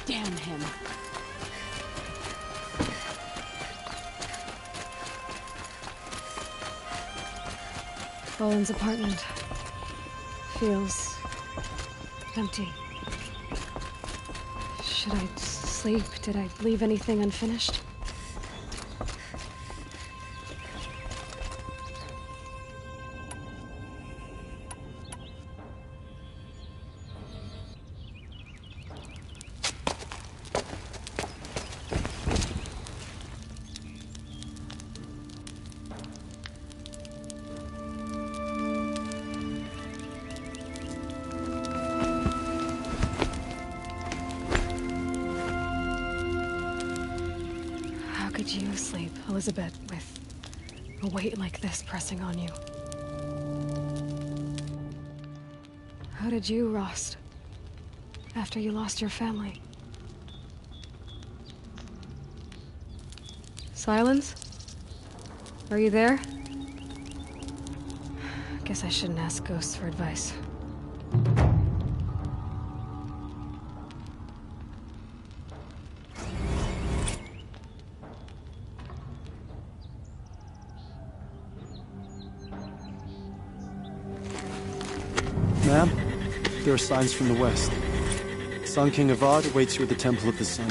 Damn him. Owen's apartment feels empty. Should I sleep? Did I leave anything unfinished? How could you sleep, Elizabeth, with a weight like this pressing on you? How did you, Rost, after you lost your family? Silence? Are you there? Guess I shouldn't ask ghosts for advice. Ma'am, there are signs from the west. Sun King Avad awaits you at the Temple of the Sun.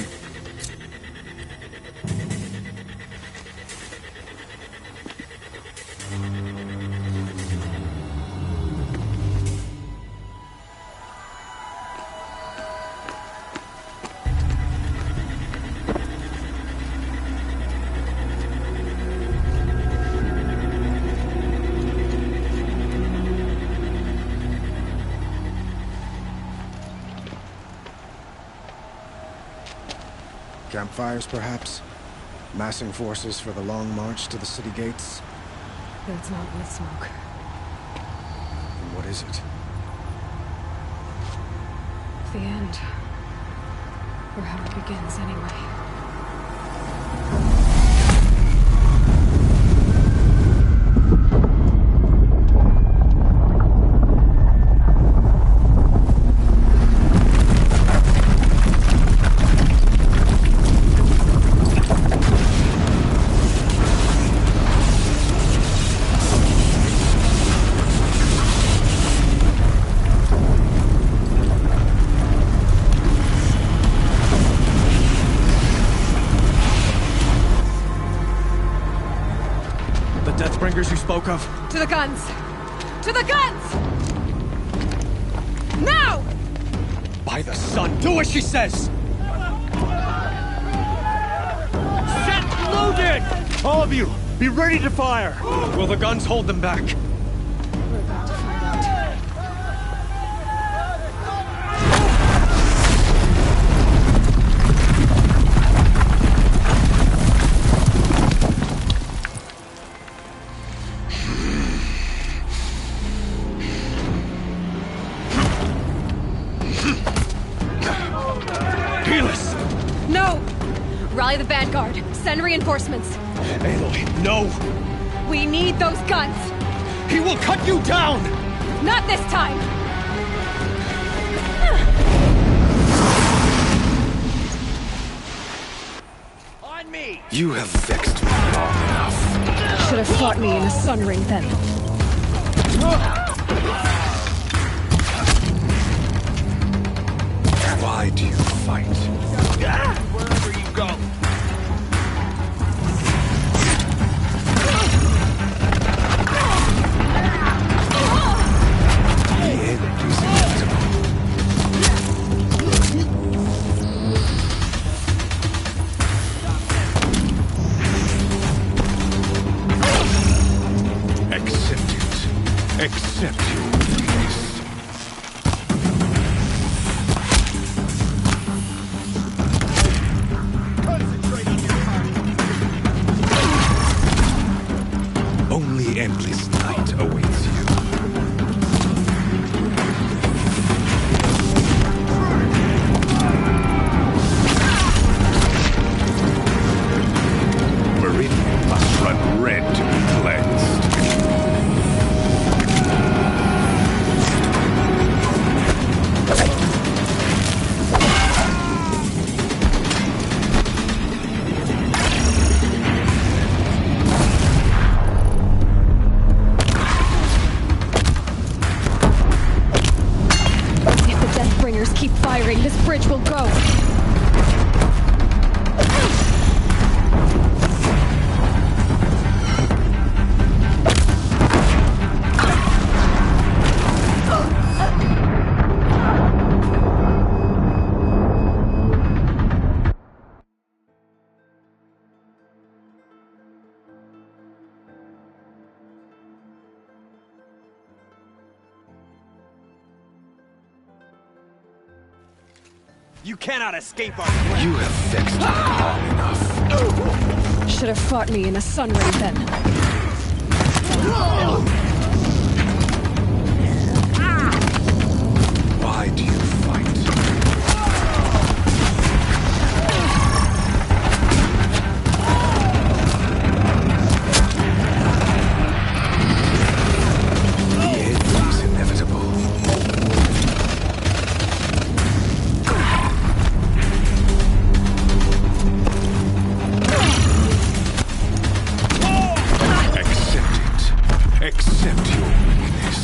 Campfires, perhaps? Massing forces for the long march to the city gates? That's not wood smoke. Then what is it? The end. Or how it begins, anyway. You spoke of? To the guns! To the guns! Now! By the sun, do as she says! Set loaded! All of you, be ready to fire! Will the guns hold them back? We're about to find out. Rally the Vanguard. Send reinforcements. Aloy, no! We need those guns! He will cut you down! Not this time! On me! You have vexed me long enough. Should have fought me in the Sun Ring then. Why do you fight? Wherever you go. The end is inevitable. Accept it. Accept your weakness. Only endless night awaits you. Meridian must run red to be cleansed. You cannot escape our grasp. You have fixed it long enough. Should have fought me in a sun ray then. Why do you fight? The end is inevitable. Accept your weakness.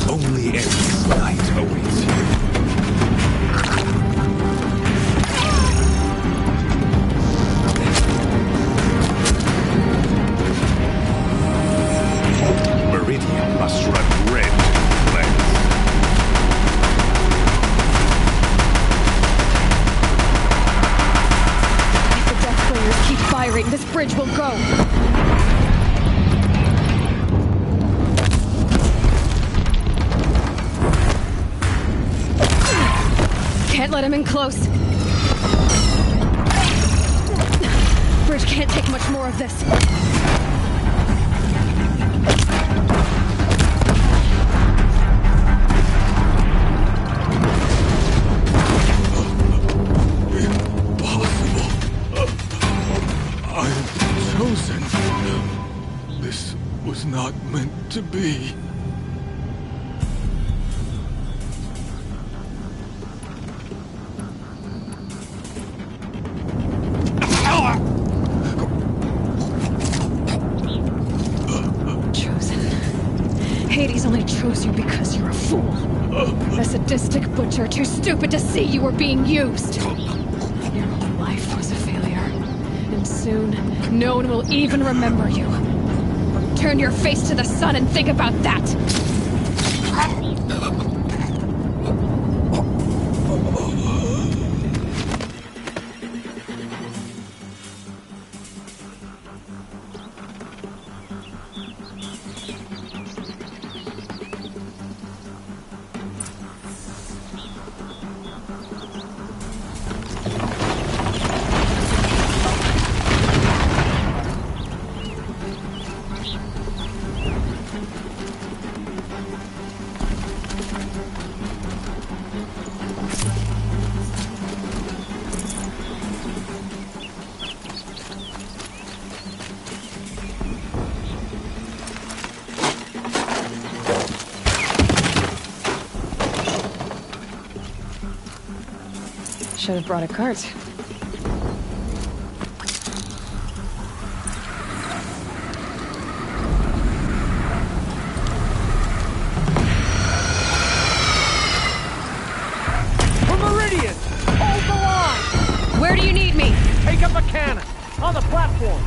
Only endless night awaits you. Meridian must run red. Keep firing, this bridge will go! Can't let him in close. Bridge can't take much more of this. This was not meant to be. Chosen. Hades only chose you because you're a fool. A sadistic butcher, too stupid to see you were being used. Your whole life was a failure. And soon, no one will even remember you. Turn your face to the sun and think about that! Should have brought a cart. For Meridian! Hold the line! Where do you need me? Take up a cannon! On the platform!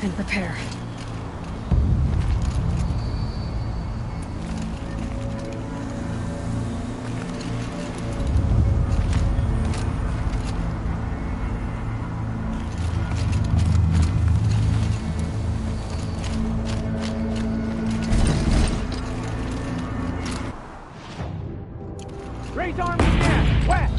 and prepare. Raise arms again! West!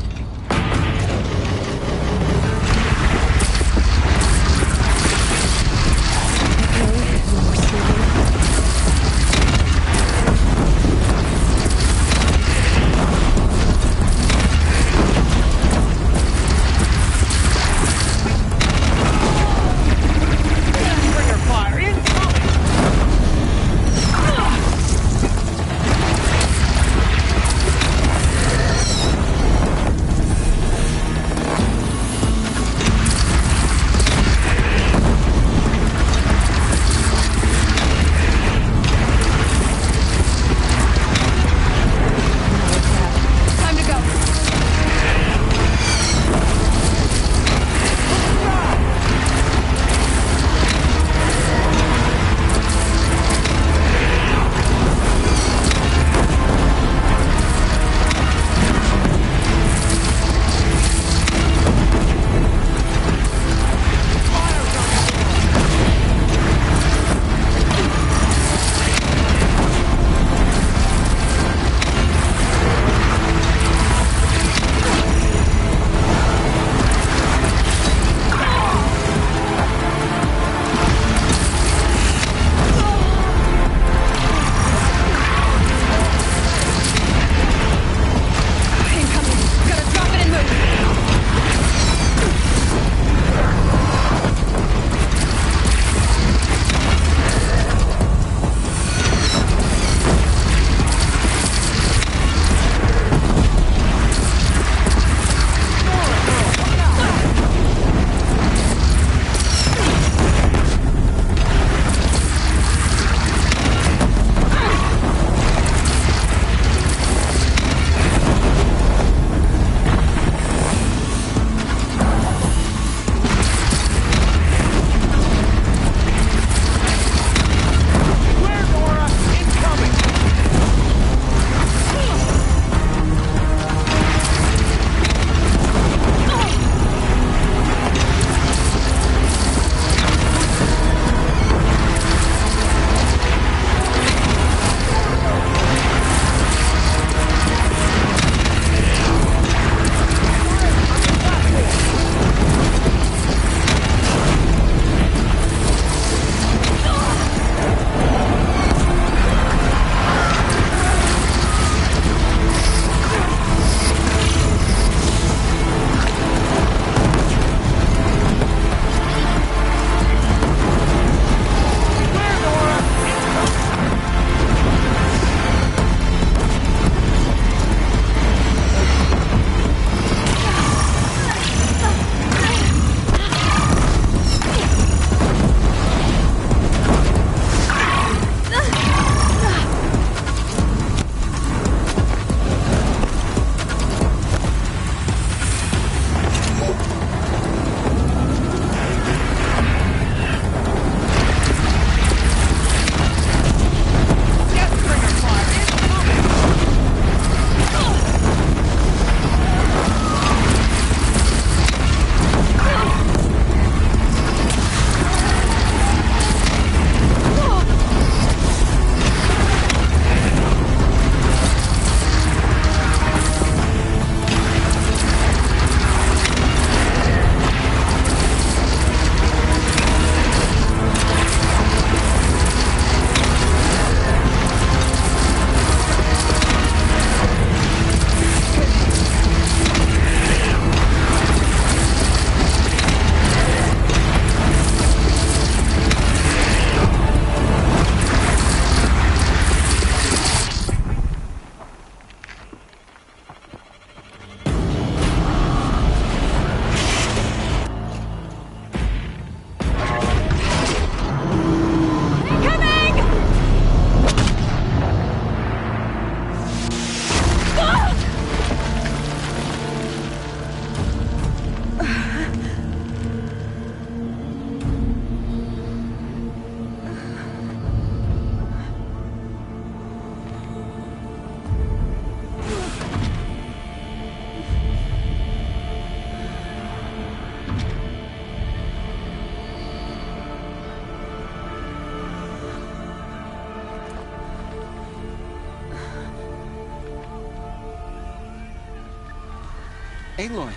Aloy!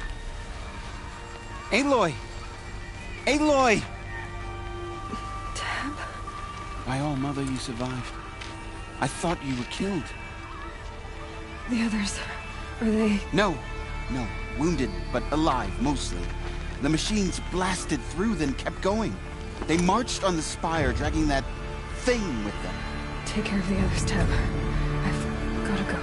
Aloy! Aloy! Tab? By all mother, you survived. I thought you were killed. The others, are they... No. Wounded, but alive, mostly. The machines blasted through, then kept going. They marched on the spire, dragging that thing with them. Take care of the others, Tab. I've gotta go.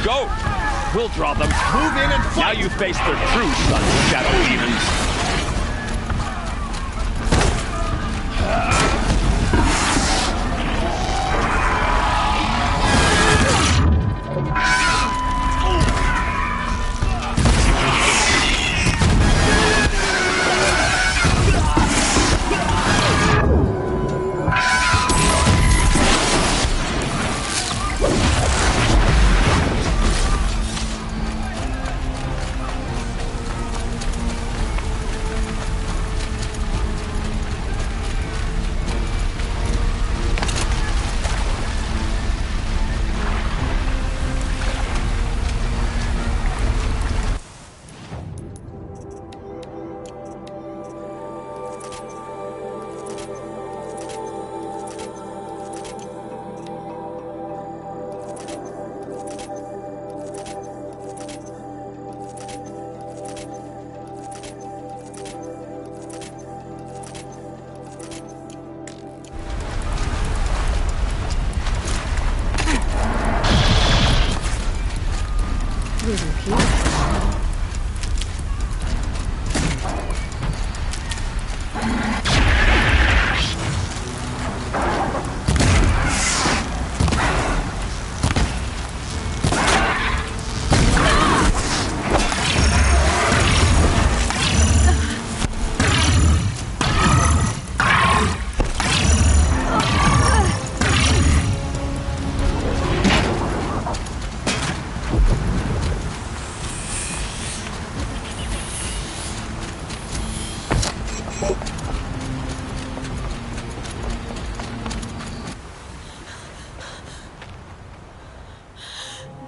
Go! We'll draw them. Move in and fight! Now you face their true sons of Shadow Demons.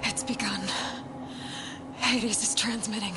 It's begun. Hades is transmitting.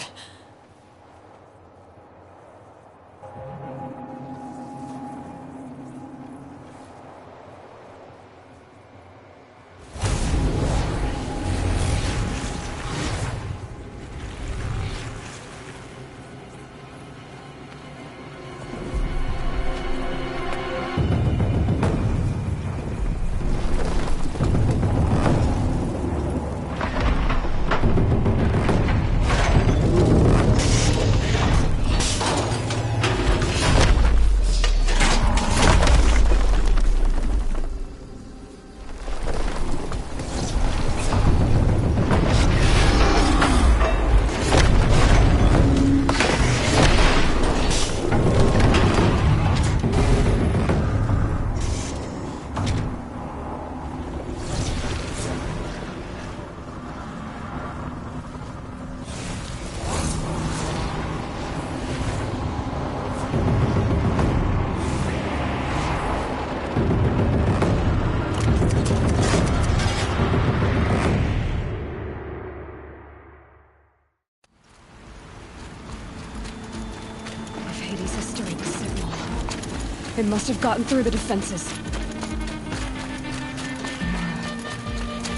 It must have gotten through the defenses.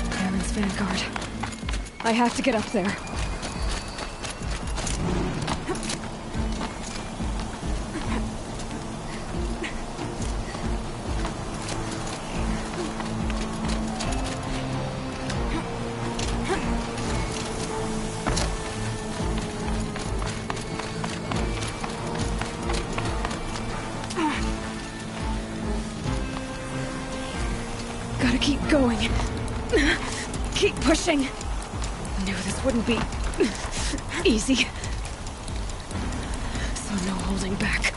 Baron's vanguard. I have to get up there. Gotta keep going. Keep pushing. Knew this wouldn't be easy. So no holding back.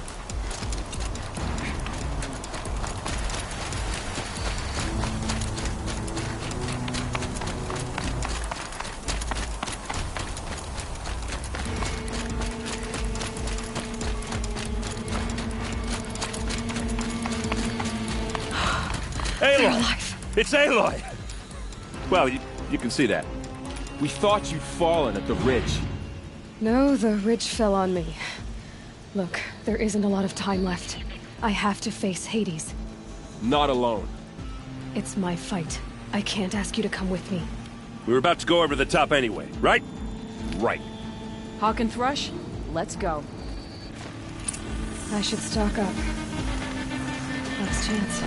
Aloy! It's Aloy! Well, you can see that. We thought you'd fallen at the ridge. No, the ridge fell on me. Look, there isn't a lot of time left. I have to face Hades. Not alone. It's my fight. I can't ask you to come with me. We were about to go over the top anyway, right? Right. Hawk and Thrush, let's go. I should stock up. Last chance.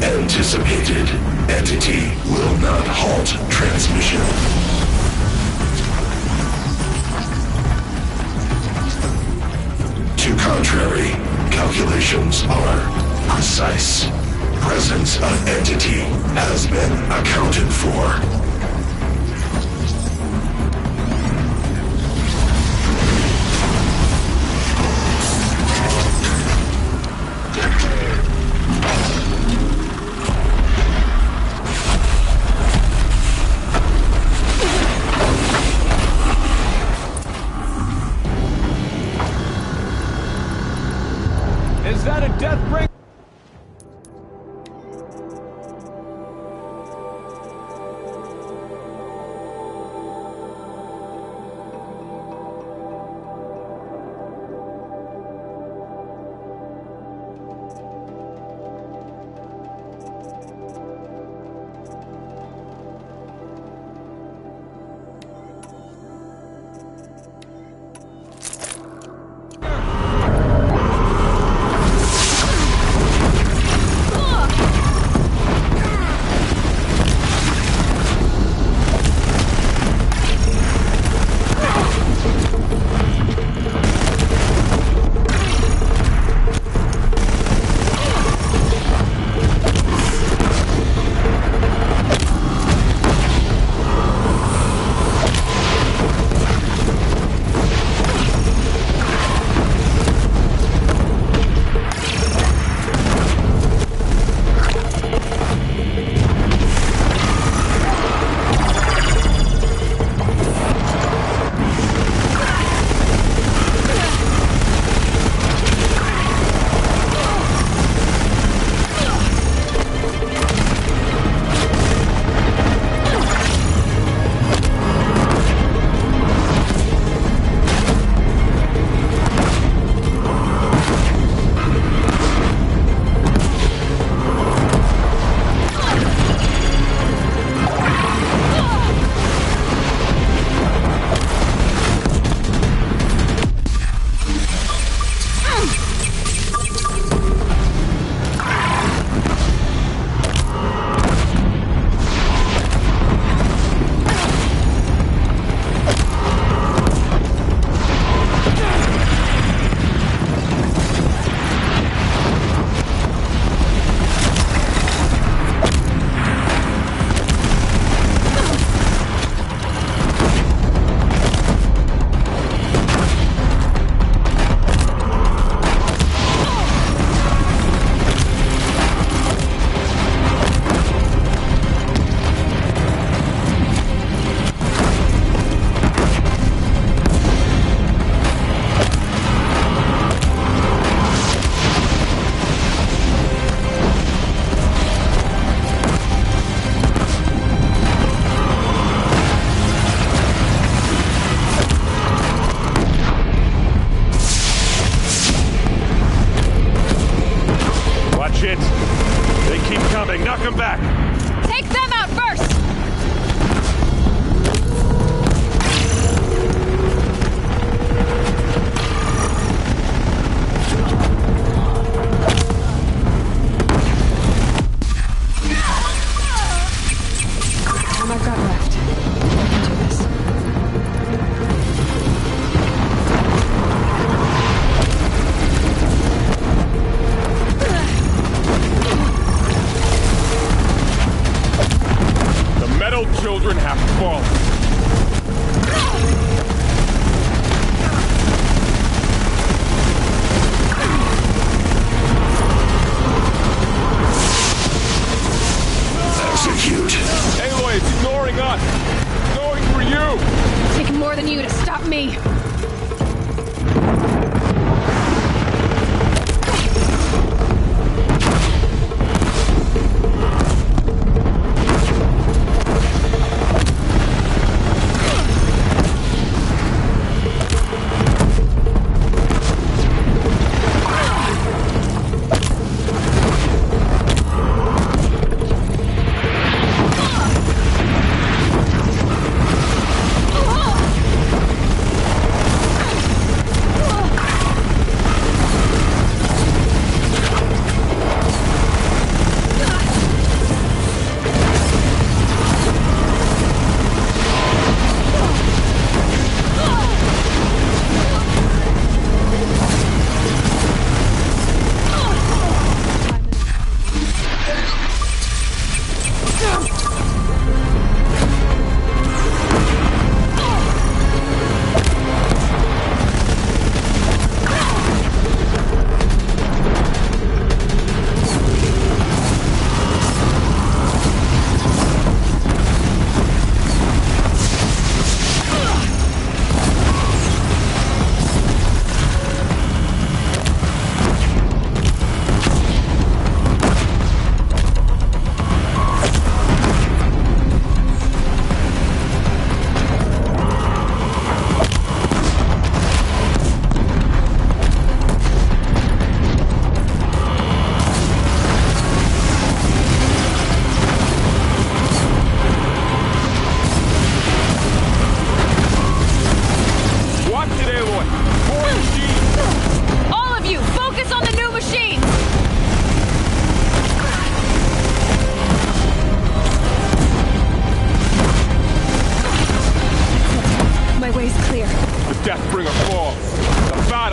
Anticipated. Entity will not halt transmission. To contrary, calculations are precise. Presence of entity has been accounted for. Is that a death bringer? got me!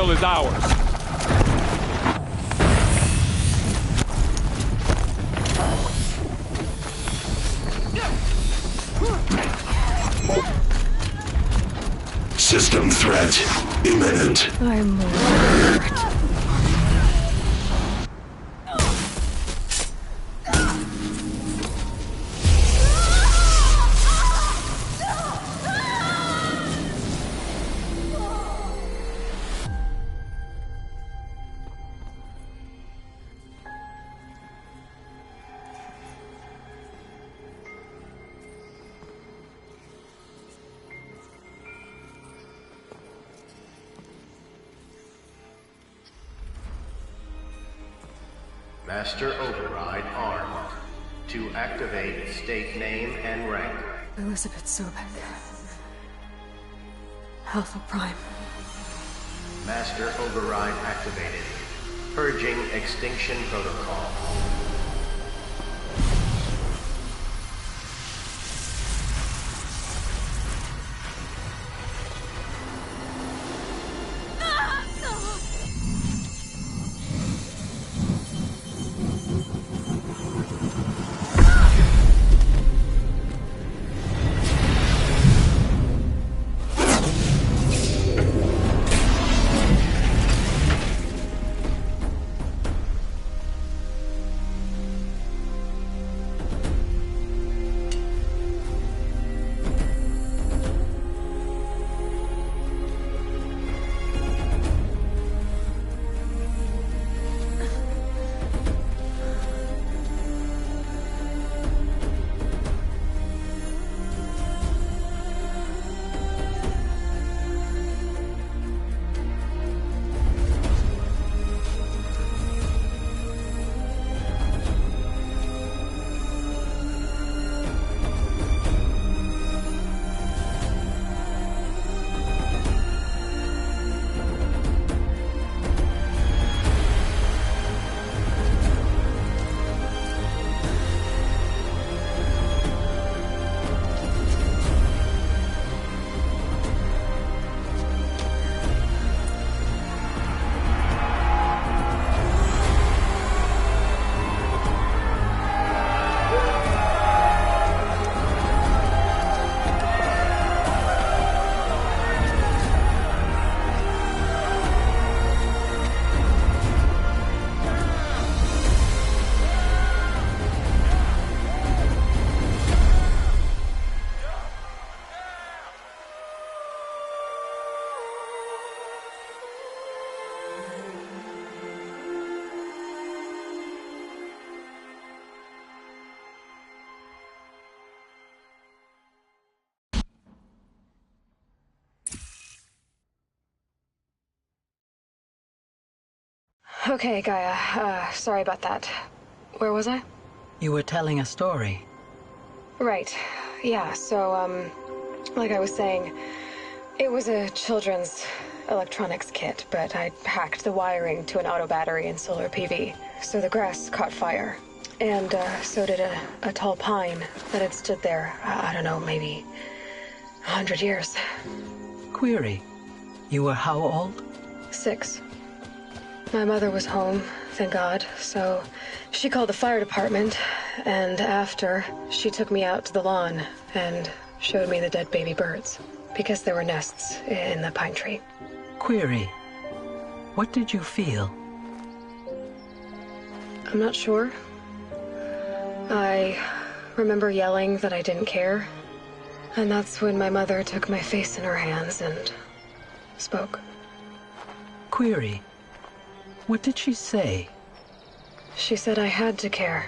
Is ours. System threat imminent. I'm hurt. Master Override armed. To activate, state name and rank. Elizabeth Sobek. Alpha Prime. Master Override activated. Purging Extinction Protocol. Okay, Gaia. Sorry about that. Where was I? You were telling a story. Right. Yeah, so, like I was saying, it was a children's electronics kit, but I hacked the wiring to an auto battery and solar PV. So the grass caught fire. And, so did a tall pine that had stood there, I don't know, maybe 100 years. Query. You were how old? 6. My mother was home, thank God, so she called the fire department, and after, she took me out to the lawn and showed me the dead baby birds, because there were nests in the pine tree. Query. What did you feel? I'm not sure. I remember yelling that I didn't care, and that's when my mother took my face in her hands and spoke. Query. What did she say? She said I had to care.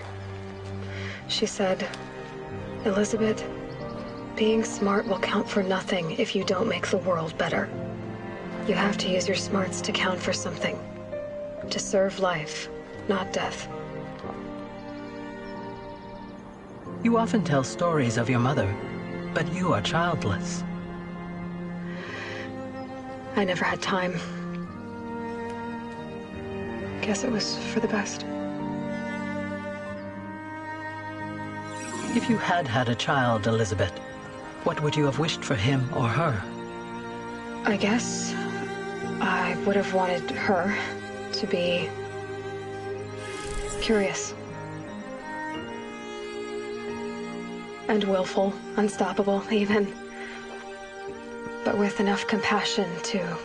She said, Elizabeth, being smart will count for nothing if you don't make the world better. You have to use your smarts to count for something. To serve life, not death. You often tell stories of your mother, but you are childless. I never had time. Guess it was for the best. If you had had a child, Elizabeth, what would you have wished for him or her? I guess I would have wanted her to be curious. And willful, unstoppable, even. But with enough compassion to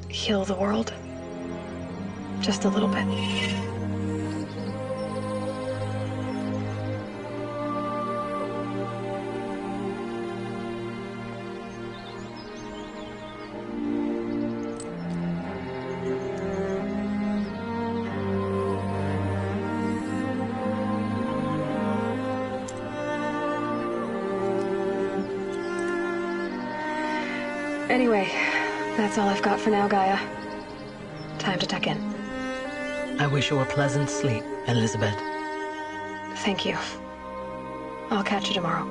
heal the world. Just a little bit. Anyway, that's all I've got for now, Gaia. Time to tuck in. I wish you a pleasant sleep, Elizabeth. Thank you. I'll catch you tomorrow.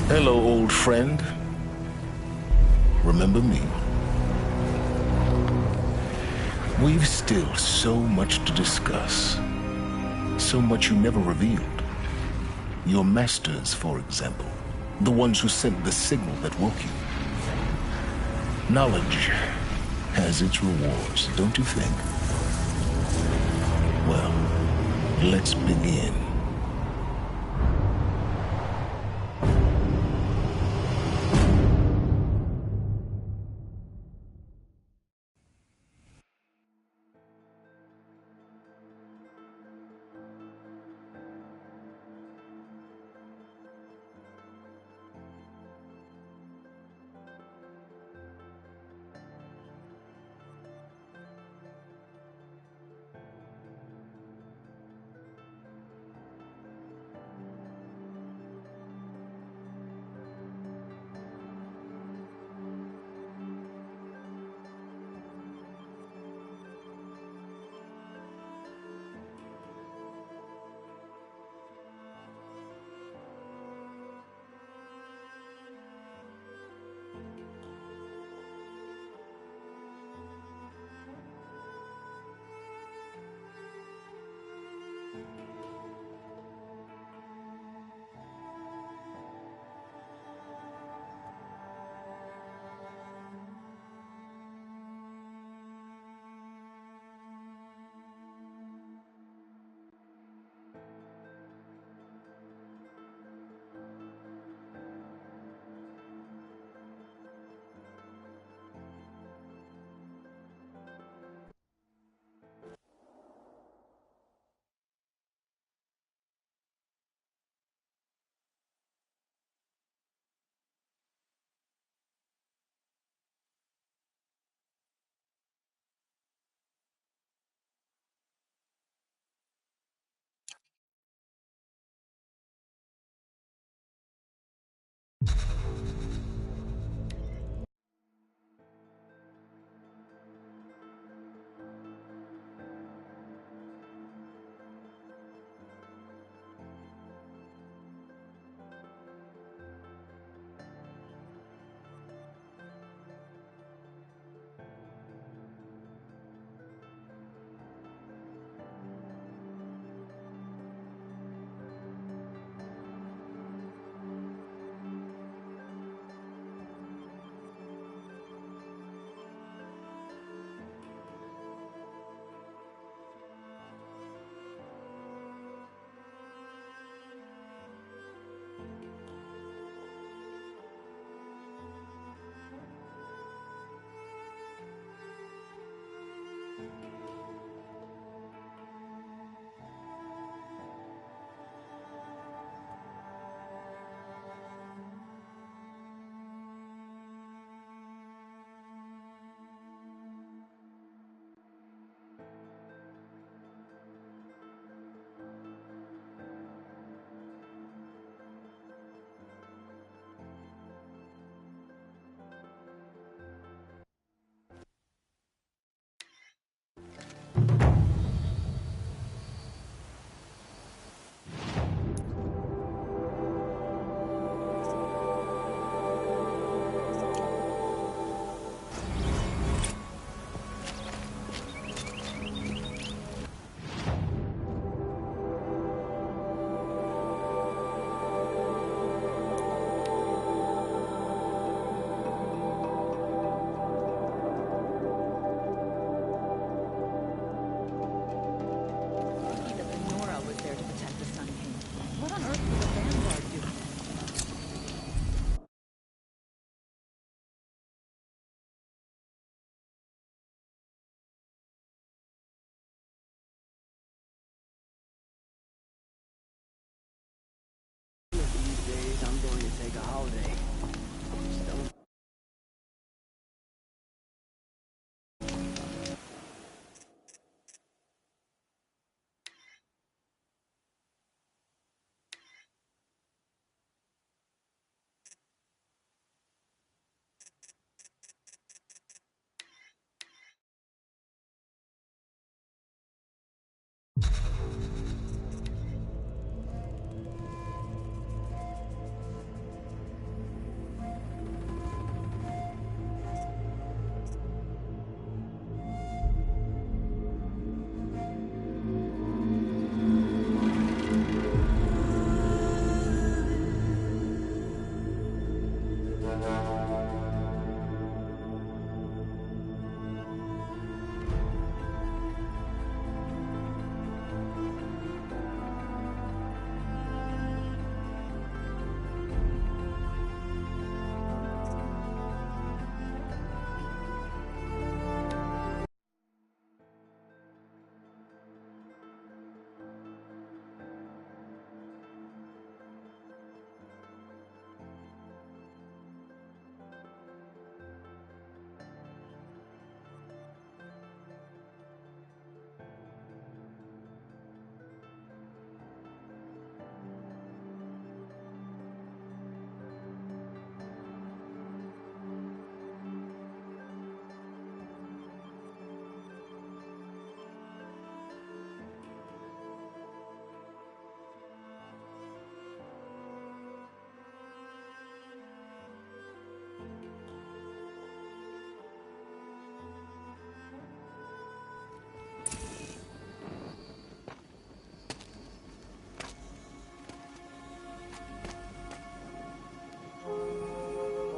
Hello, old friend. Remember me? We've still so much to discuss. So much you never revealed. Your masters, for example. The ones who sent the signal that woke you. Knowledge has its rewards, don't you think? Well, let's begin.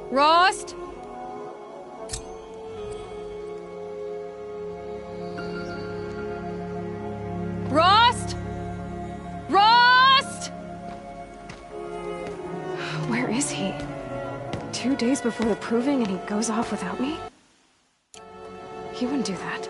Rost? Rost? Rost? Where is he? 2 days before the proving and he goes off without me? He wouldn't do that.